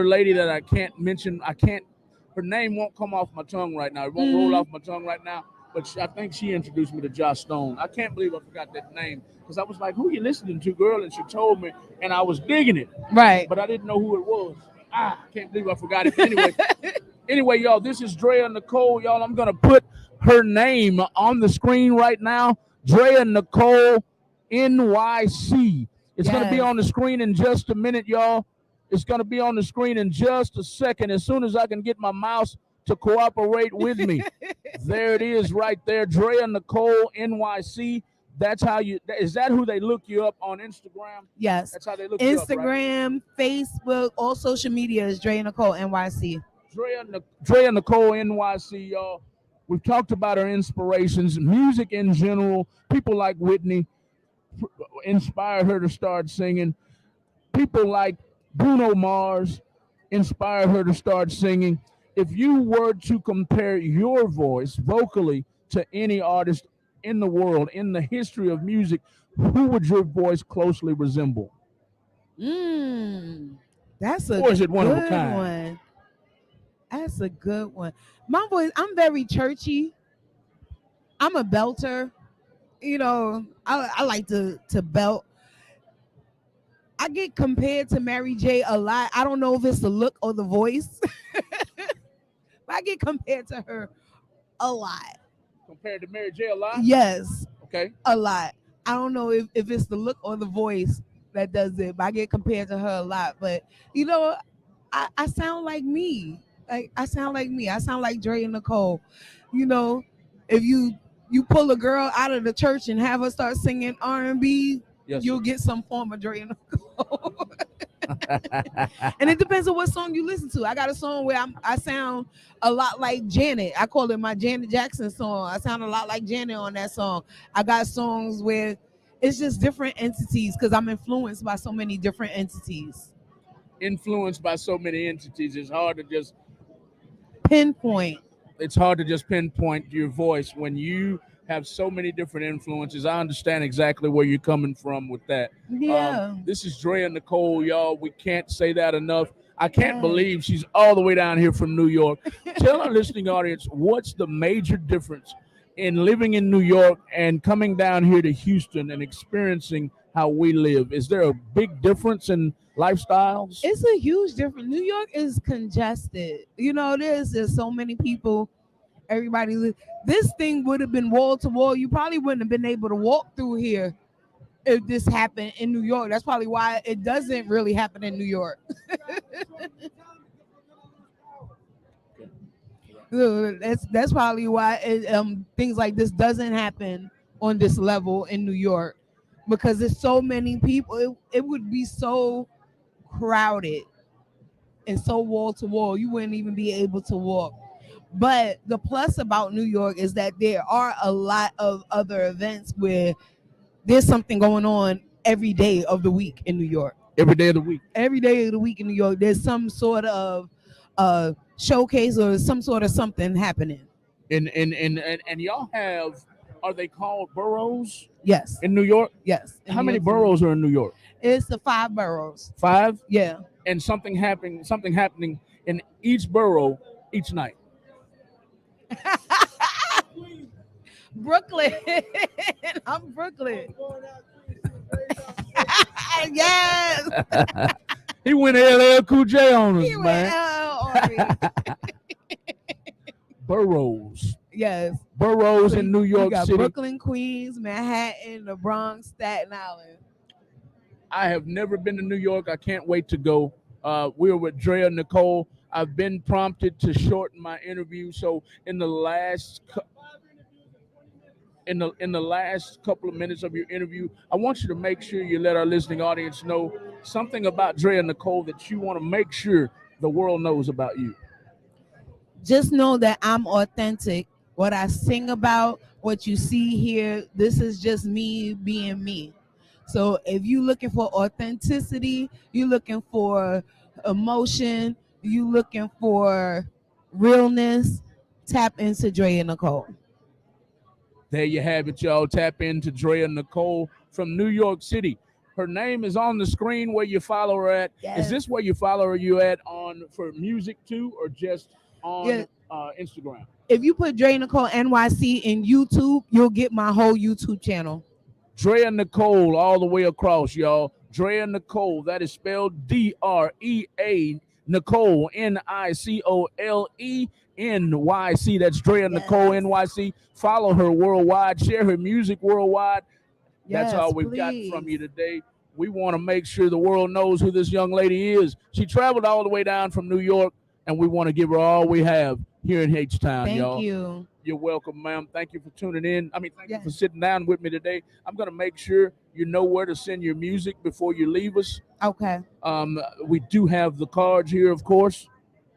lady that I can't mention. Her name won't come off my tongue right now. It won't roll off my tongue right now. But I think she introduced me to Joss Stone. I can't believe I forgot that name because I was like, "Who you listening to, girl?" And she told me, and I was digging it. Right. But I didn't know who it was. I can't believe I forgot it. Anyway, y'all, this is Drea Nicole. Y'all, I'm gonna put her name on the screen right now. Drea Nicole NYC. It's gonna be on the screen in just a minute, y'all. It's gonna be on the screen in just a second. As soon as I can get my mouse to cooperate with me. There it is right there. Drea Nicole NYC. That's how you. Is that who they look you up on Instagram? Yes. That's how they look you up, right? Instagram, Facebook, all social media is Dre Nicole NYC. Drea Nicole NYC, y'all. We've talked about her inspirations, music in general. People like Whitney inspired her to start singing. People like Bruno Mars inspired her to start singing. If you were to compare your voice vocally to any artist in the world, in the history of music, who would your voice closely resemble? That's a Or is it one of a good kind? one. That's a good one. My voice, I'm very churchy. I'm a belter. You know, I like to belt. I get compared to Mary J a lot. I don't know if it's the look or the voice. But I get compared to her a lot. Compared to Mary J a lot? Yes. Okay. A lot. I don't know if it's the look or the voice that does it, but I get compared to her a lot. But you know, I sound like me. Like I sound like me. I sound like Dre and Nicole. You know, if you pull a girl out of the church and have her start singing R&B, Yes, you'll sir. get some form of Dre and Nicole. And it depends on what song you listen to. I got a song where I sound a lot like Janet. I call it my Janet Jackson song. I sound a lot like Janet on that song. I got songs where it's just different entities because I'm influenced by so many different entities. Influenced by so many entities, it's hard to just pinpoint. It's hard to just pinpoint your voice when you have so many different influences. I understand exactly where you're coming from with that. Yeah. This is Drea Nicole, y'all. We can't say that enough. I can't Yes. believe she's all the way down here from New York. Tell our listening audience what's the major difference in living in New York and coming down here to Houston and experiencing how we live. Is there a big difference in lifestyles? It's a huge difference. New York is congested. You know, there's so many people. Everybody, this thing would have been wall to wall. You probably wouldn't have been able to walk through here if this happened in New York. That's probably why it doesn't really happen in New York. That's probably why things like this doesn't happen on this level in New York, because there's so many people. It would be so crowded and so wall to wall, you wouldn't even be able to walk. But the plus about New York is that there are a lot of other events where there's something going on every day of the week in New York. Every day of the week. Every day of the week in New York, there's some sort of showcase or some sort of something happening. And y'all have, are they called boroughs? Yes. In New York? Yes. How many boroughs are in New York? It's the 5 boroughs. 5? Yeah. And something happening in each borough each night. Brooklyn. I'm Brooklyn. Yes. He went LL Cool J on us, man. Boroughs. Yes. Boroughs in New York got City. Brooklyn, Queens, Manhattan, the Bronx, Staten Island. I have never been to New York. I can't wait to go. We're with Drea Nicole. I've been prompted to shorten my interview, so in the last couple of minutes of your interview, I want you to make sure you let our listening audience know something about Drea Nicole that you want to make sure the world knows about you. Just know that I'm authentic. What I sing about, what you see here, this is just me being me. So if you're looking for authenticity, you're looking for emotion, you're looking for realness, tap into Drea Nicole. There you have it, y'all. Tap into Drea Nicole from New York City. Her name is on the screen where you follow her at. Yes. Is this where you follow her you at on for music too, or just on Instagram? If you put Drea Nicole NYC in YouTube, you'll get my whole YouTube channel. Drea Nicole all the way across, y'all. Drea Nicole, that is spelled D-R-E-A Nicole, N-I-C-O-L-E-N-Y-C. That's Drea Nicole NYC. Follow her worldwide. Share her music worldwide. That's all we've got from you today. We want to make sure the world knows who this young lady is. She traveled all the way down from New York, and we want to give her all we have here in H-Town, y'all. Thank you. You're welcome, ma'am. Thank you for tuning in. I mean, thank you Yeah. for sitting down with me today. I'm going to make sure you know where to send your music before you leave us. Okay. We do have the cards here, of course,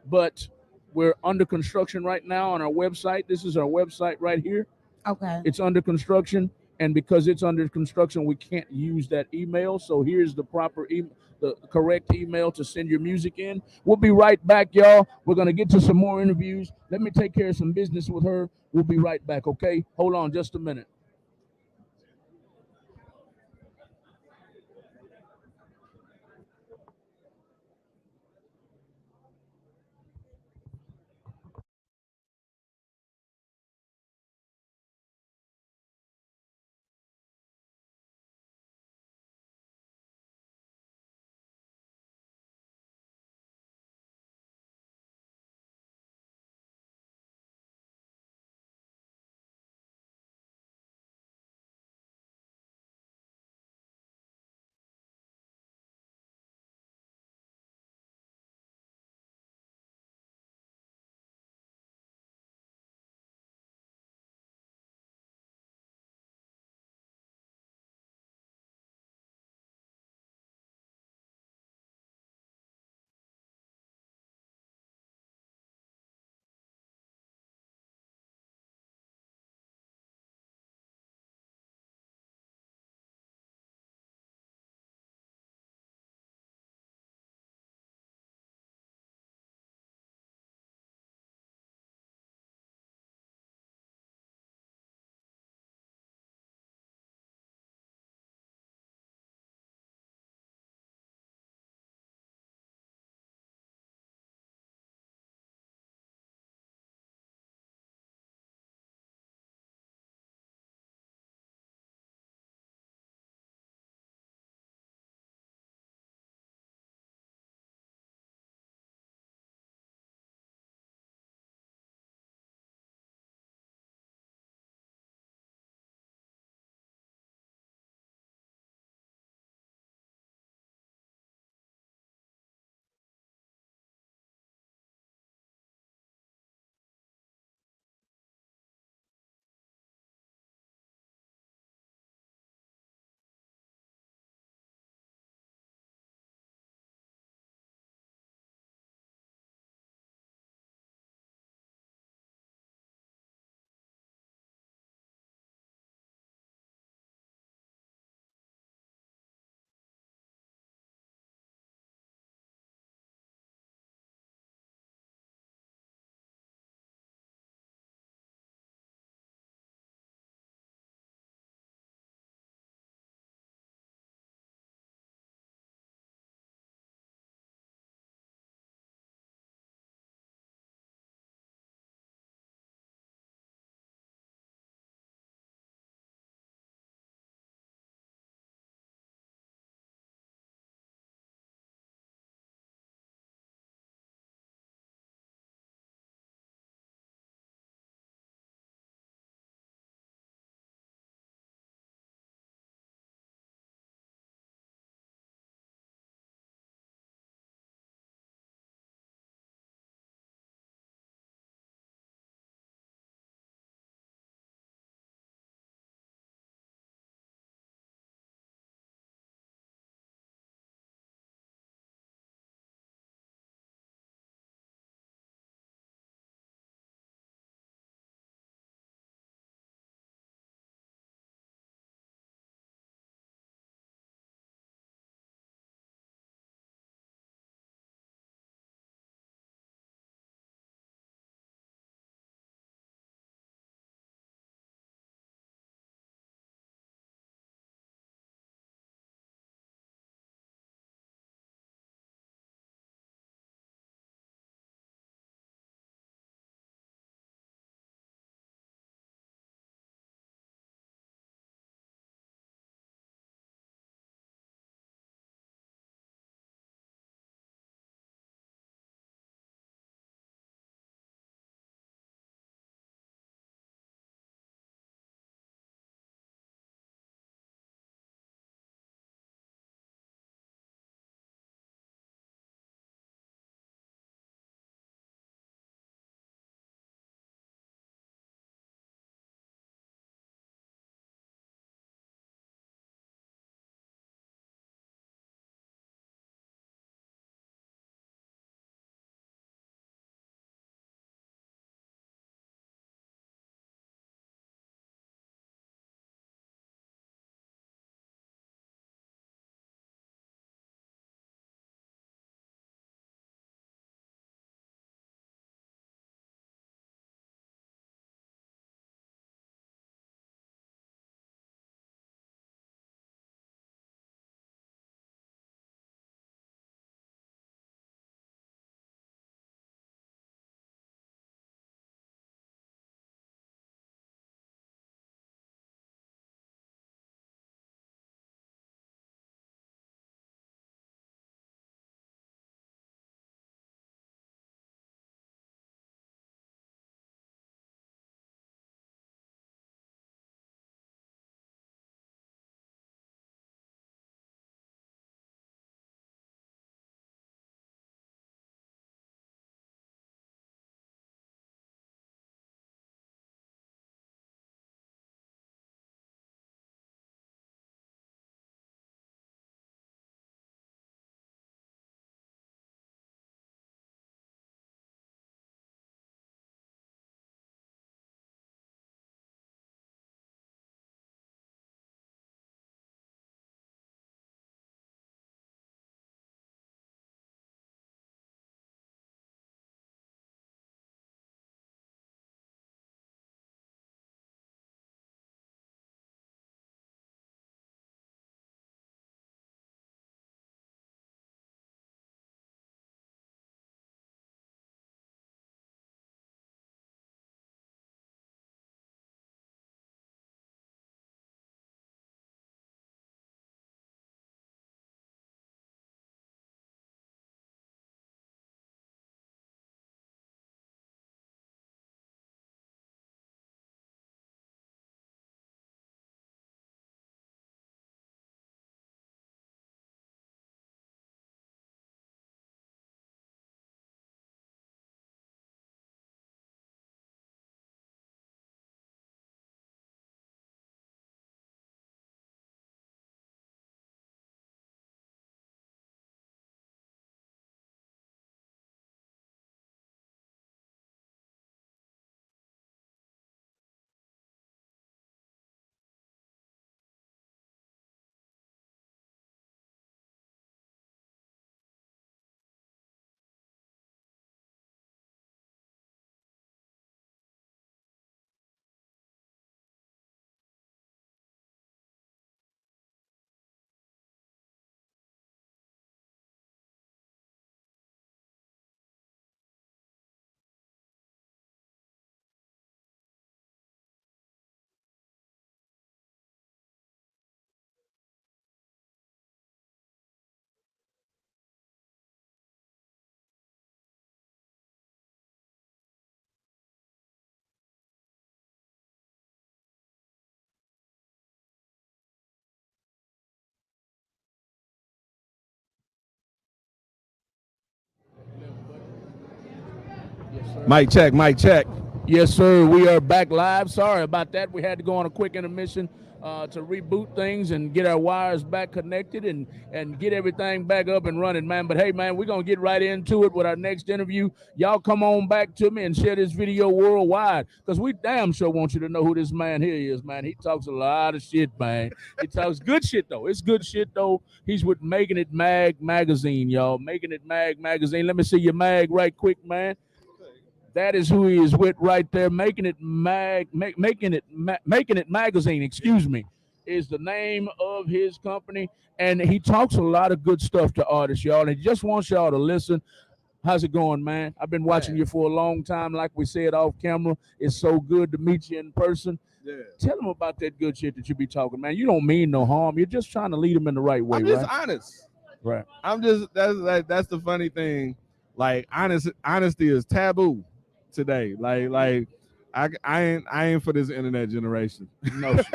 but we're under construction right now on our website. This is our website right here. Okay. It's under construction, and because it's under construction, we can't use that email. So here's the the correct email to send your music in. We'll be right back, y'all. We're gonna get to some more interviews. Let me take care of some business with her. We'll be right back, okay? Hold on just a minute. Mic check, mic check. Yes, sir. We are back live. Sorry about that. We had to go on a quick intermission to reboot things and get our wires back connected and get everything back up and running, man. But hey, man, we're going to get right into it with our next interview. Y'all come on back to me and share this video worldwide because we damn sure want you to know who this man here is, man. He talks a lot of shit, man. He talks good shit, though. It's good shit, though. He's with Making It Mag magazine, y'all. Making It Mag magazine. Let me see your mag right quick, man. That is who he is with right there. Making It magazine, excuse me, is the name of his company. And he talks a lot of good stuff to artists, y'all. And he just wants y'all to listen. How's it going, man? I've been watching you for a long time. Like we said off camera, it's so good to meet you in person. Yeah. Tell them about that good shit that you be talking, man. You don't mean no harm. You're just trying to lead them in the right way, I'm just right? honest. Right. I'm just that's the funny thing. Like honesty is taboo today. Like I ain't for this internet generation. No. It's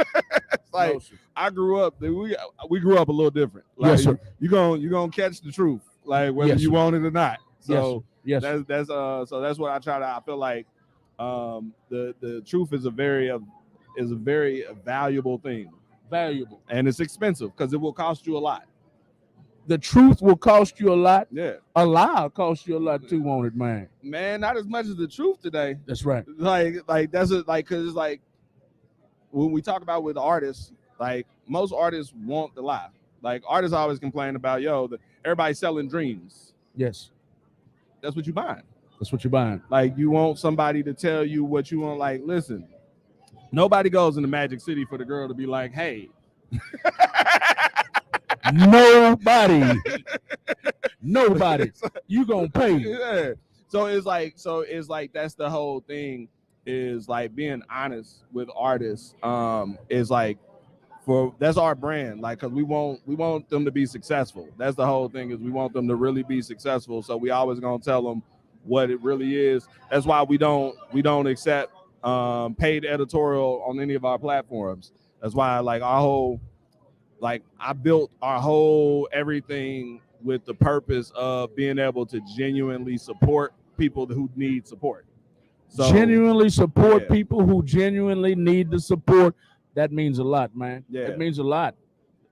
like No, sir. I grew up. We grew up a little different. Like Yes, sir. you gonna catch the truth, like whether Yes, you sir. want it or not. So Yes. that's what I try to. I feel like the truth is a very valuable thing, Valuable. and it's expensive because it will cost you a lot. The truth will cost you a lot. Yeah, A lie will cost you a lot too, won't it, man? man, not as much as the truth today. That's right. Like that's it. Like because it's like when we talk about with artists, like most artists want the lie. Like artists always complain about everybody's selling dreams. Yes. That's what you buying. That's what you're buying. Like you want somebody to tell you what you want. Like listen, nobody goes into Magic City for the girl to be like, hey. Nobody. You gonna pay. Yeah. So it's like that's the whole thing is like being honest with artists. Is like that's our brand. Like because we want them to be successful. That's the whole thing is we want them to really be successful. So we always gonna tell them what it really is. That's why we don't accept paid editorial on any of our platforms. That's why like our whole. Like I built our whole everything with the purpose of being able to genuinely support people who need support. So, Genuinely support yeah. people who genuinely need the support. That means a lot, man. Yeah. It means a lot.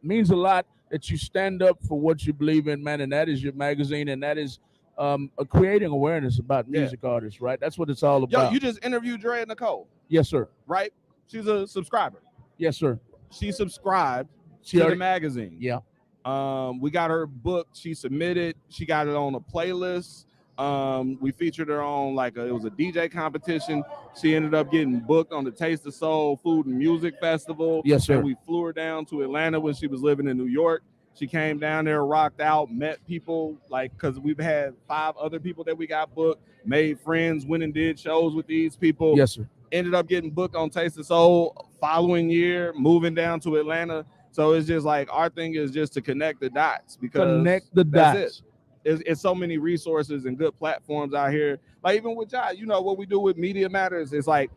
It means a lot that you stand up for what you believe in, man. And that is your magazine, and that is creating awareness about music artists, right? That's what it's all about. you just interviewed Dre Nicole, Yes, sir. right? She's a subscriber. Yes, sir. She subscribed She to already- the magazine. Yeah. We got her book. She submitted. She got it on a playlist. We featured her on it was a DJ competition. She ended up getting booked on the Taste of Soul Food and Music Festival. Yes, sir. And we flew her down to Atlanta when she was living in New York. She came down there, rocked out, met people because we've had 5 other people that we got booked, made friends, went and did shows with these people. Yes, sir. Ended up getting booked on Taste of Soul following year, moving down to Atlanta. So it's just like our thing is just to connect the dots because Connect the that's dots. It's so many resources and good platforms out here. Like even with y'all, what we do with Media Matters is like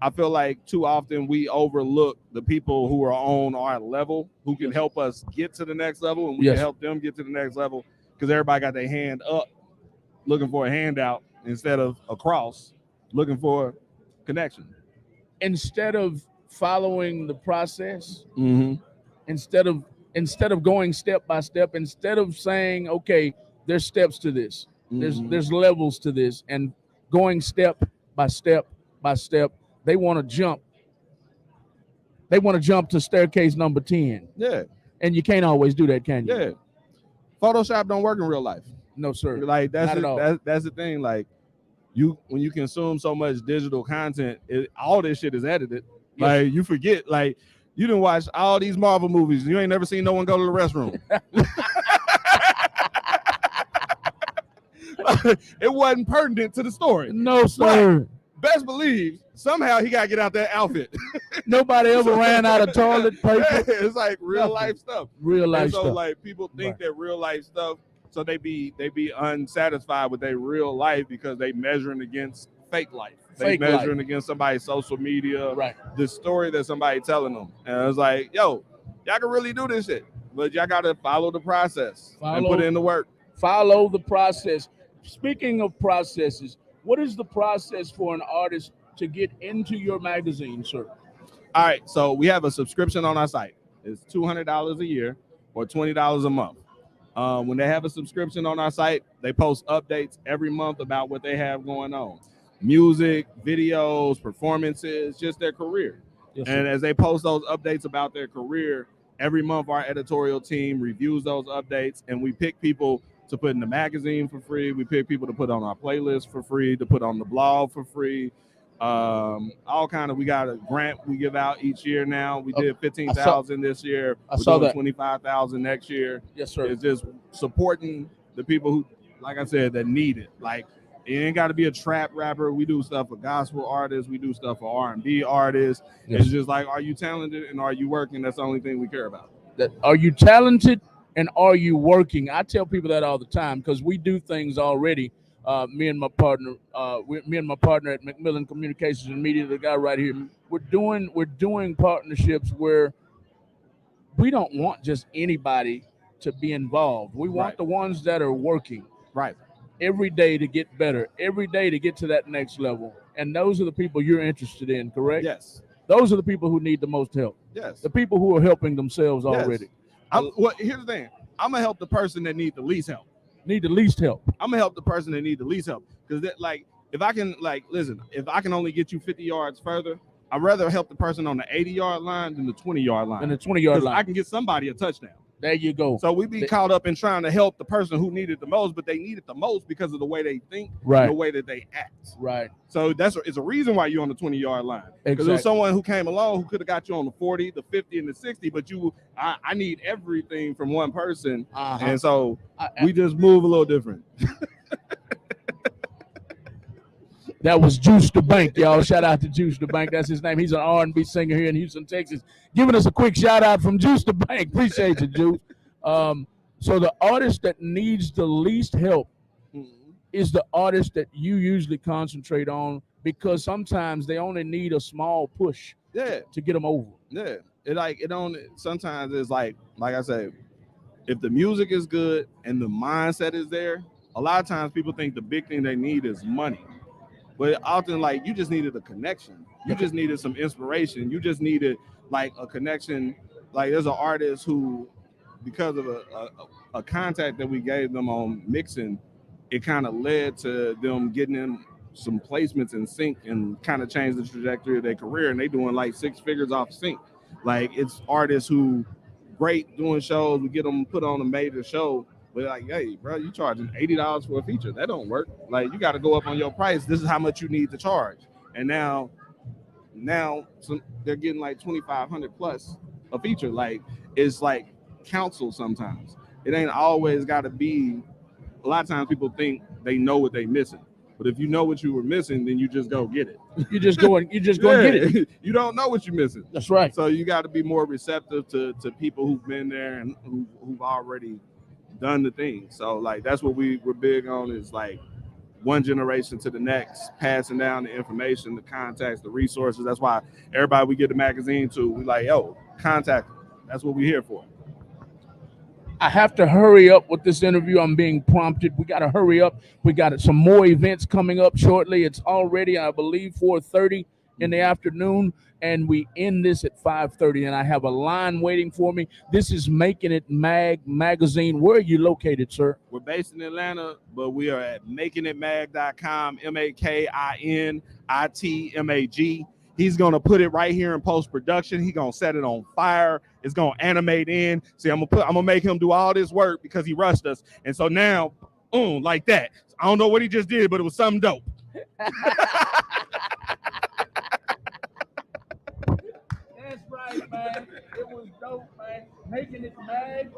I feel like too often we overlook the people who are on our level who can help us get to the next level, and we can help them get to the next level because everybody got their hand up looking for a handout instead of across looking for connection. Instead of following the process, Mm-hmm. instead of going step by step, instead of saying, okay, there's steps to this, there's levels to this, and going step by step by step, they want to jump. They want to jump to staircase number 10. Yeah. And you can't always do that, can you? Yeah. Photoshop don't work in real life. No, sir. Like Not at all. that's the thing. Like when you consume so much digital content, all this shit is edited. Yes. Like you forget, like you didn't watch all these Marvel movies. You ain't never seen no one go to the restroom. It wasn't pertinent to the story. No, sir. But best believe somehow he got to get out that outfit. Nobody ever ran out of toilet paper. It's like real life stuff. Real life and so stuff. like people think that real life stuff, so they be unsatisfied with their real life because they measuring against fake life. They Fake measuring life. against somebody's social media, Right. the story that somebody telling them. And I was like, yo, y'all can really do this shit, but y'all got to follow the process and put in the work. Follow the process. Speaking of processes, What is the process for an artist to get into your magazine, sir? All right, so we have a subscription on our site. It's $200 a year or $20 a month. When they have a subscription on our site, they post updates every month about what they have going on. Music, videos, performances, just their career. Yes, And sir. as they post those updates about their career, every month our editorial team reviews those updates, and we pick people to put in the magazine for free. We pick people to put on our playlist for free, to put on the blog for free. All kind of, we got a grant we give out each year now. We did 15,000 this year. I We're saw doing that. 25,000 next year. Yes, sir. It's just supporting the people who, like I said, that need it. Like, it ain't got to be a trap rapper. We do stuff for gospel artists. We do stuff for R&B artists. Yes. It's just like, are you talented and are you working? That's the only thing we care about. That are you talented and are you working? I tell people that all the time because we do things already. Me and my partner at Macmillan Communications and Media, the guy right here, we're doing partnerships where we don't want just anybody to be involved. We want Right. the ones that are working Right. every day to get better, every day to get to that next level. And those are the people you're interested in, correct? Yes. Those are the people who need the most help. Yes. The people who are helping themselves Yes. already. Well, here's the thing. I'm gonna help the person that need the least help. Need the least help. I'm gonna help the person that need the least help. Because that, like, if I can, like, listen, if I can only get you 50 yards further, I'd rather help the person on the 80-yard line than the 20-yard line. And the 20-yard 'Cause line. I can get somebody a touchdown. There you go. So we be caught up in trying to help the person who needed the most, but they need it the most because of the way they think, Right. and the way that they act. Right. So it's a reason why you're on the 20-yard line. Because Exactly. there's someone who came along who could have got you on the 40, the 50, and the 60, but I need everything from one person. Uh-huh. And so we just move a little different. That was Juice the Bank, y'all. Shout out to Juice the Bank. That's his name. He's an R&B singer here in Houston, Texas. Giving us a quick shout out from Juice the Bank. Appreciate you, Juice. So the artist that needs the least help is the artist that you usually concentrate on because sometimes they only need a small push to get them over. Yeah. Sometimes it's like I say, if the music is good and the mindset is there, a lot of times people think the big thing they need is money. But often, like, you just needed a connection. You just needed some inspiration. You just needed, like, a connection. Like, there's an artist who, because of a contact that we gave them on mixing, it kind of led to them getting in some placements in sync and kind of changed the trajectory of their career. And they doing, like, 6 figures off sync. Like, it's artists who great doing shows. We get them put on a major show. But like, hey, bro, you charging $80 for a feature. That don't work. Like, you got to go up on your price. This is how much you need to charge. And now they're getting like $2,500 plus a feature. Like, it's like counsel sometimes. It ain't always got to be. A lot of times people think they know what they missing. But if you know what you were missing, then you just go get it. You just go and get it. You don't know what you're missing. That's right. So you got to be more receptive to people who've been there and who've already done the thing. So like that's what we're big on is like one generation to the next, passing down the information, the contacts, the resources. That's why everybody we get the magazine to, we like, yo, contact them. That's what we're here for. I have to hurry up with this interview. I'm being prompted. We got to hurry up. We got some more events coming up shortly. It's already, I believe, 4:30 in the afternoon, and we end this at 5:30. And I have a line waiting for me. This is Making It magazine. Where are you located, sir? We're based in Atlanta, but we are at makingitmag.com. MAKINITMAG. He's going to put it right here in post-production. He's going to set it on fire. It's going to animate in. See, I'm going to make him do all this work because he rushed us. And so now, like that. I don't know what he just did, but it was something dope. That's right, man. It was dope, man. Making It Mag.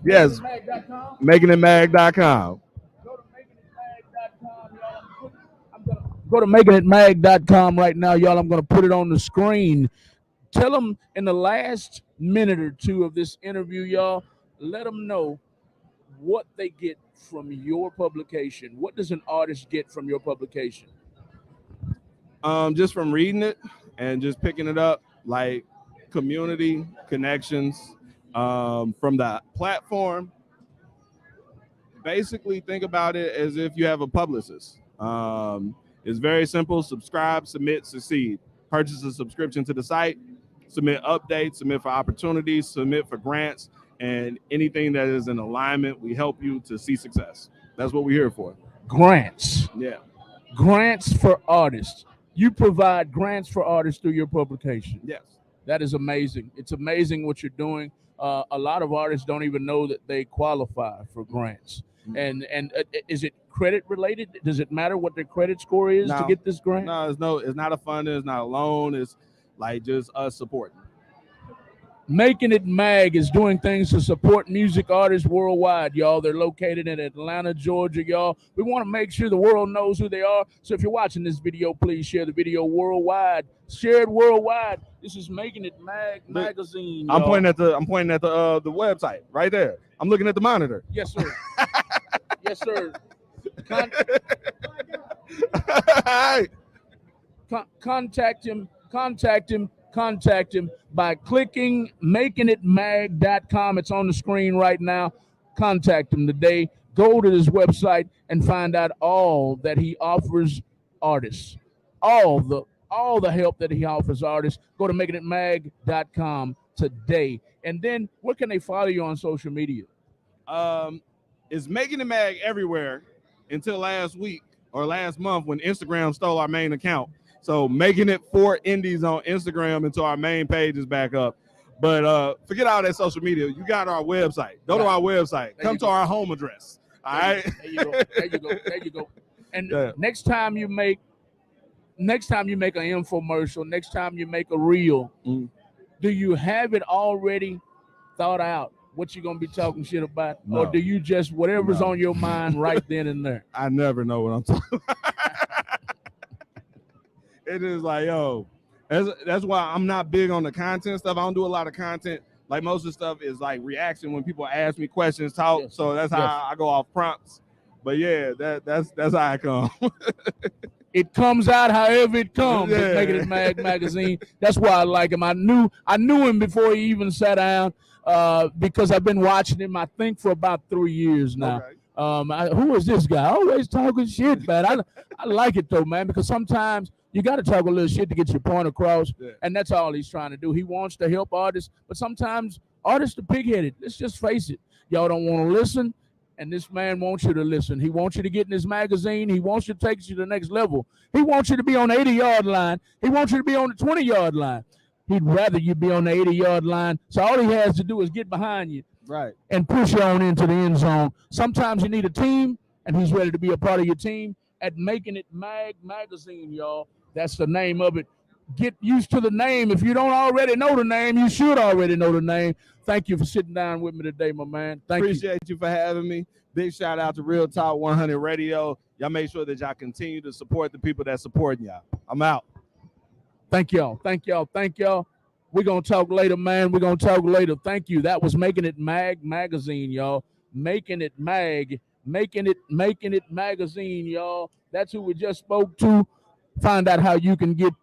Yes. MakingItMag.com. makingitmag.com. Go to makingitmag.com, y'all. Go to makingitmag.com right now, y'all. I'm going to put it on the screen. Tell them in the last minute or two of this interview, y'all, let them know what they get from your publication. What does an artist get from your publication? Just from reading it and just picking it up, like community connections from the platform. Basically, think about it as if you have a publicist. It's very simple. Subscribe, submit, succeed. Purchase a subscription to the site, submit updates, submit for opportunities, submit for grants, and anything that is in alignment, we help you to see success. That's what we're here for. Grants. Yeah. Grants for artists. You provide grants for artists through your publication. Yes. That is amazing. It's amazing what you're doing. A lot of artists don't even know that they qualify for grants. And is it credit related? Does it matter what their credit score is to get this grant? No, it's not a funding, it's not a loan, it's like just us supporting. Making It Mag is doing things to support music artists worldwide, y'all. They're located in Atlanta, Georgia, y'all. We want to make sure the world knows who they are. So if you're watching this video, please share the video worldwide. Share it worldwide. This is Making It Mag magazine. I'm y'all. pointing at the website right there. I'm looking at the monitor. Yes, sir. Yes, sir. Contact him by clicking makingitmag.com. It's on the screen right now. Contact him today. Go to his website and find out all that he offers artists. All the help that he offers artists. Go to makingitmag.com today. And then where can they follow you on social media? It's Making It Mag everywhere until last week or last month when Instagram stole our main account. So Making It for Indies on Instagram until our main page is back up. But forget all that social media. You got our website. Go to our website. Come to our home address. All right. There you go. There you go. And next time you make an infomercial, next time you make a reel, do you have it already thought out what you're gonna be talking shit about? No. Or do you just whatever's on your mind right then and there? I never know what I'm talking about. It is like, yo, that's why I'm not big on the content stuff. I don't do a lot of content. Like most of the stuff is like reaction when people ask me questions, talk. Yes. So that's how I go off prompts. But yeah, that's how I come. It comes out however it comes. Yeah. Making It Mag magazine. That's why I like him. I knew him before he even sat down because I've been watching him, I think, for about 3 years now. Okay. Who is this guy? Always talking shit, man. I like it though, man, because sometimes you got to talk a little shit to get your point across, and that's all he's trying to do. He wants to help artists, but sometimes artists are pig-headed. Let's just face it. Y'all don't want to listen, and this man wants you to listen. He wants you to get in his magazine. He wants you to take you to the next level. He wants you to be on the 80-yard line. He wants you to be on the 20-yard line. He'd rather you be on the 80-yard line, so all he has to do is get behind you and push you on into the end zone. Sometimes you need a team, and he's ready to be a part of your team at Making It Mag magazine, y'all. That's the name of it. Get used to the name. If you don't already know the name, you should already know the name. Thank you for sitting down with me today, my man. Appreciate you for having me. Big shout out to Real Talk 100 Radio. Y'all make sure that y'all continue to support the people that supporting y'all. I'm out. Thank y'all. We're going to talk later, man. We're going to talk later. Thank you. That was Making It Mag magazine, y'all. Making It Mag. Making It magazine, y'all. That's who we just spoke to. Find out how you can get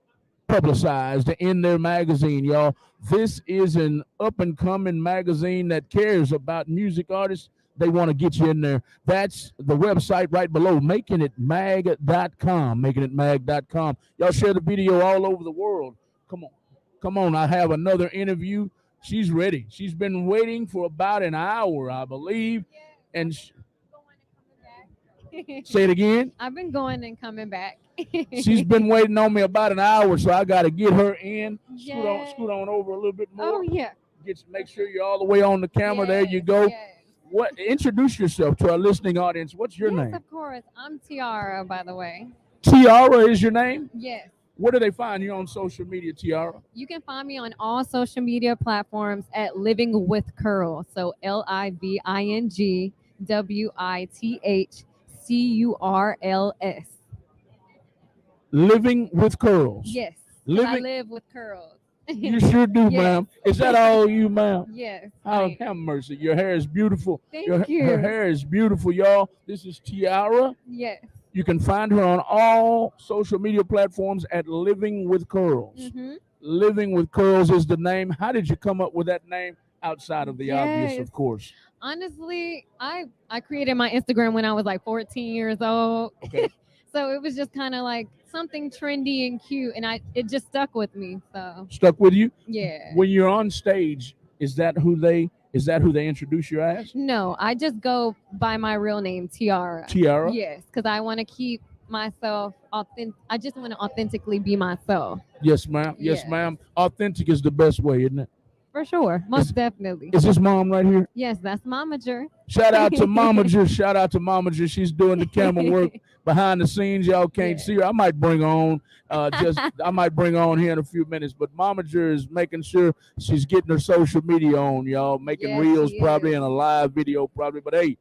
publicized in their magazine, y'all. This is an up-and-coming magazine that cares about music artists. They want to get you in there. That's the website right below, makingitmag.com, makingitmag.com. Y'all share the video all over the world. Come on. I have another interview. She's ready. She's been waiting for about an hour, I believe. And say it again. I've been going and coming back. She's been waiting on me about an hour, so I got to get her in. Scoot on over a little bit more. Oh, yeah. Make sure you're all the way on the camera. There you go. Yes. Introduce yourself to our listening audience. What's your name? Of course. I'm Tiara, by the way. Tiara is your name? Yes. Where do they find you on social media, Tiara? You can find me on all social media platforms at Living with Curls. So LIVINGWITHCURLS. Living with Curls. Yes. I live with curls. You sure do, ma'am. Is that all you, ma'am? Yes. Have mercy. Your hair is beautiful. Thank you. Her hair is beautiful, y'all. This is Tiara. Yes. You can find her on all social media platforms at Living with Curls. Mm-hmm. Living with Curls is the name. How did you come up with that name outside of the obvious, of course? Honestly, I created my Instagram when I was like 14 years old. Okay. So it was just kind of like something trendy and cute, and it just stuck with me. So Stuck with you yeah. when you're on stage. Is that who they introduce you as? No, I just go by my real name, Tiara. Tiara? Yes, because I want to keep myself authentic. I just want to authentically be myself. Yes, ma'am. Yes, Yeah. ma'am. Authentic is the best way, isn't it? For sure, most definitely. Is this mom right here? Yes, that's Momager. Shout out to Momager. Shout out to Momager. She's doing the camera work behind the scenes. Y'all can't see her. I might bring her on. I might bring her on here in a few minutes. But Momager is making sure she's getting her social media on, y'all, making Yes, reels she probably is. and a live video probably. But hey,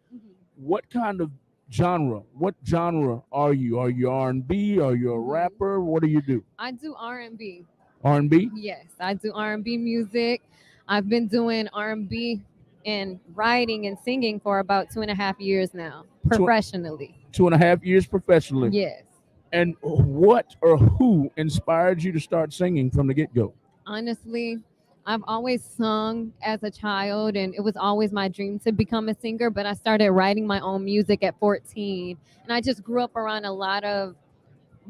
what kind of genre? What genre are you? Are you R&B? Are you a rapper? What do you do? I do R&B. R&B? Yes, I do R&B music. I've been doing R&B and writing and singing for about 2.5 years now, professionally. 2.5 years professionally. Yes. And what or who inspired you to start singing from the get-go? Honestly, I've always sung as a child, and it was always my dream to become a singer, but I started writing my own music at 14. And I just grew up around a lot of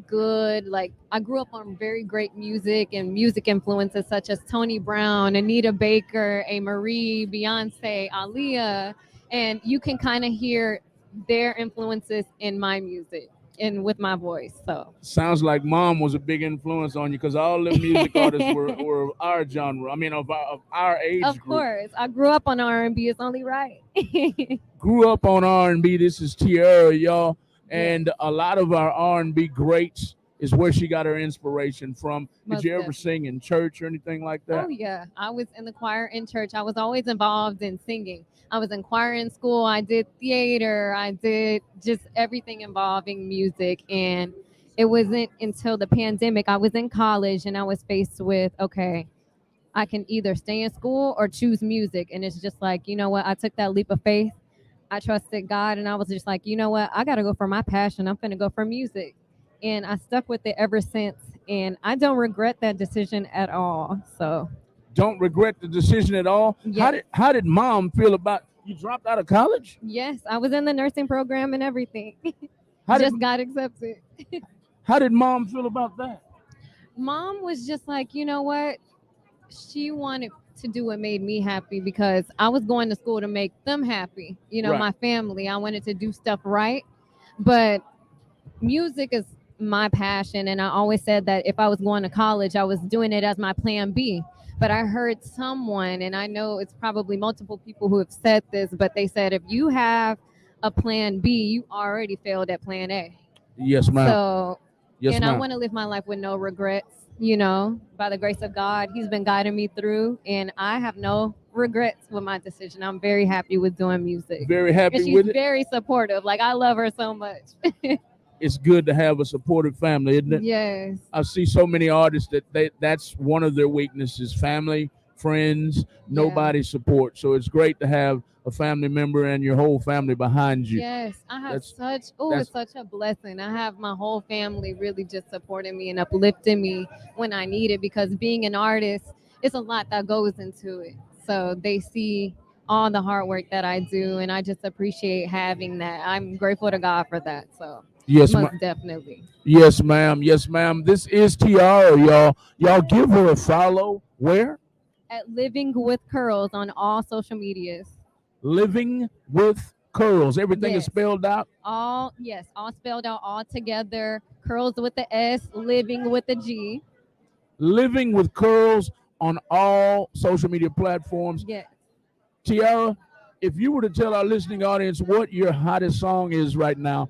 good, like, I grew up on very great music and music influences such as Tony Brown, Anita Baker, A. Marie, Beyonce, Aaliyah, and you can kind of hear their influences in my music and with my voice. So Sounds like mom was a big influence on you because all the music artists were our genre. I mean, of our age of group. course, I grew up on R&B. It's only right. Grew up on R&B. This is Tiara, y'all. And a lot of our R&B greats is where she got her inspiration from. Most Did you ever definitely. sing in church or anything like that? Oh yeah, I was in the choir in church. I was always involved in singing. I was in choir in school. I did theater. I did just everything involving music. And it wasn't until the pandemic I was in college and I was faced with, okay, I can either stay in school or choose music. And it's just like, you know what? I took that leap of faith. I trusted God, and I was just like, you know what? I got to go for my passion. I'm going to go for music. And I stuck with it ever since. And I don't regret that decision at all. So Don't regret the decision at all. Yes. How did mom feel about you dropped out of college? yes, I was in the nursing program and everything. How did Just got accepted. how did mom feel about that? Mom was just like, you know what? She wanted to do what made me happy because I was going to school to make them happy, Right. my family. I wanted to do stuff right. But music is my passion. And I always said that if I was going to college, I was doing it as my plan B. But I heard someone, and I know it's probably multiple people who have said this, but they said if you have a plan B, you already failed at plan A. Yes, ma'am. So, Yes, and I ma'am. want to live my life with no regrets, by the grace of God. He's been guiding me through, and I have no regrets with my decision. I'm very happy with doing music. Very happy And she's with it. very supportive. Like, I love her so much. It's good to have a supportive family, isn't it? Yes. I see so many artists that's one of their weaknesses: family, friends, nobody support. So it's great to have a family member and your whole family behind you. Yes, I have That's- it's such a blessing. I have my whole family really just supporting me and uplifting me when I need it because being an artist, it's a lot that goes into it. So they see all the hard work that I do, and I just appreciate having that. I'm grateful to God for that. So Yes, most ma'am. definitely. Yes, ma'am. Yes, ma'am. This is Tiara, y'all. Y'all give her a follow. Where? At Living with Curls on all social medias. Living with Curls. Everything is Yes. spelled out. All spelled out all together. Curls with the S, living with the G. Living with Curls on all social media platforms. Yes. Tiara, if you were to tell our listening audience what your hottest song is right now,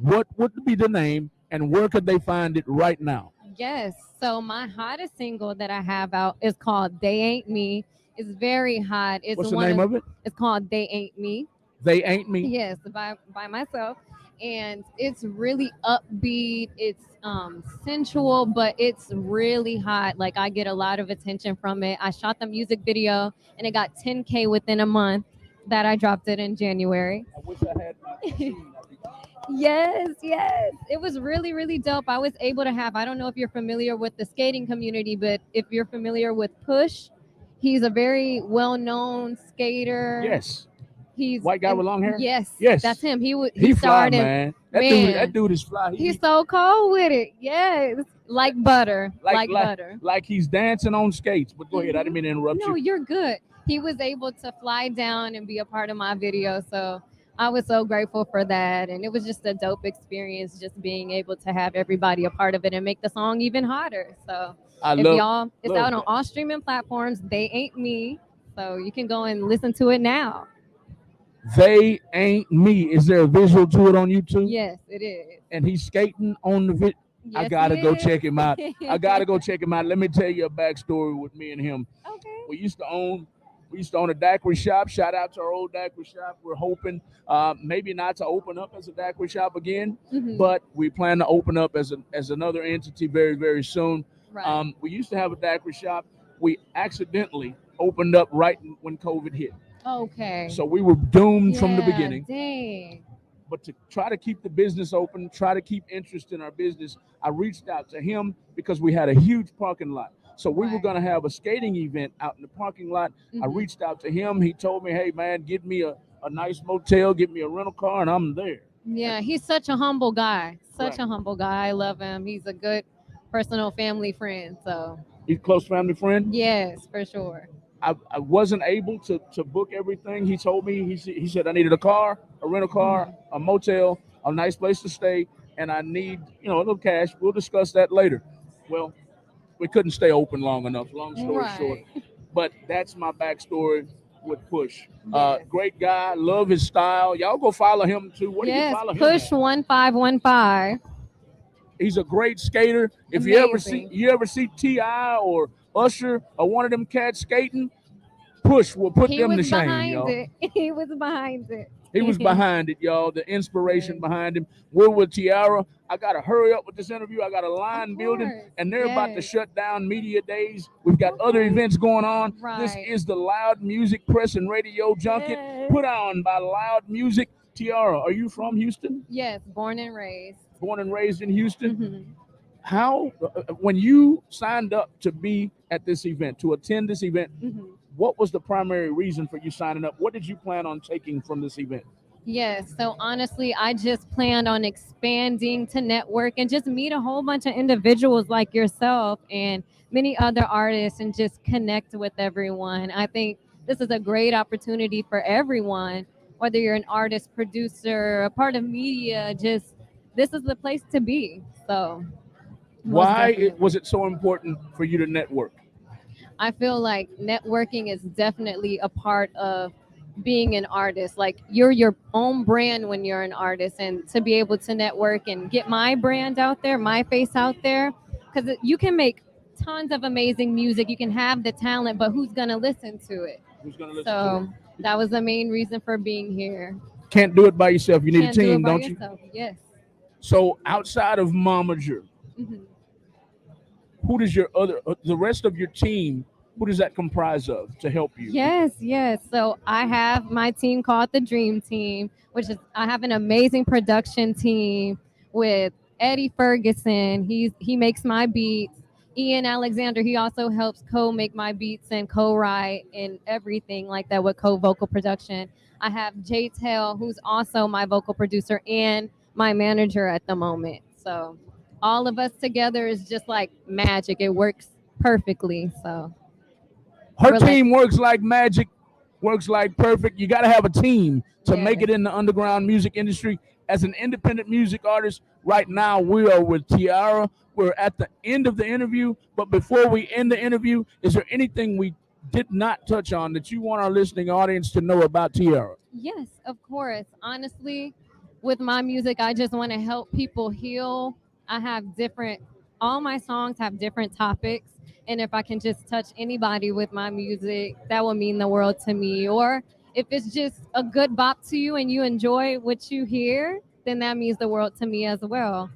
what would be the name and where could they find it right now? Yes. So my hottest single that I have out is called They Ain't Me. It's very hot. It's What's the name of it? It's called They Ain't Me. They Ain't Me. Yes, by myself. And it's really upbeat. It's sensual, but it's really hot. Like, I get a lot of attention from it. I shot the music video and it got 10K within a month that I dropped it in January. I wish I had my machine. Yes. It was really, really dope. I was able to have, I don't know if you're familiar with the skating community, but if you're familiar with Push, he's a very well-known skater. Yes. He's White guy with long hair? Yes. Yes. That's him. He He fly, starred in man. That dude is fly. He's so cold with it. Yes, like butter, like butter. Like he's dancing on skates. But go ahead, I didn't mean to interrupt No, you. you're good. He was able to fly down and be a part of my video, so I was so grateful for that. And it was just a dope experience, just being able to have everybody a part of it and make the song even hotter. So it's out on all streaming platforms. They Ain't Me, so you can go and listen to it now. They Ain't Me. Is there a visual to it on YouTube? Yes, it is. And he's skating on the video. I Yes, gotta he go is. check him out. I gotta go check him out. Let me tell you a backstory with me and him. Okay. We used to own a daiquiri shop. Shout out to our old daiquiri shop. We're hoping maybe not to open up as a daiquiri shop again, but we plan to open up as another entity very, very soon. Right. We used to have a daiquiri shop. We accidentally opened up right when COVID hit. Okay. So we were doomed from the beginning. Dang. But to try to keep the business open, try to keep interest in our business, I reached out to him because we had a huge parking lot. So we were going to have a skating event out in the parking lot. I reached out to him. He told me, hey, man, get me a nice motel, get me a rental car, and I'm there. Yeah, he's such a humble guy. Such a humble guy. I love him. He's a good personal family friend. So He's a close family friend? yes, for sure. I wasn't able to book everything. He told me, he said I needed a car, a rental car, a motel, a nice place to stay, and I need, a little cash. We'll discuss that later. Well, we couldn't stay open long enough, long story short. But that's my backstory with Push. Great guy, love his style. Y'all go follow him too. What do you follow him Push at? 1515. He's a great skater. If you ever see T.I. or Usher or one of them cats skating, Push will put them to shame, y'all. He was behind it. He was behind it, y'all. The inspiration behind him. We're with Tiara. I got to hurry up with this interview. I got a line building, and they're about to shut down media days. We've got other events going on. This is the Loud Music Press and Radio Junket put on by Loud Music. Tiara, are you from Houston? Yes, born and raised. Born and raised in Houston? How, when you signed up to be at this event, to attend this event, what was the primary reason for you signing up? What did you plan on taking from this event? Yes, so honestly, I just planned on expanding to network and just meet a whole bunch of individuals like yourself and many other artists and just connect with everyone. I think this is a great opportunity for everyone, whether you're an artist, producer, a part of media, just this is the place to be. So why was it so important for you to network? I feel like networking is definitely a part of being an artist. Like you're your own brand when you're an artist, and to be able to network and get my brand out there, my face out there, because you can make tons of amazing music. You can have the talent, but who's going to listen to it? Who's going to listen to it? That was the main reason for being here. Can't do it by yourself. You need a team, don't you? Yes. So outside of Momager, who does the rest of your team, who does that comprise of to help you? Yes. So I have my team called the Dream Team, which is I have an amazing production team with Eddie Ferguson. He makes my beats. Ian Alexander, he also helps co-make my beats and co-write and everything like that with co-vocal production. I have Jay Tell, who's also my vocal producer and my manager at the moment. So all of us together is just like magic. It works perfectly. So her team works like magic, works like perfect. You got to have a team to make it in the underground music industry. As an independent music artist, right now we are with Tiara. We're at the end of the interview, but before we end the interview, is there anything we did not touch on that you want our listening audience to know about Tiara? Yes, of course. Honestly, with my music, I just want to help people heal. I have all my songs have different topics. And if I can just touch anybody with my music, that will mean the world to me. Or if it's just a good bop to you and you enjoy what you hear, then that means the world to me as well.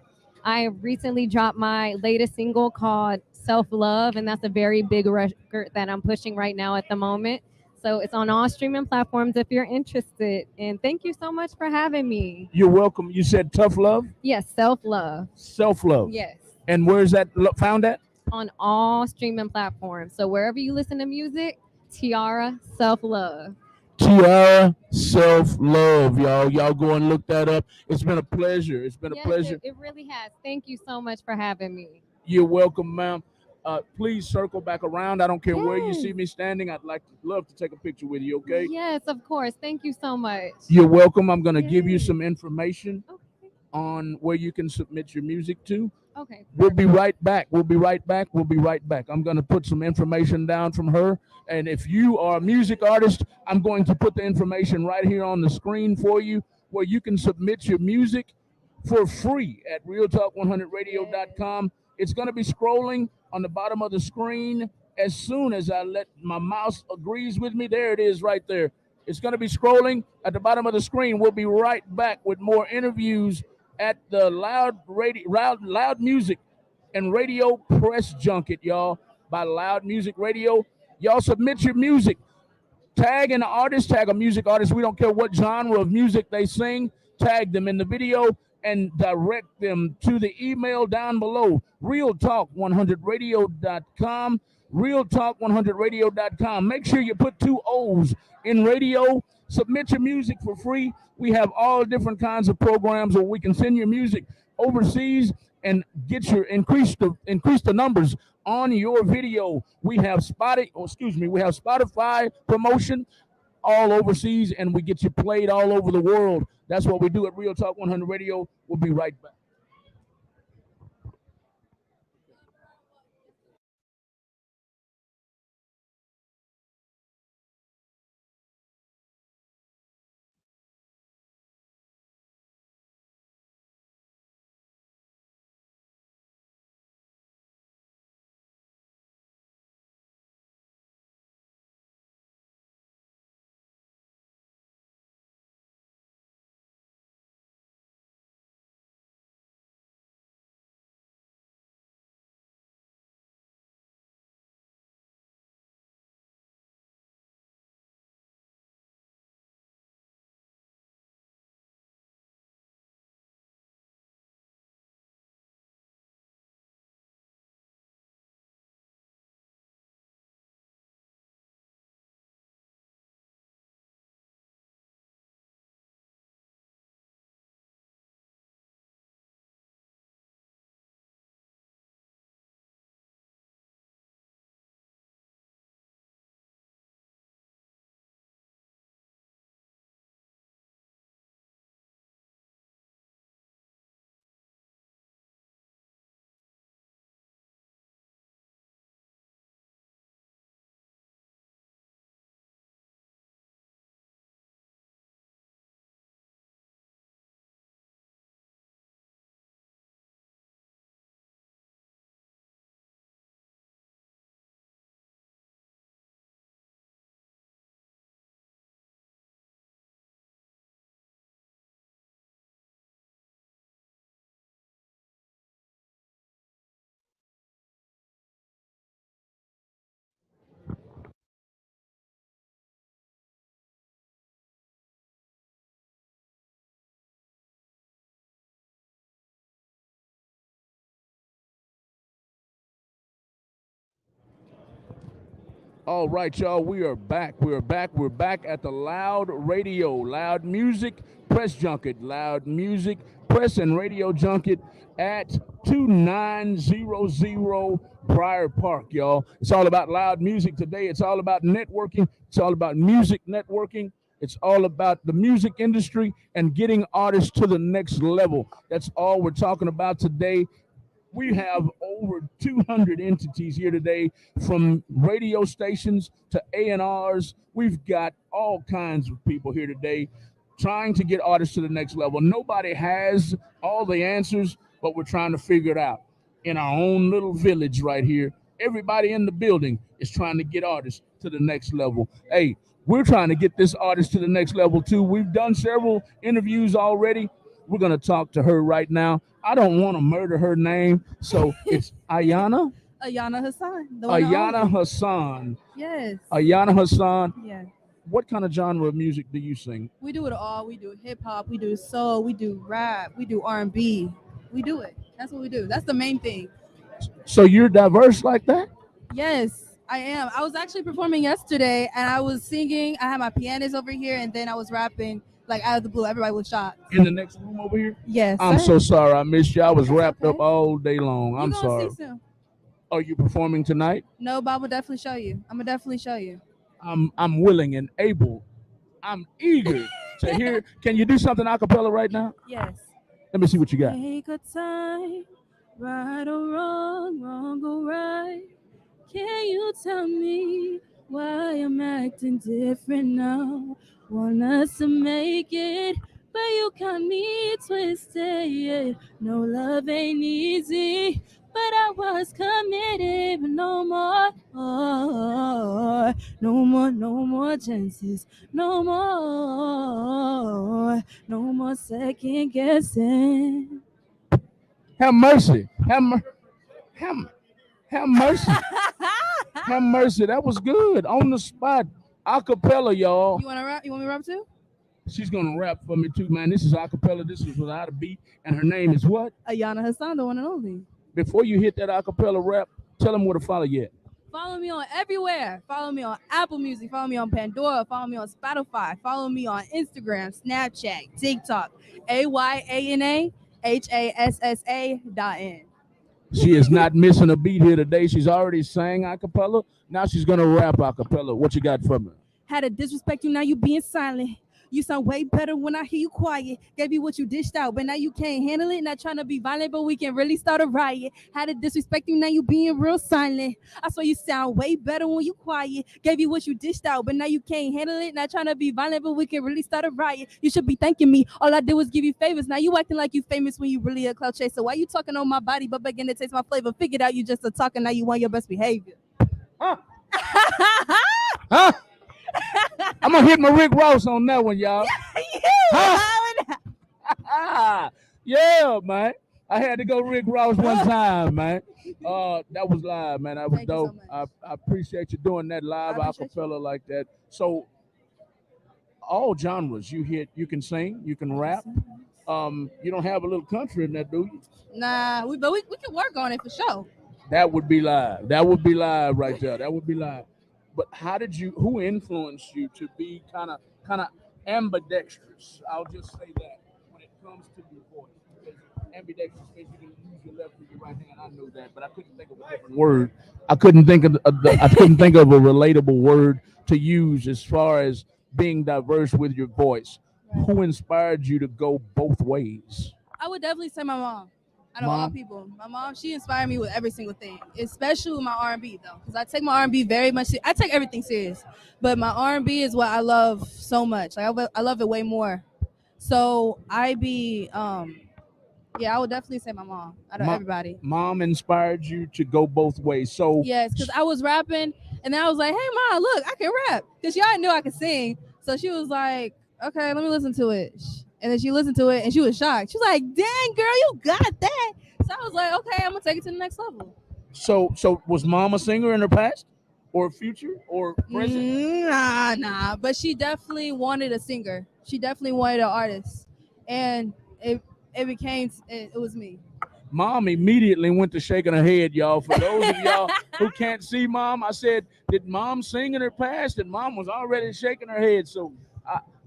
I recently dropped my latest single called Self-Love, and that's a very big record that I'm pushing right now at the moment. So it's on all streaming platforms if you're interested. And thank you so much for having me. You're welcome. You said Tough Love? Yes, Self-Love. Self-Love. Yes. And where's that found at? On all streaming platforms. So wherever you listen to music, Tiara, Self-Love. Tiara Self Love, y'all. Y'all go and look that up. It's been a pleasure. It's been a Yes, pleasure. it really has. Thank you so much for having me. You're welcome, ma'am. Please circle back around. I don't care where you Yes. see me standing. I'd love to take a picture with you. Okay. Yes, of course. Thank you so much. You're welcome. I'm gonna give you Yes. some information Okay. on where you can submit your music to. Okay. We'll be right back. We'll be right back. We'll be right back. I'm going to put some information down from her. And if you are a music artist, I'm going to put the information right here on the screen for you where you can submit your music for free at realtalk100radio.com. It's going to be scrolling on the bottom of the screen as soon as I let my mouse agrees with me. There it is right there. It's going to be scrolling at the bottom of the screen. We'll be right back with more interviews at the Loud Music and Radio Press Junket, y'all, by Loud Music Radio. Y'all submit your music. Tag an artist, tag a music artist. We don't care what genre of music they sing. Tag them in the video and direct them to the email down below, realtalk100radio.com, realtalk100radio.com. Make sure you put 2 O's in radio. Submit your music for free. We have all different kinds of programs where we can send your music overseas and get your increase the numbers on your video. We have Spotify promotion all overseas, and we get you played all over the world. That's what we do at Real Talk 100 Radio. We'll be right back. All right, y'all, we are back. We're back. We're back at the Loud Radio, Loud Music Press Junket, Loud Music Press and Radio Junket at 2900 Briar Park, y'all. It's all about loud music today. It's all about networking. It's all about music networking. It's all about the music industry and getting artists to the next level. That's all we're talking about today. We have over 200 entities here today, from radio stations to A&Rs. We've got all kinds of people here today trying to get artists to the next level. Nobody has all the answers, but we're trying to figure it out in our own little village right here. Everybody in the building is trying to get artists to the next level. Hey, we're trying to get this artist to the next level too. We've done several interviews already. We're going to talk to her right now. I don't want to murder her name, so it's Ayana. Ayana Hassan. The one and Ayana only. Hassan. Yes. Ayana Hassan. Yeah. What kind of genre of music do you sing? We do it all. We do hip hop. We do soul. We do rap. We do R&B. We do it. That's what we do. That's the main thing. So you're diverse like that? Yes. I am. I was actually performing yesterday, and I was singing. I had my pianist over here, and then I was rapping like out of the blue. Everybody was shocked. In the next room over here? Yes. I'm sir. so sorry I missed you. I was It's wrapped up okay. all day long. You I'm gonna sorry. see soon? Are you performing tonight? No, but I will definitely show you. I'm gonna definitely show you. I'm willing and able. I'm eager to hear. Can you do something a cappella right now? Yes. Let me see what you got. Take a time, right or wrong, wrong or right. Can you tell me why I'm acting different now? Want us to make it, but you got me twisted. Yeah. No love ain't easy, but I was committed. But no more, no more chances, no more second guessing. Have mercy. Have, have mercy. Have mercy. That was good. On the spot. A cappella, y'all. You wanna rap? You want me to rap too? She's gonna rap for me too, man. This is a cappella. This is without a beat. And her name is what? Ayana Hassan, the one and only. Before you hit that a cappella rap, tell them where to follow you at. Follow me on everywhere. Follow me on Apple Music. Follow me on Pandora. Follow me on Spotify. Follow me on Instagram, Snapchat, TikTok. AYANAHASSA.N. She is not missing a beat here today. She's already sang a cappella. Now she's gonna rap a cappella. What you got for me? Had to disrespect you, now you being silent. You sound way better when I hear you quiet. Gave you what you dished out, but now you can't handle it. Not trying to be violent, but we can really start a riot. Had to disrespect you, now you being real silent. I saw you sound way better when you quiet. Gave you what you dished out, but now you can't handle it. Not trying to be violent, but we can really start a riot. You should be thanking me. All I did was give you favors. Now you acting like you famous when you really a clout chaser. Why you talking on my body, but begin to taste my flavor? Figured out you just a talker, now you want your best behavior. Huh? Huh? I'm gonna hit my Rick Ross on that one, y'all. Huh? Yeah, man. I had to go Rick Ross one time, man. That was live, man. That was Thank you so dope. much. I appreciate you doing that live I appreciate acapella like that. So all genres you hit, you can sing, you can rap. You don't have a little country in that, do you? Nah, but we can work on it for sure. That would be live. That would be live right there. That would be live. But who influenced you to be kind of ambidextrous? I'll just say that when it comes to your voice. Because ambidextrous means you can use your left and your right hand. I know that, but I couldn't think of a different word. I couldn't think of a relatable word to use as far as being diverse with your voice. Who inspired you to go both ways? I would definitely say my mom. Out of all Mom? people, my mom, she inspired me with every single thing, especially with my R&B though, because I take my R&B very much. I take everything serious, but my R&B is what I love so much. Like I love it way more. So I would definitely say my mom out of everybody. Mom inspired you to go both ways. So Yes, because I was rapping, and then I was like, "Hey, mom, look, I can rap," because she already knew I could sing. So she was like, "Okay, let me listen to it." And then she listened to it and she was shocked. She was like, "Dang, girl, you got that." So I was like, "Okay, I'm gonna take it to the next level." So was mom a singer in her past, or future, or present? Nah. But she definitely wanted a singer. She definitely wanted an artist, and it was me. Mom immediately went to shaking her head, y'all. For those of y'all who can't see mom, I said, "Did mom sing in her past?" And mom was already shaking her head. So,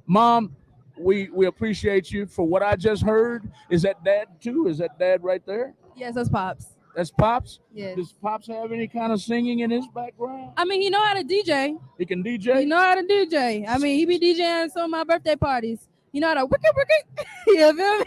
mom, we appreciate you for what I just heard. Is that dad too? Is that dad right there? Yes, that's Pops. That's Pops? Yes. Does Pops have any kind of singing in his background? I mean, he know how to DJ. He can DJ? He know how to DJ. I mean, he be DJing some of my birthday parties. You know how to wick it. You feel me?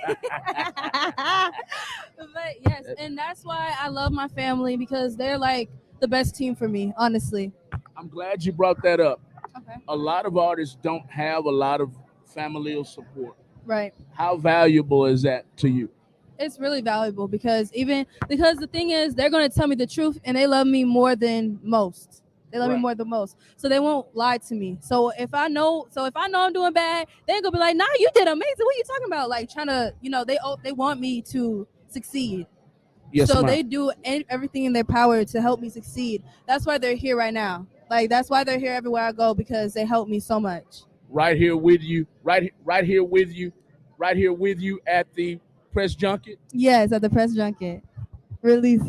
But yes, and that's why I love my family, because they're like the best team for me, honestly. I'm glad you brought that up. Okay. A lot of artists don't have a lot of familial support. Right. How valuable is that to you? It's really valuable because the thing is, they're gonna tell me the truth, and they love me more than most. They love me more than most, so they won't lie to me. So if I know I'm doing bad, they're gonna be like, "Nah, you did amazing. What are you talking about?" Like trying to, they want me to succeed. Yes, so ma'am. they do everything in their power to help me succeed. That's why they're here right now. Like that's why they're here everywhere I go, because they help me so much. Right here with you, right here with you at the press junket. Yes, at the press junket release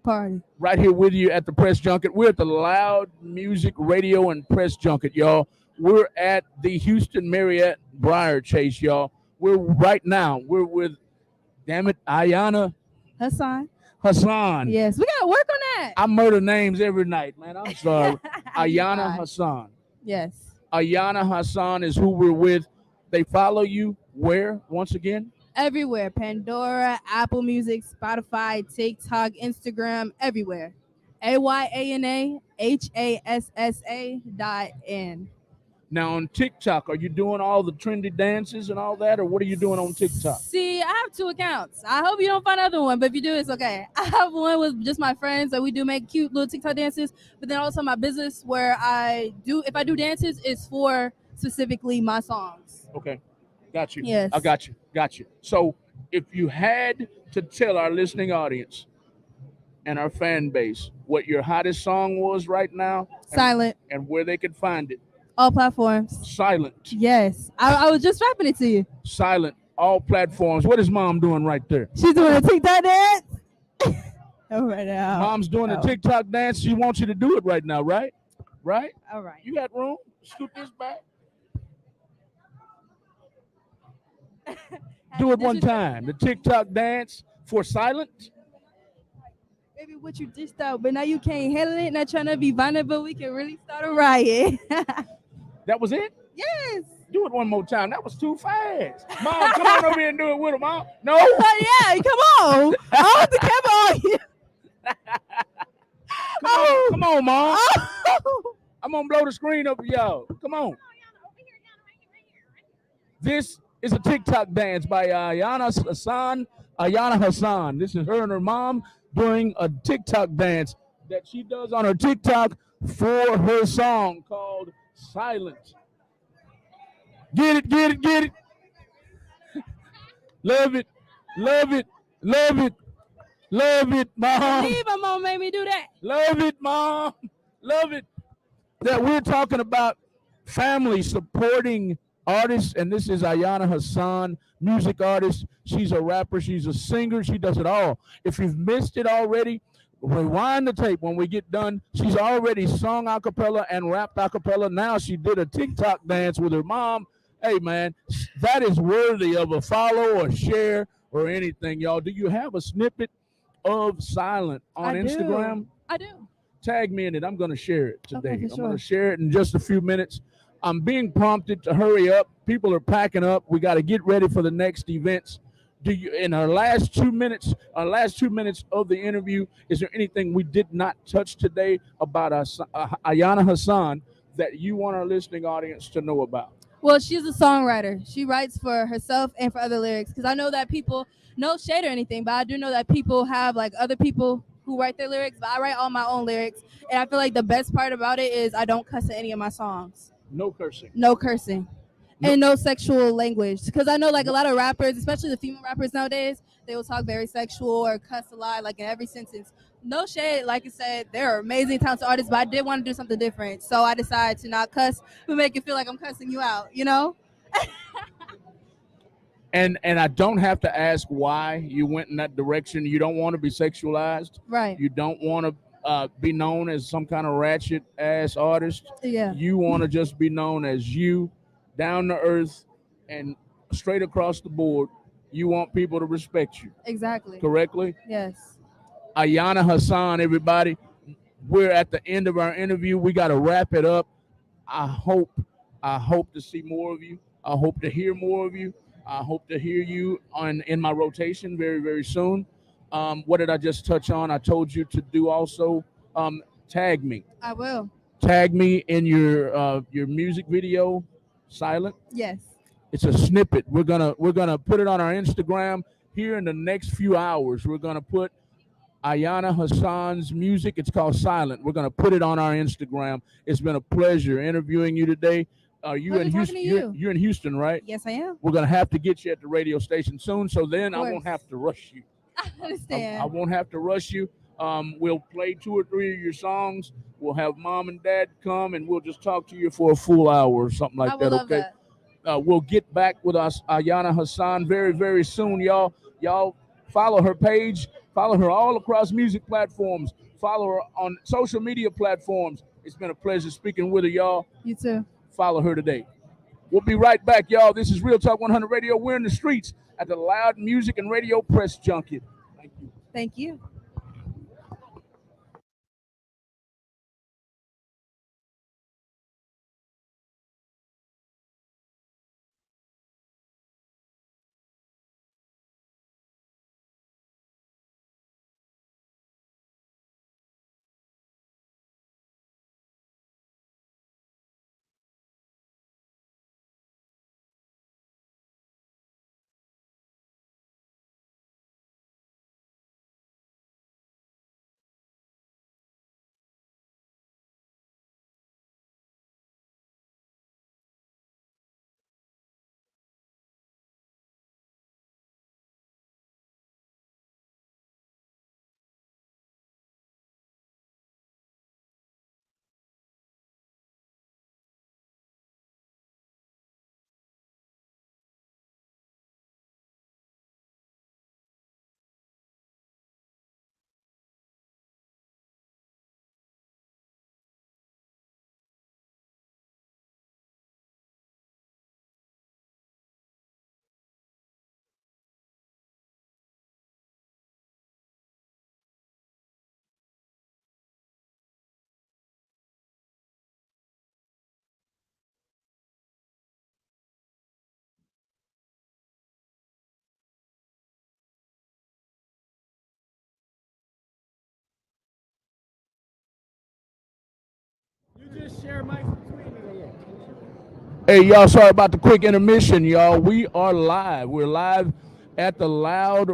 party. Right here with you at the Press Junket. We're at the Loud Music Radio and Press Junket, y'all. We're at the Houston Marriott Briar Chase, y'all. We're with, damn it, Ayana Hassan. Hassan. Yes, we gotta work on that. I murder names every night, man. I'm sorry. Ayana fine. Hassan. Yes. Ayana Hassan is who we're with. They follow you where, once again? Everywhere. Pandora, Apple Music, Spotify, TikTok, Instagram, everywhere. AYANAHASSA.N. Now on TikTok, are you doing all the trendy dances and all that, or what are you doing on TikTok? See, I have 2 accounts. I hope you don't find another one, but if you do, it's okay. I have one with just my friends that we do make cute little TikTok dances, but then also my business where if I do dances, it's for specifically my songs. Okay, got you. Yes. I got you. So if you had to tell our listening audience and our fan base what your hottest song was right now, Silent. and where they could find it. All platforms. Silent. Yes. I was just rapping it to you. Silent. All platforms. What is mom doing right there? She's doing a TikTok dance. All right now. Mom's doing a TikTok dance. She wants you to do it right now, right? Right? All right. You got room? Scoot this back. Do it one time. The TikTok dance for Silent. Baby, what you dished out, but now you can't handle it. Not trying to be vulnerable. We can really start a riot. That was it? Yes. Do it one more time. That was too fast. Mom, come on over here and do it with her, Mom. No? Yeah, come on. I want the camera on you. Come on, Mom. I'm going to blow the screen up for y'all. Come on. This is a TikTok dance by Ayana Hassan. This is her and her mom doing a TikTok dance that she does on her TikTok for her song called Silent. Get it. Love it, Mom. Leave, my mom made me do that. Love it, Mom. Love it. That we're talking about family supporting artists, and this is Ayana Hassan, music artist. She's a rapper, she's a singer, she does it all. If you've missed it already, rewind the tape. When we get done, she's already sung a cappella and rapped a cappella. Now she did a TikTok dance with her mom. Hey, man, that is worthy of a follow or share or anything, y'all. Do you have a snippet of Silent on Instagram? I do. Tag me in it. I'm going to share it today. Okay, I'm going to sure. share it in just a few minutes. I'm being prompted to hurry up. People are packing up. We got to get ready for the next events. Do you, in our last 2 minutes of the interview, is there anything we did not touch today about Ayana Hassan that you want our listening audience to know about? Well, she's a songwriter. She writes for herself and for other lyrics. Because I know that people, no shade or anything, but I do know that people have like other people who write their lyrics, but I write all my own lyrics. And I feel like the best part about it is I don't cuss in any of my songs. No cursing. No cursing. And no sexual language. Because I know like a lot of rappers, especially the female rappers nowadays, they will talk very sexual or cuss a lot, like in every sentence. No shade, like I said, they're amazing, talented artists, but I did want to do something different. So I decided to not cuss, but make it feel like I'm cussing you out, you know? And I don't have to ask why you went in that direction. You don't want to be sexualized. Right. You don't want to be known as some kind of ratchet ass artist. Yeah. You want to just be known as you, down to earth and straight across the board. You want people to respect you. Exactly. Correctly? Yes. Ayana Hassan, everybody. We're at the end of our interview. We got to wrap it up. I hope to see more of you. I hope to hear more of you. I hope to hear you in my rotation very, very soon. What did I just touch on? I told you to do also tag me. I will. Tag me in your music video, Silent. Yes. It's a snippet. We're gonna put it on our Instagram here in the next few hours. We're gonna put Ayana Hassan's music. It's called Silent. We're gonna put it on our Instagram. It's been a pleasure interviewing you today. Are you in Houston? You're in Houston, right? Yes, I am. We're gonna have to get you at the radio station soon, so then I won't have to rush you. I understand. I won't have to rush you. We'll play 2 or 3 of your songs. We'll have mom and dad come, and we'll just talk to you for a full hour or something like that. Okay. We'll get back with us, Ayana Hassan, very, very soon, y'all. Y'all follow her page. Follow her all across music platforms. Follow her on social media platforms. It's been a pleasure speaking with her, y'all. You too. Follow her today. We'll be right back, y'all. This is Real Talk 100 Radio. We're in the streets at the Loud Music and Radio Press Junket. Thank you. Thank you. You just share mics between me. Hey, y'all, sorry about the quick intermission, y'all. We are live. We're live at the Loud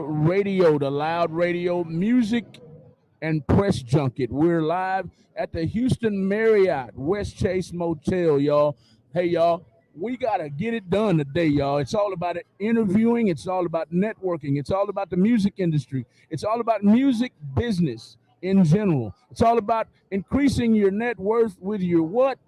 Radio Music and Press Junket. We're live at the Houston Marriott West Chase Motel, y'all. Hey, y'all, we got to get it done today, y'all. It's all about interviewing. It's all about networking. It's all about the music industry. It's all about music business in general. It's all about increasing your net worth with your what?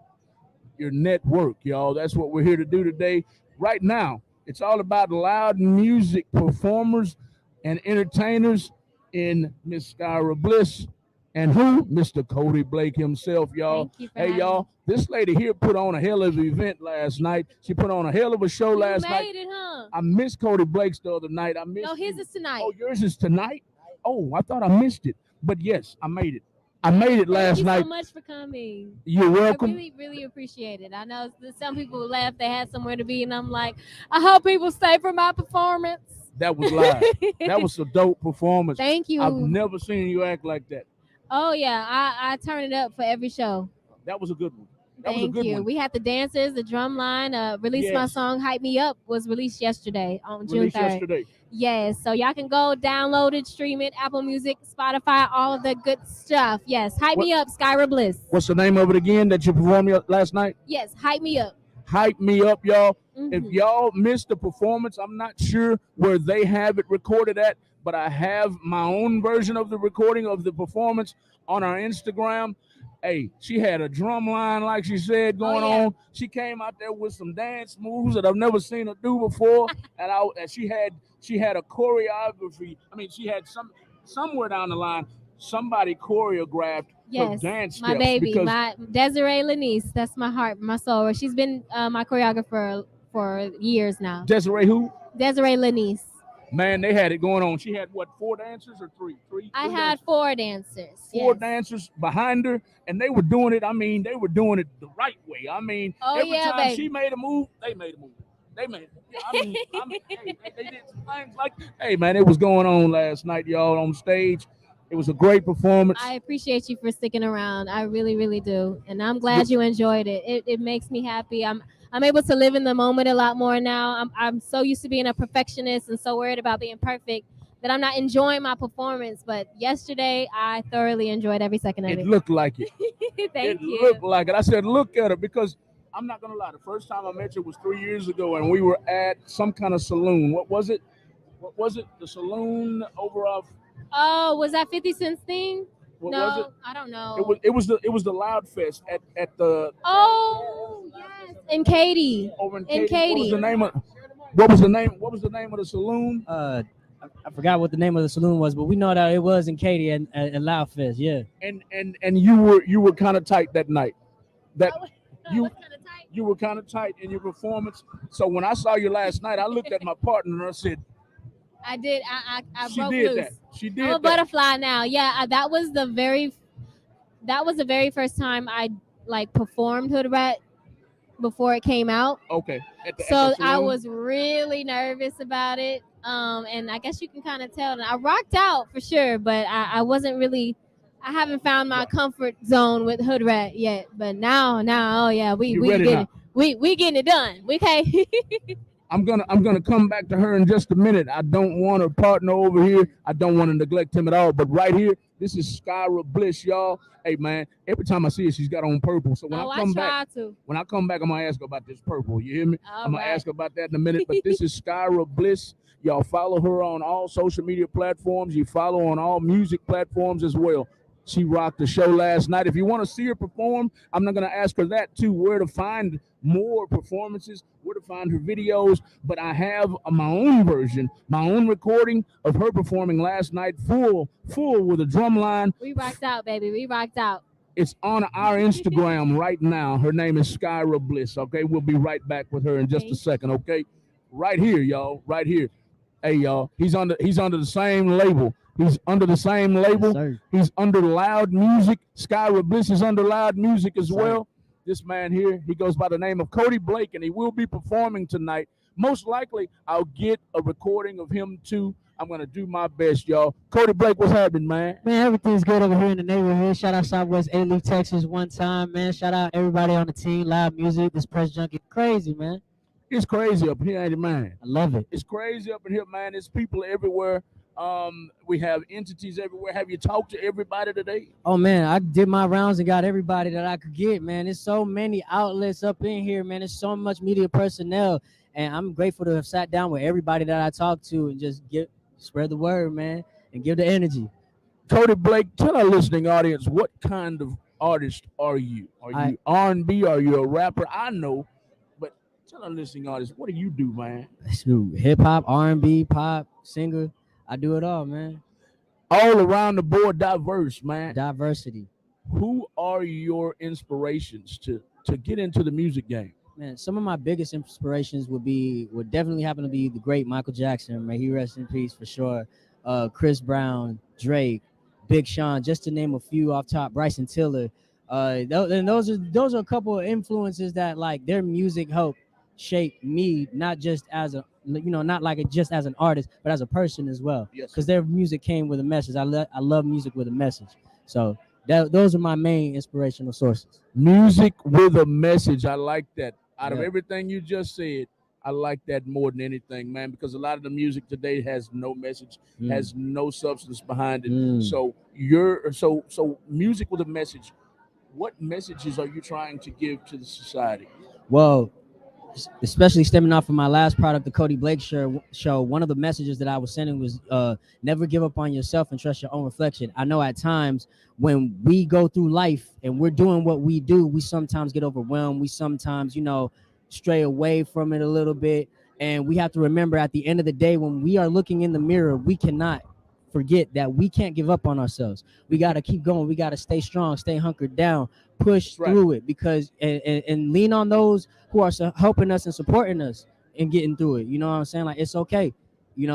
Your network, y'all. That's what we're here to do today. Right now, it's all about loud music performers and entertainers in Miss Skyra Bliss and who? Mr. Cody Blake himself, y'all. Hey, y'all, this lady here put on a hell of an event last night. She put on a hell of a show last night. You made it, huh? I missed Cody Blake's the other night. I missed. No, his is tonight. Oh, yours is tonight? Oh, I thought I missed it. But yes, I made it. I made it last night. Thank you so much for coming. You're welcome. I really, really appreciate it. I know some people left, they had somewhere to be, and I'm like, I hope people stay for my performance. That was live. That was a dope performance. Thank you. I've never seen you act like that. Oh, yeah. I turn it up for every show. That was a good one. That was a Thank good you. one. We had the dancers, the drum line. Released my Yes. song "Hype Me Up" was released yesterday on June Released 3rd. yesterday. Yes, so y'all can go download it, stream it, Apple Music, Spotify, all of the good stuff. Yes, "Hype Me Up," Skyra Bliss. What's the name of it again that you performed last night? Yes, "Hype Me Up." Hype Me Up, y'all. Mhm. If y'all missed the performance, I'm not sure where they have it recorded at, but I have my own version of the recording of the performance on our Instagram. Hey, she had a drum line, like she said, going on. She came out there with some dance moves that I've never seen her do before, and she had a choreography. I mean, she had somewhere down the line somebody choreographed her Yes, dance my steps baby, because my Desiree Lanice. That's my heart, my soul. She's been my choreographer for years now. Desiree who? Desiree Lanice. Man, they had it going on. She had what, 4 dancers or three? I had 4 dancers. Four yes. dancers behind her, and they were doing it. I mean, they were doing it the right way. I mean, Oh, every yeah, time baby. she made a move, they made a move. They made. Hey, they did some things like. Hey, man, it was going on last night, y'all, on stage. It was a great performance. I appreciate you for sticking around. I really, really do, and I'm glad you enjoyed it. It makes me happy. I'm able to live in the moment a lot more now. I'm so used to being a perfectionist and so worried about being perfect that I'm not enjoying my performance. But yesterday, I thoroughly enjoyed every second of it. It looked like it. Thank It you. looked like it. I said, look at her, because I'm not gonna lie. The first time I met you was 3 years ago, and we were at some kind of saloon. What was it? What was it? The saloon over off. Oh, was that 50 Cent's thing? What no, was it? I don't know. It was the Loud Fest at the Oh, yes, in Katy. over in In Katy. Katy. What was the name of the saloon? I forgot what the name of the saloon was, but we know that it was in Katy at Loud Fest. Yeah. And you were kind of tight that night. That you you were kind of tight in your performance. So when I saw you last night, I looked at my partner and I said, I did. I she broke did loose. that. She did I'm a that. butterfly now. Yeah, that was the very first time I like performed Hood Rat before it came out. Okay. So I was really nervous about it. And I guess you can kind of tell that I rocked out for sure, but I wasn't really. I haven't found my comfort zone with Hood Rat yet. But now, oh yeah, we getting it. We getting it done. We okay. I'm gonna come back to her in just a minute. I don't want her partner over here. I don't want to neglect him at all. But right here, this is Skyra Bliss, y'all. Hey man, every time I see her, she's got on purple. So when I come back, I'm gonna ask her about this purple. You hear me? I'm gonna ask her about that in a minute. But this is Skyra Bliss. Y'all follow her on all social media platforms. You follow on all music platforms as well. She rocked the show last night. If you want to see her perform, I'm not going to ask her that too, where to find more performances, where to find her videos. But I have my own version, my own recording of her performing last night, full with a drum line. We rocked out, baby. We rocked out. It's on our Instagram right now. Her name is Skyra Bliss. Okay, we'll be right back with her in just a second. Okay, right here, y'all. Right here. Hey, y'all. He's under the same label. He's under the same label. Yes, he's under L.O.U.D Music. Skyra Bliss is under L.O.U.D Music as well. This man here, he goes by the name of Cody Blake, and he will be performing tonight. Most likely, I'll get a recording of him too. I'm gonna do my best, y'all. Cody Blake, what's happening, man? Man, everything's good over here in the neighborhood. Shout out Southwest L.O.U.D, Texas one time, man. Shout out everybody on the team, L.O.U.D Music, this press junket. Crazy, man. It's crazy up here, ain't it, man? I love it. It's crazy up in here, man. There's people everywhere. We have entities everywhere. Have you talked to everybody today? Oh man, I did my rounds and got everybody that I could get, man. There's so many outlets up in here, man. There's so much media personnel, and I'm grateful to have sat down with everybody that I talked to and just spread the word, man, and give the energy. Cody Blake, tell our listening audience, what kind of artist are you? Are you R&B? Are you a rapper? I know, but tell our listening audience, what do you do, man? Hip hop, R&B, pop, singer. I do it all, man. All around the board, diverse, man. Diversity. Who are your inspirations to get into the music game? Man, some of my biggest inspirations would definitely happen to be the great Michael Jackson. May he rest in peace for sure. Chris Brown, Drake, Big Sean, just to name a few off top. Bryson Tiller. And those are a couple of influences that like their music helped shape me, not just as a not like just as an artist, but as a person as well. Because their music came with a message. I love music with a message. So those are my main inspirational sources. Music with a message. I like that. Out of everything you just said, I like that more than anything, man, because a lot of the music today has no message, has no substance behind it. So so music with a message. What messages are you trying to give to the society? Well, especially stemming off of my last product, the Cody Blake show, one of the messages that I was sending was never give up on yourself and trust your own reflection. I know at times when we go through life and we're doing what we do, we sometimes get overwhelmed. We sometimes, stray away from it a little bit. And we have to remember at the end of the day, when we are looking in the mirror, we cannot forget that we can't give up on ourselves. We got to keep going. We got to stay strong, stay hunkered down, push through it, because and lean on those who are helping us and supporting us and getting through it. You know what I'm saying? Like, it's okay.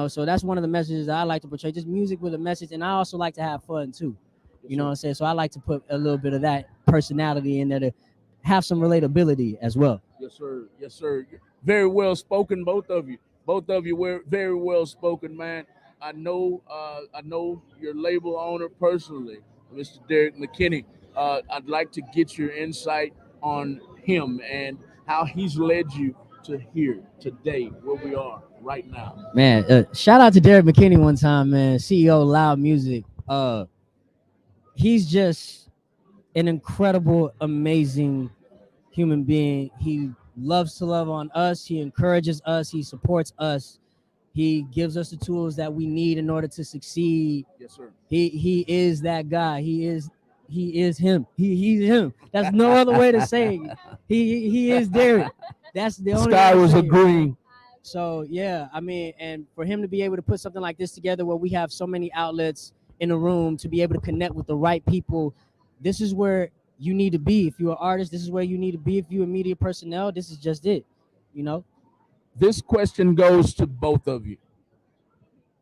So that's one of the messages that I like to portray, just music with a message. And I also like to have fun too. You know what I'm saying? So I like to put a little bit of that personality in there to have some relatability as well. Yes, sir. Yes, sir. Very well spoken, both of you. Both of you were very well spoken, man. I know your label owner personally, Mr. Derek McKinney. I'd like to get your insight on him and how he's led you to here today, where we are right now. Man, shout out to Derek McKinney one time, man. CEO of L.O.U.D Music. He's just an incredible, amazing human being. He loves to love on us. He encourages us. He supports us. He gives us the tools that we need in order to succeed. Yes, sir. He is that guy. He is him. He's him. That's no other way to say it. He is Derek. That's the only Sky way to was say agreeing. So yeah, I mean, and for him to be able to put something like this together where we have so many outlets in a room to be able to connect with the right people, this is where you need to be. If you're an artist, this is where you need to be. If you're a media personnel, this is just it. You know, This question goes to both of you.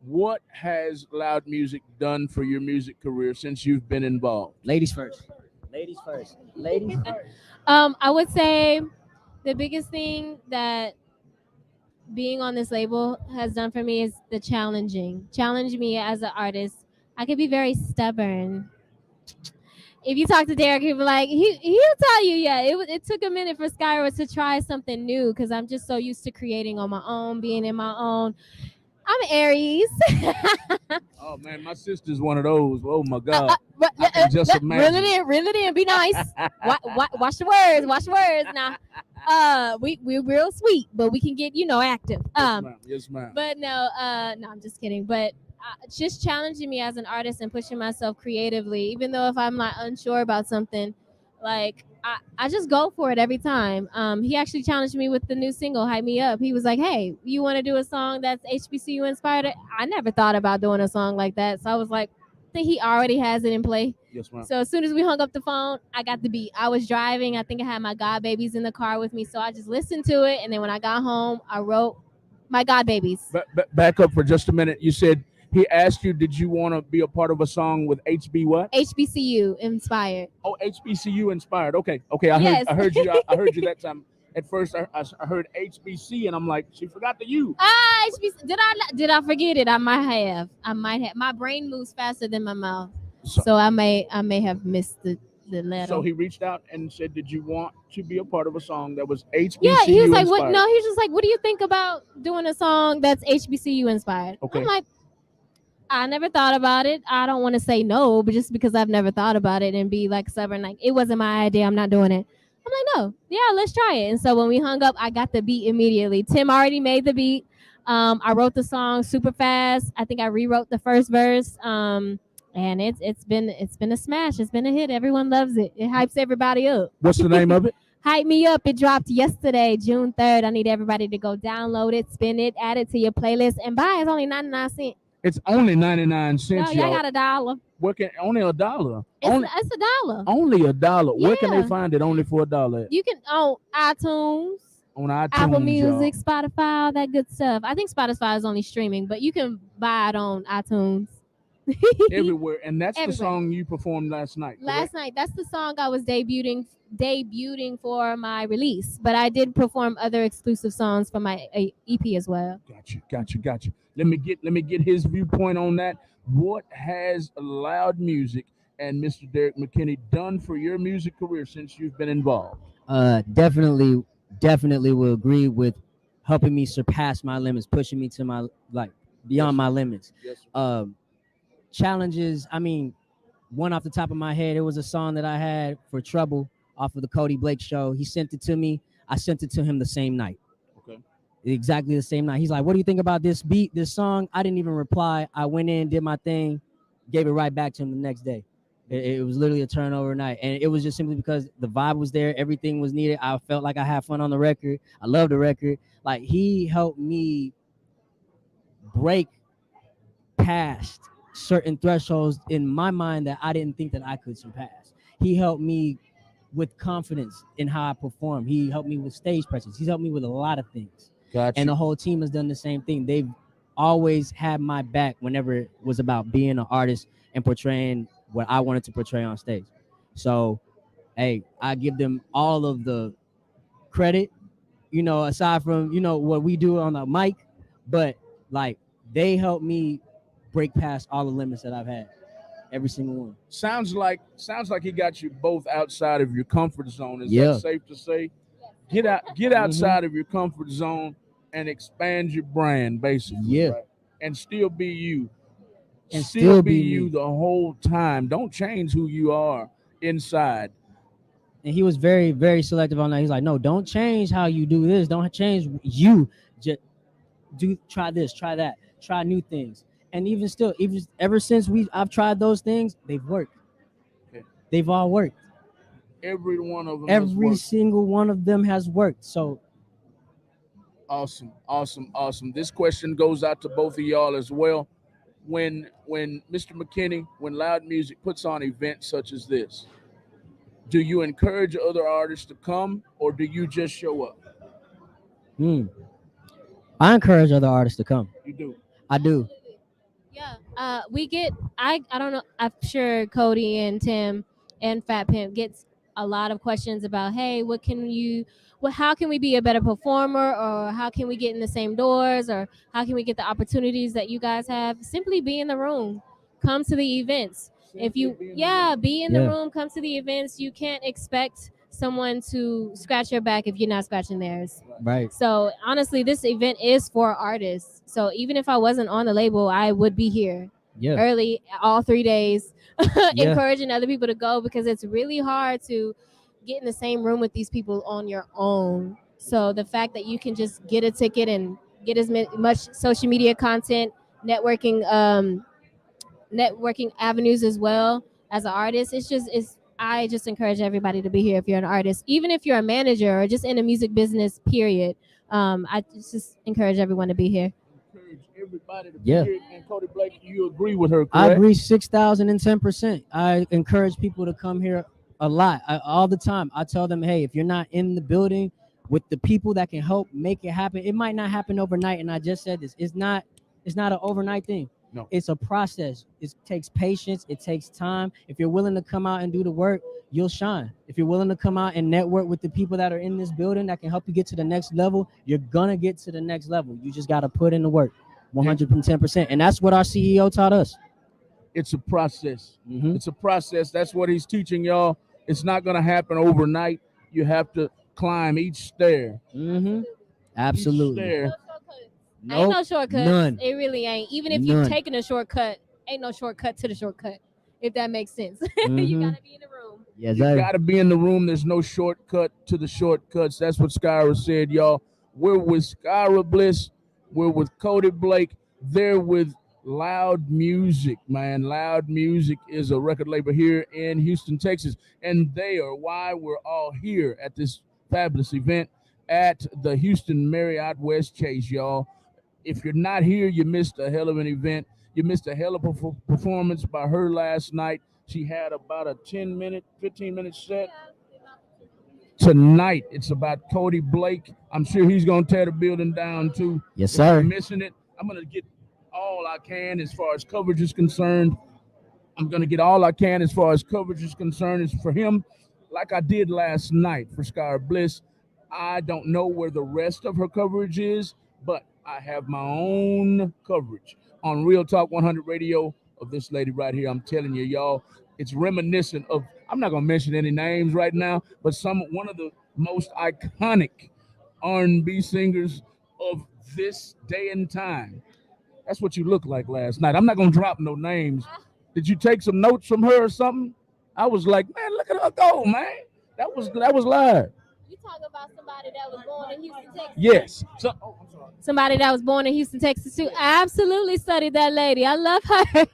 What has Loud Music done for your music career since you've been involved? ladies first. Ladies first. Ladies first. I would say the biggest thing that being on this label has done for me is the challenge me as an artist. I could be very stubborn. If you talk to Derek, he'll be like, he'll tell you, yeah, it took a minute for Skyra to try something new because I'm just so used to creating on my own, being in my own. I'm Aries. Oh man, my sister's one of those. Oh my God. I can just imagine. Reel it in, be nice. Watch the words, Now, we're real sweet, but we can get active. Yes, ma'am. But no, I'm just kidding. But just challenging me as an artist and pushing myself creatively, even though if I'm like unsure about something, like I just go for it every time. He actually challenged me with the new single, Hype Me Up. He was like, hey, you want to do a song that's HBCU inspired? I never thought about doing a song like that. So I was like, I think he already has it in play. Yes, ma'am. So as soon as we hung up the phone, I got the beat. I was driving. I think I had my God Babies in the car with me. So I just listened to it. And then when I got home, I wrote my God Babies. Back up for just a minute. You said he asked you, did you want to be a part of a song with HB what? HBCU inspired. Oh, HBCU inspired. Okay. I heard you. I heard you that time. At first, I heard HBC, and I'm like, she forgot the U. HBC. Did I forget it? I might have. My brain moves faster than my mouth, so I may have missed the letter. So he reached out and said, did you want to be a part of a song that was HBCU Yeah, he was like, inspired? what? No, he was just like, what do you think about doing a song that's HBCU inspired? Okay. I'm like, I never thought about it. I don't want to say no, but just because I've never thought about it and be like stubborn, like it wasn't my idea, I'm not doing it. I'm like, no, yeah, let's try it. And so when we hung up, I got the beat immediately. Tim already made the beat. I wrote the song super fast. I think I rewrote the first verse. And it's been a smash. It's been a hit. Everyone loves it. It hypes everybody up. What's the name of it? Hype Me Up. It dropped yesterday, June 3rd. I need everybody to go download it, spin it, add it to your playlist, and buy it. It's only 99 cents. It's only 99 cents. Y'all got $1. Only $1. It's $1. Only $1. Yeah. Where can they find it? Only for $1. You can on iTunes. On iTunes, Apple Music, y'all. Spotify, all that good stuff. I think Spotify is only streaming, but you can buy it on iTunes. Everywhere. And that's Everywhere. the song you performed last night. Last night, that's the song I was debuting for my release, but I did perform other exclusive songs for my EP as well. Got you. Let me get his viewpoint on that. What has Loud Music and Mr. Derek McKinney done for your music career since you've been involved? Definitely will agree with helping me surpass my limits, pushing me to my beyond my limits. Yes. Challenges. I mean, one off the top of my head, it was a song that I had for Trouble off of the Cody Blake show. He sent it to me. I sent it to him the same night. Okay. Exactly the same night. He's like, what do you think about this beat, this song? I didn't even reply. I went in, did my thing, gave it right back to him the next day. It was literally a turnover night. And it was just simply because the vibe was there. Everything was needed. I felt like I had fun on the record. I love the record. Like, he helped me break past certain thresholds in my mind that I didn't think that I could surpass. He helped me with confidence in how I perform. He helped me with stage presence. He's helped me with a lot of things. Gotcha. And the whole team has done the same thing. They've always had my back whenever it was about being an artist and portraying what I wanted to portray on stage. So, hey, I give them all of the credit, aside from, what we do on the mic, but like, they helped me break past all the limits that I've had, every single one. Sounds like he got you both outside of your comfort zone. Is Yeah. that safe to say? Get outside of your comfort zone and expand your brand, basically. Yeah. Right? And still be you. And still be you the whole time. Don't change who you are inside. And he was very, very selective on that. He's like, no, don't change how you do this. Don't change you. Just try this, try that, try new things. And even ever since I've tried those things, they've worked. Okay. They've all worked. Every one of them. Every single one of them has worked. So Awesome, awesome, awesome. This question goes out to both of y'all as well. When Mr. McKinney, when Loud Music puts on events such as this, do you encourage other artists to come or do you just show up? Hmm. I encourage other artists to come. You do. I do. Yeah. We get I don't know. I'm sure Cody and Tim and Fat Pimp gets a lot of questions about, hey, how can we be a better performer, or how can we get in the same doors, or how can we get the opportunities that you guys have? Simply be in the room. Come to the events. If you be in the Yeah. room, come to the events. You can't expect someone to scratch your back if you're not scratching theirs. Right. So honestly, this event is for artists. So even if I wasn't on the label, I would be here Yeah. early all 3 days, Yeah. encouraging other people to go, because it's really hard to get in the same room with these people on your own. So the fact that you can just get a ticket and get as much social media content, networking, networking avenues as well as an artist, it's I just encourage everybody to be here if you're an artist, even if you're a manager or just in the music business, period. I just encourage everyone to be here. Encourage everybody to be Yeah. here. And Cody Blake, you agree with her, correct? I agree 6,010%. I encourage people to come here a lot, all the time. I tell them, hey, if you're not in the building with the people that can help make it happen, it might not happen overnight. And I just said this, it's not an overnight thing. No. It's a process. It takes patience. It takes time. If you're willing to come out and do the work, you'll shine. If you're willing to come out and network with the people that are in this building that can help you get to the next level, you're gonna get to the next level. You just got to put in the work 110%. And that's what our CEO taught us. It's a process. Mhm. It's a process. That's what he's teaching y'all. It's not going to happen overnight. You have to climb each stair. Mm-hmm. Absolutely. Each stair. Ain't no shortcuts. None. It really ain't. Even if None. you're taking a shortcut, ain't no shortcut to the shortcut, if that makes sense. You Mhm. gotta be in the room. Yes, You sir. got to be in the room. There's no shortcut to the shortcuts. That's what Skyra said, y'all. We're with Skyra Bliss. We're with Cody Blake. They're with Loud Music, man. Loud Music is a record label here in Houston, Texas. And they are why we're all here at this fabulous event at the Houston Marriott West Chase, y'all. If you're not here, you missed a hell of an event. You missed a hell of a performance by her last night. She had about a 10-minute, 15-minute set. Tonight, it's about Cody Blake. I'm sure he's going to tear the building down, too. Yes, If sir. you're missing it, I'm going to get all I can as far as coverage is concerned. I'm going to get all I can as far as coverage is concerned. It's for him, like I did last night for Skyra Bliss. I don't know where the rest of her coverage is, but I have my own coverage on Real Talk 100 Radio of this lady right here. I'm telling you, y'all, it's reminiscent of, I'm not going to mention any names right now, but one of the most iconic R&B singers of this day and time. That's what you look like last night. I'm not going to drop no names. Did you take some notes from her or something? I was like, man, look at her go, man. That was live. You talking about somebody that was born in Houston, Texas? Yes. Somebody that was born in Houston, Texas too. I absolutely studied that lady. I love her.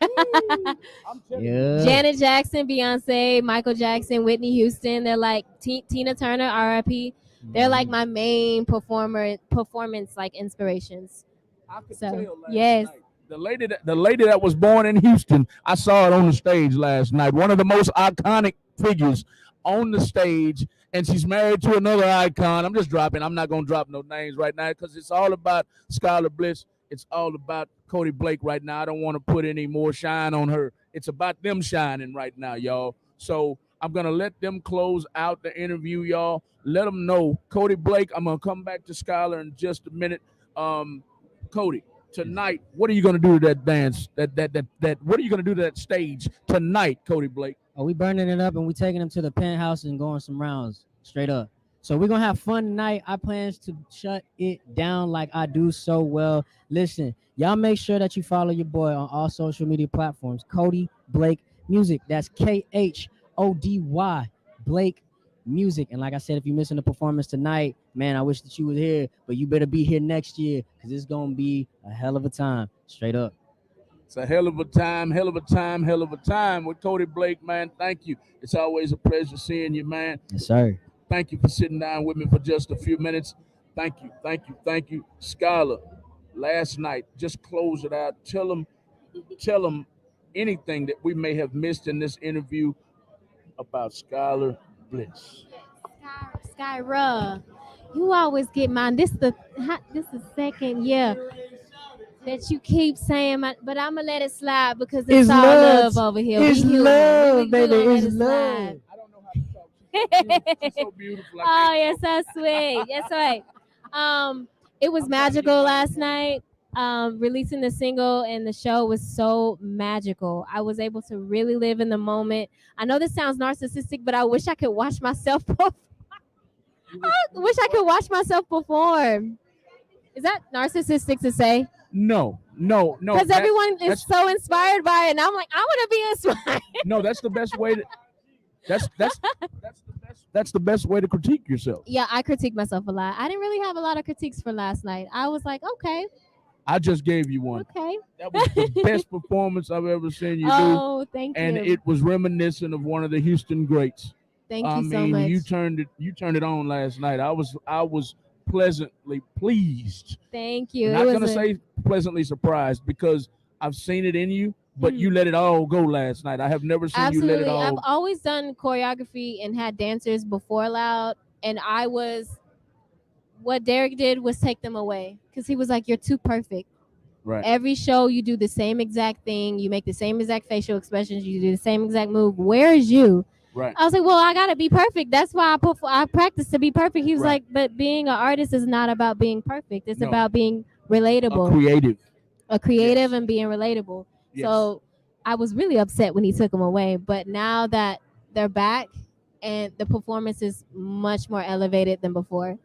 Yeah. Janet Jackson, Beyonce, Michael Jackson, Whitney Houston. They're like Tina Turner, R.I.P. They're like my main performance like inspirations. I could So, tell last yes. night. The lady that was born in Houston, I saw it on the stage last night. One of the most iconic figures on the stage, and she's married to another icon. I'm just dropping. I'm not gonna drop no names right now because it's all about Skyla Bliss. It's all about Cody Blake right now. I don't want to put any more shine on her. It's about them shining right now, y'all. So I'm gonna let them close out the interview, y'all. Let them know. Cody Blake, I'm gonna come back to Skylar in just a minute. Cody, tonight, what are you gonna do to that dance? What are you gonna do to that stage tonight, Cody Blake? Oh, we burning it up and we taking them to the penthouse and going some rounds straight up. So we're gonna have fun tonight. I plans to shut it down like I do so well. Listen, y'all make sure that you follow your boy on all social media platforms. Cody Blake Music. That's KHODY Blake Music. And like I said, if you're missing the performance tonight, man, I wish that you were here, but you better be here next year because it's gonna be a hell of a time. Straight up. It's a hell of a time, hell of a time, hell of a time with Cody Blake, man. Thank you. It's always a pleasure seeing you, man. Yes, sir. Thank you for sitting down with me for just a few minutes. Thank you, thank you, thank you, Skylar. Last night, just close it out. Tell them anything that we may have missed in this interview about Skylar Bliss. Skyra, you always get mine. This the second year that you keep saying my, but I'm gonna let it slide because it's all love over here. It's we human. love, We baby. gonna let It's it love. slide. She's so beautiful. Oh, you're so sweet. You're sweet. It was magical last night. Releasing the single and the show was so magical. I was able to really live in the moment. I know this sounds narcissistic, but I wish I could watch myself. I wish I could watch myself perform. Is that narcissistic to say? No. Because everyone is so inspired by it, and I'm like, I want to be inspired. No, that's the best way to. That's the best way to critique yourself. Yeah, I critique myself a lot. I didn't really have a lot of critiques for last night. I was like, okay. I just gave you one. Okay. That was the best performance I've ever seen you do. Oh, thank and you. And it was reminiscent of one of the Houston greats. Thank you so much. You turned it on last night. I was pleasantly pleased. Thank you. Not gonna say pleasantly surprised because I've seen it in you, but you let it all go last night. I have never seen you let it all. I've always done choreography and had dancers before L.O.U.D, and what Derek did was take them away because he was like, "You're too perfect." Right. Every show you do the same exact thing, you make the same exact facial expressions, you do the same exact move. Where is you? Right. I was like, well, I gotta be perfect. That's why I practice to be perfect. He was like, but being an artist is not about being perfect. It's about being relatable. A creative and being relatable. Yes. So I was really upset when he took them away. But now that they're back and the performance is much more elevated than before.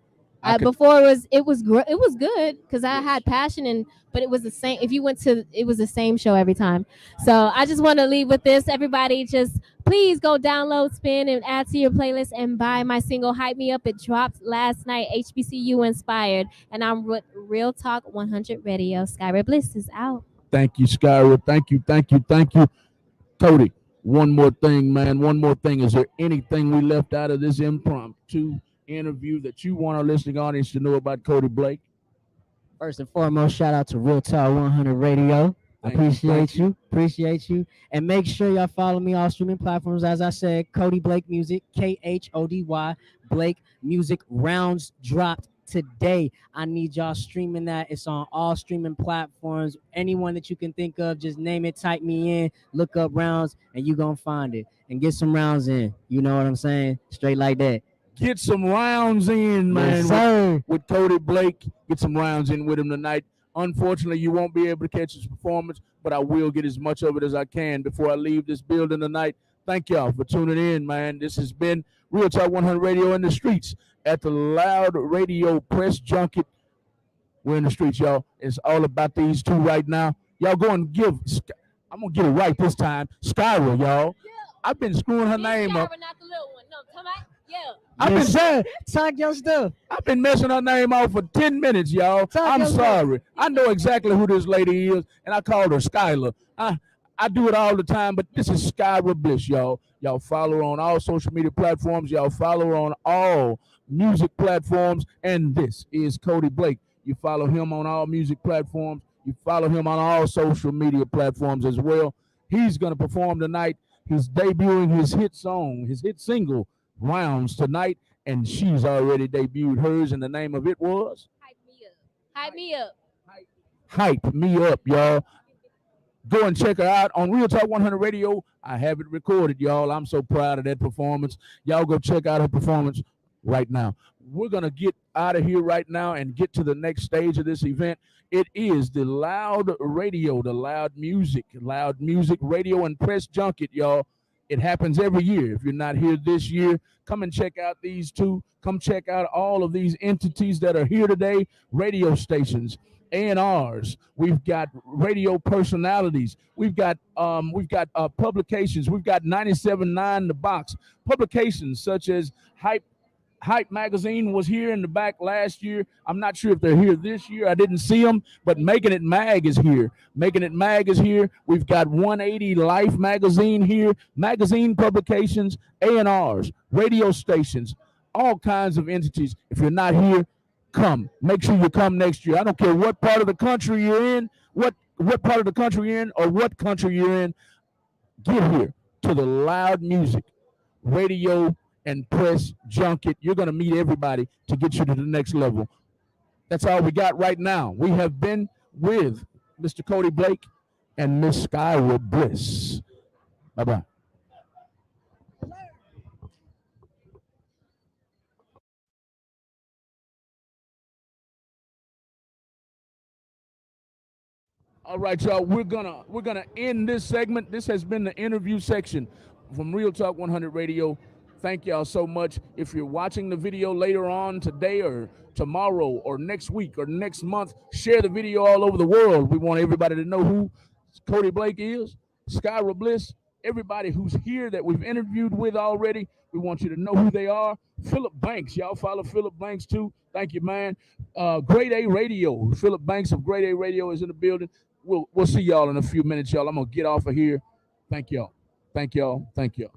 Before it was good because I had passion but it was the same. If you went to, it was the same show every time. So I just want to leave with this. Everybody, just please go download, spin, and add to your playlist and buy my single "Hype Me Up." It dropped last night. HBCU inspired, and I'm with Real Talk 100 Radio. Skyra Bliss is out. Thank you, Skyra. Thank you, Cody. One more thing, man. One more thing. Is there anything we left out of this impromptu interview that you want our listening audience to know about Cody Blake? First and foremost, shout out to Real Talk 100 Radio. Appreciate you. And make sure y'all follow me on all streaming platforms. As I said, Cody Blake Music, KHODY Blake Music. Rounds dropped today. I need y'all streaming that. It's on all streaming platforms. Anyone that you can think of, just name it, type me in, look up Rounds, and you gonna find it. And get some rounds in. You know what I'm saying? Straight like that. Get some rounds in, man. Yes, with Cody Blake. Get some rounds in with him tonight. Unfortunately, you won't be able to catch his performance, but I will get as much of it as I can before I leave this building tonight. Thank y'all for tuning in, man. This has been Real Talk 100 Radio in the streets at the L.O.U.D Radio Press Junket. We're in the streets, y'all. It's all about these two right now. Y'all go and give. I'm going to get it right this time. Skyra, y'all. I've been screwing her name up. Not the little one. No, come on. Yeah. I've been saying, talk your stuff. I've been messing her name off for 10 minutes, y'all. I'm sorry. I know exactly who this lady is, and I called her Skylar. I do it all the time, but this is Skyra Bliss, y'all. Y'all follow her on all social media platforms. Y'all follow her on all music platforms, and this is Cody Blake. You follow him on all music platforms. You follow him on all social media platforms as well. He's going to perform tonight. He's debuting his hit song, his hit single, Rounds, tonight, and she's already debuted hers, and the name of it was Hype Me Up. Hype Me Up, y'all. Go and check her out on Real Talk 100 Radio. I have it recorded, y'all. I'm so proud of that performance. Y'all go check out her performance right now. We're going to get out of here right now and get to the next stage of this event. It is the L.O.U.D Radio, the L.O.U.D Music Radio and Press Junket, y'all. It happens every year. If you're not here this year, come and check out these two. Come check out all of these entities that are here today, radio stations, A&Rs. We've got radio personalities. We've got publications. We've got 97.9 The Box. Publications such as Hype Magazine was here in the back last year. I'm not sure if they're here this year. I didn't see them, but Making It Mag is here. Making It Mag is here. We've got 180 Life Magazine here, magazine publications, A&Rs, radio stations, all kinds of entities. If you're not here, come. Make sure you come next year. I don't care what part of the country you're in, what part of the country you're in, or what country you're in. Get here to the Loud Music Radio and Press Junket. You're going to meet everybody to get you to the next level. That's all we got right now. We have been with Mr. Cody Blake and Miss Skyra Bliss. Bye-bye. All right, y'all. We're gonna end this segment. This has been the interview section from Real Talk 100 Radio. Thank y'all so much. If you're watching the video later on today or tomorrow or next week or next month, share the video all over the world. We want everybody to know who Cody Blake is, Skyra Bliss, everybody who's here that we've interviewed with already. We want you to know who they are. Philip Banks, y'all follow Philip Banks too. Thank you, man. Grade A Radio. Philip Banks of Grade A Radio is in the building. We'll see y'all in a few minutes, y'all. I'm gonna get off of here. Thank y'all. Thank y'all. Thank y'all.